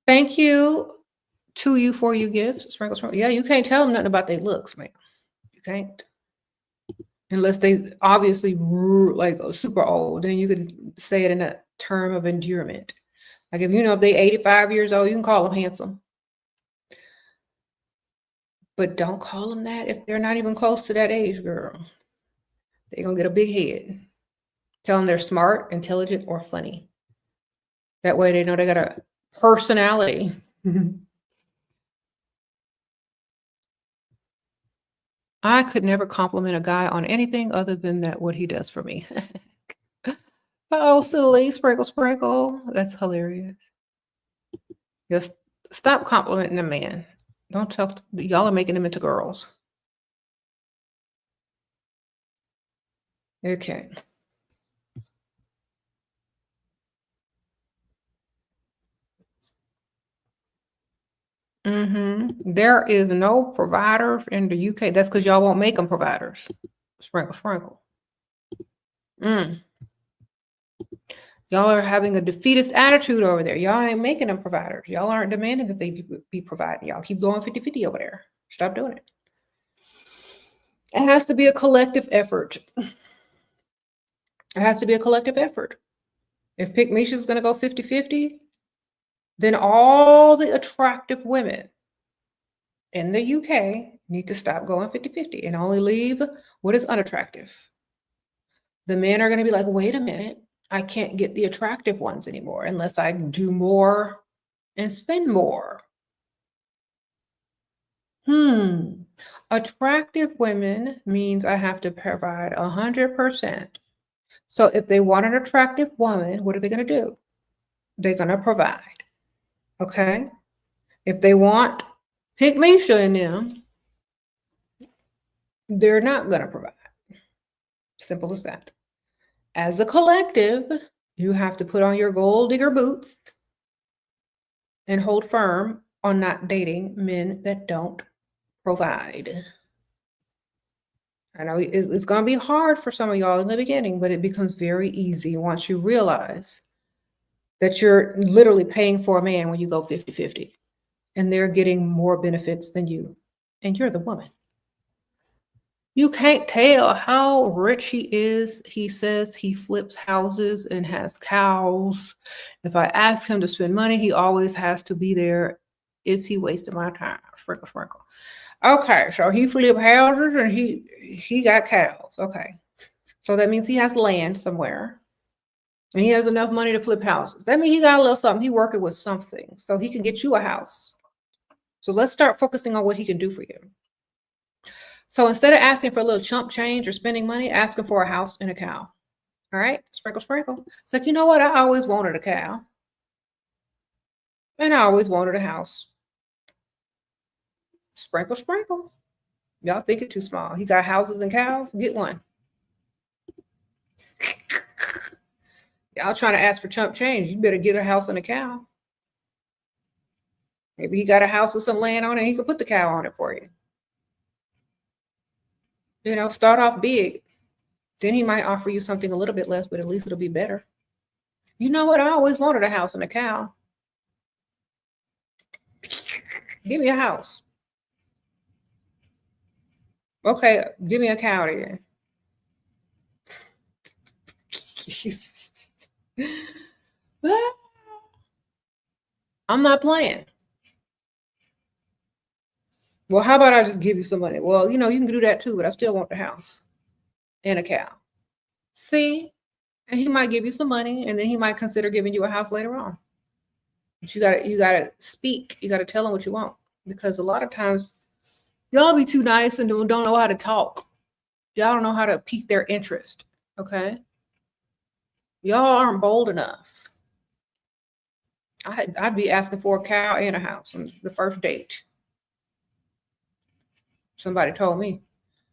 Thank you to you for your gifts. Sprinkle. Yeah, you can't tell them nothing about their looks, man. You can't. Unless they obviously like super old, then you can say it in a term of endearment. Like if they 85 years old, you can call them handsome. But don't call them that if they're not even close to that age, girl. They're going to get a big head. Tell them they're smart, intelligent, or funny. That way they know they got a personality. I could never compliment a guy on anything other than what he does for me. Oh, silly, sprinkle. That's hilarious. Just stop complimenting a man. Don't talk. Y'all are making them into girls. Okay. There is no provider in the UK. That's because y'all won't make them providers. Sprinkle. Y'all are having a defeatist attitude over there. Y'all ain't making them providers. Y'all aren't demanding that they be providing. Y'all keep going 50-50 over there. Stop doing it. It has to be a collective effort. It has to be a collective effort. If Pick Misha is going to go 50-50, then all the attractive women in the UK need to stop going 50-50 and only leave what is unattractive. The men are going to be like, wait a minute, I can't get the attractive ones anymore unless I do more and spend more. Attractive women means I have to provide 100%. So if they want an attractive woman, what are they going to do? They're going to provide. Okay? If they want Pick Misha in them, they're not going to provide. Simple as that. As a collective, you have to put on your gold digger boots and hold firm on not dating men that don't provide. I know it's going to be hard for some of y'all in the beginning, but it becomes very easy once you realize that you're literally paying for a man when you go 50-50 and they're getting more benefits than you, and you're the woman. You can't tell how rich he is. He says he flips houses and has cows. If I ask him to spend money, he always has to be there. Is he wasting my time? Sprinkle. Okay, so he flip houses and he got cows. Okay, so that means he has land somewhere, and he has enough money to flip houses. That means he got a little something. He working with something, so he can get you a house. So let's start focusing on what he can do for you. So instead of asking for a little chump change or spending money, ask him for a house and a cow. All right, sprinkle. It's like, you know what? I always wanted a cow, and I always wanted a house. Sprinkle. Y'all think it too small. He got houses and cows. Get one. Y'all trying to ask for chump change. You better get a house and a cow. Maybe he got a house with some land on it. He could put the cow on it for you. Start off big. Then he might offer you something a little bit less, but at least it'll be better. You know what? I always wanted a house and a cow. Give me a house. Okay, give me a cow then. I'm not playing. Well, how about I just give you some money? Well, you can do that too, but I still want the house. and a cow. See? And he might give you some money, and then he might consider giving you a house later on. But you gotta speak. You gotta tell him what you want. Because a lot of times y'all be too nice and don't know how to talk. Y'all don't know how to pique their interest. Okay? Y'all aren't bold enough. I'd be asking for a cow and a house on the first date. Somebody told me,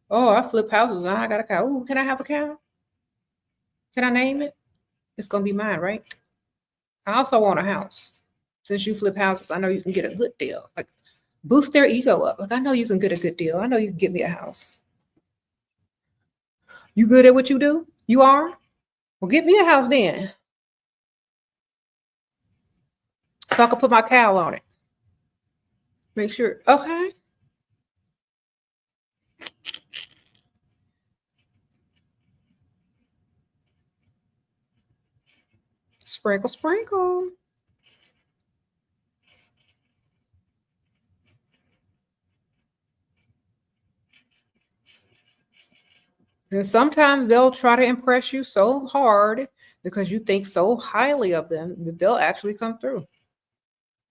oh, I flip houses and I got a cow. Ooh, can I have a cow? Can I name it? It's going to be mine, right? I also want a house. Since you flip houses, I know you can get a good deal. Like, boost their ego up. Like, I know you can get a good deal. I know you can get me a house. You good at what you do? You are? Well, get me a house then. So I can put my cow on it. Make sure. Okay. Sprinkle, sprinkle. And sometimes they'll try to impress you so hard because you think so highly of them that they'll actually come through.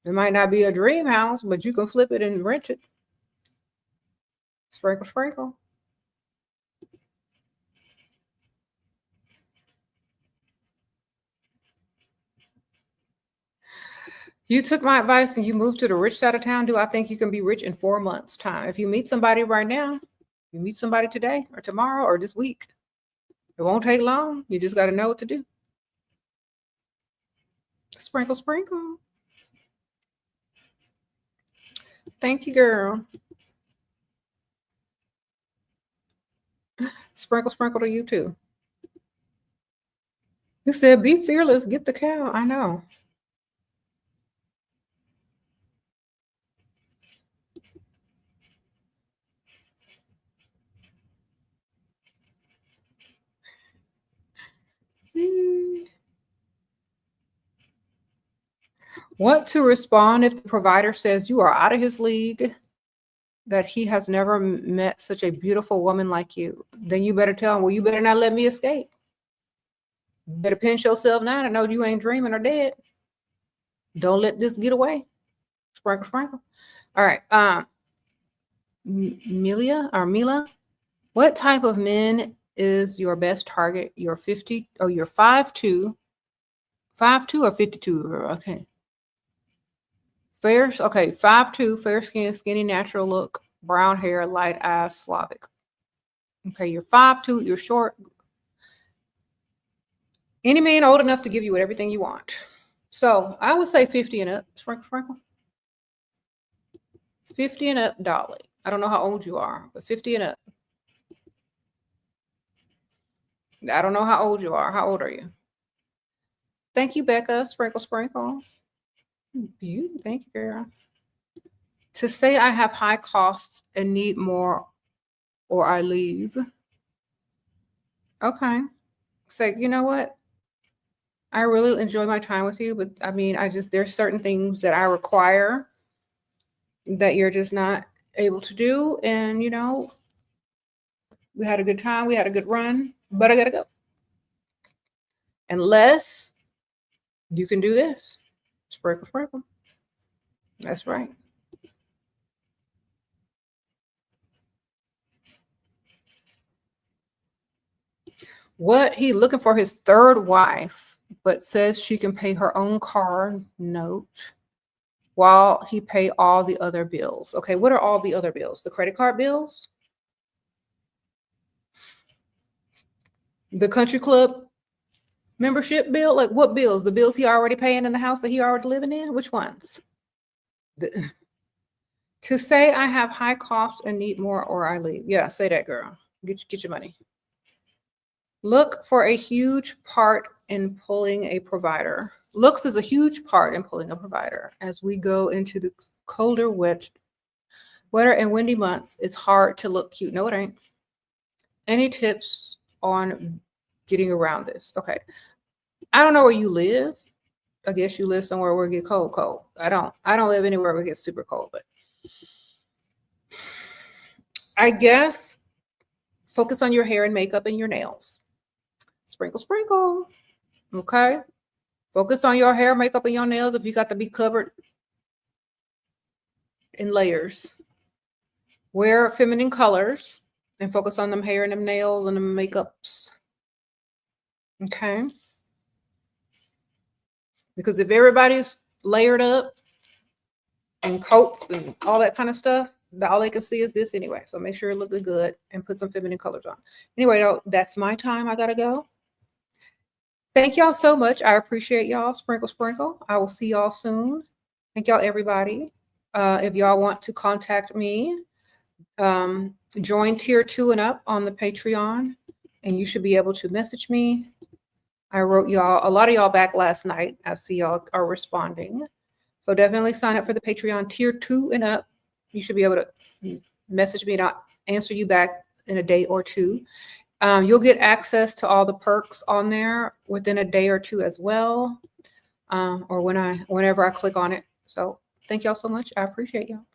It might not be a dream house, but you can flip it and rent it. Sprinkle, sprinkle. You took my advice and you moved to the rich side of town. Do I think you can be rich in 4 months' time? If you meet somebody right now, you meet somebody today or tomorrow or this week, it won't take long. You just got to know what to do. Sprinkle, sprinkle. Thank you, girl. Sprinkle, sprinkle to you too. You said, be fearless, get the cow. I know. What to respond if the provider says you are out of his league, that he has never met such a beautiful woman like you? Then you better tell him, well, you better not let me escape. You better pinch yourself now to know you ain't dreaming or dead. Don't let this get away. Sprinkle, sprinkle. All right. Mila, what type of men is your best target? You're 50, oh, you're 5'2", 5'2" or 52? Okay. Fair, okay, 5'2", fair skin, skinny, natural look, brown hair, light eyes, Slavic. Okay, you're 5'2", you're short. Any man old enough to give you everything you want. So I would say 50 and up. Sprinkle, sprinkle. 50 and up, Dolly. I don't know how old you are, but 50 and up. I don't know how old you are. How old are you? Thank you, Becca. Sprinkle, sprinkle. You, thank you, girl. To say I have high costs and need more or I leave. Okay. Say, you know what? I really enjoy my time with you, but I mean, there's certain things that I require that you're just not able to do. And, you know, we had a good time. We had a good run, but I got to go. Unless you can do this. Sprinkle, sprinkle. That's right. What he looking for his third wife, but says she can pay her own car note while he pay all the other bills. Okay, what are all the other bills? The credit card bills? The country club membership bill? Like what bills? The bills he already paying in the house that he already living in? Which ones? To say I have high cost and need more or I leave. Yeah, say that, girl. Get your money. Look for a huge part in pulling a provider. Looks is a huge part in pulling a provider. As we go into the colder, wetter and windy months, it's hard to look cute. No, it ain't. Any tips on getting around this? Okay. I don't know where you live. I guess you live somewhere where it get cold. I don't live anywhere where it gets super cold, but I guess Focus on your hair and makeup and your nails. Sprinkle, sprinkle. Okay. Focus on your hair, makeup, and your nails if you got to be covered in layers. Wear feminine colors and focus on them hair and them nails and them makeups. Okay. Because if everybody's layered up and coats and all that kind of stuff, all they can see is this anyway. So make sure it looks good and put some feminine colors on. Anyway, that's my time. I gotta go. Thank y'all so much. I appreciate y'all. Sprinkle, sprinkle. I will see y'all soon. Thank y'all, everybody. If y'all want to contact me, join tier 2 and up on the Patreon, and you should be able to message me. I wrote y'all, a lot of y'all back last night. I see y'all are responding. So definitely sign up for the Patreon tier 2 and up. You should be able to message me and I'll answer you back in a day or two. You'll get access to all the perks on there within a day or two as well, or whenever I click on it. So thank y'all so much. I appreciate y'all.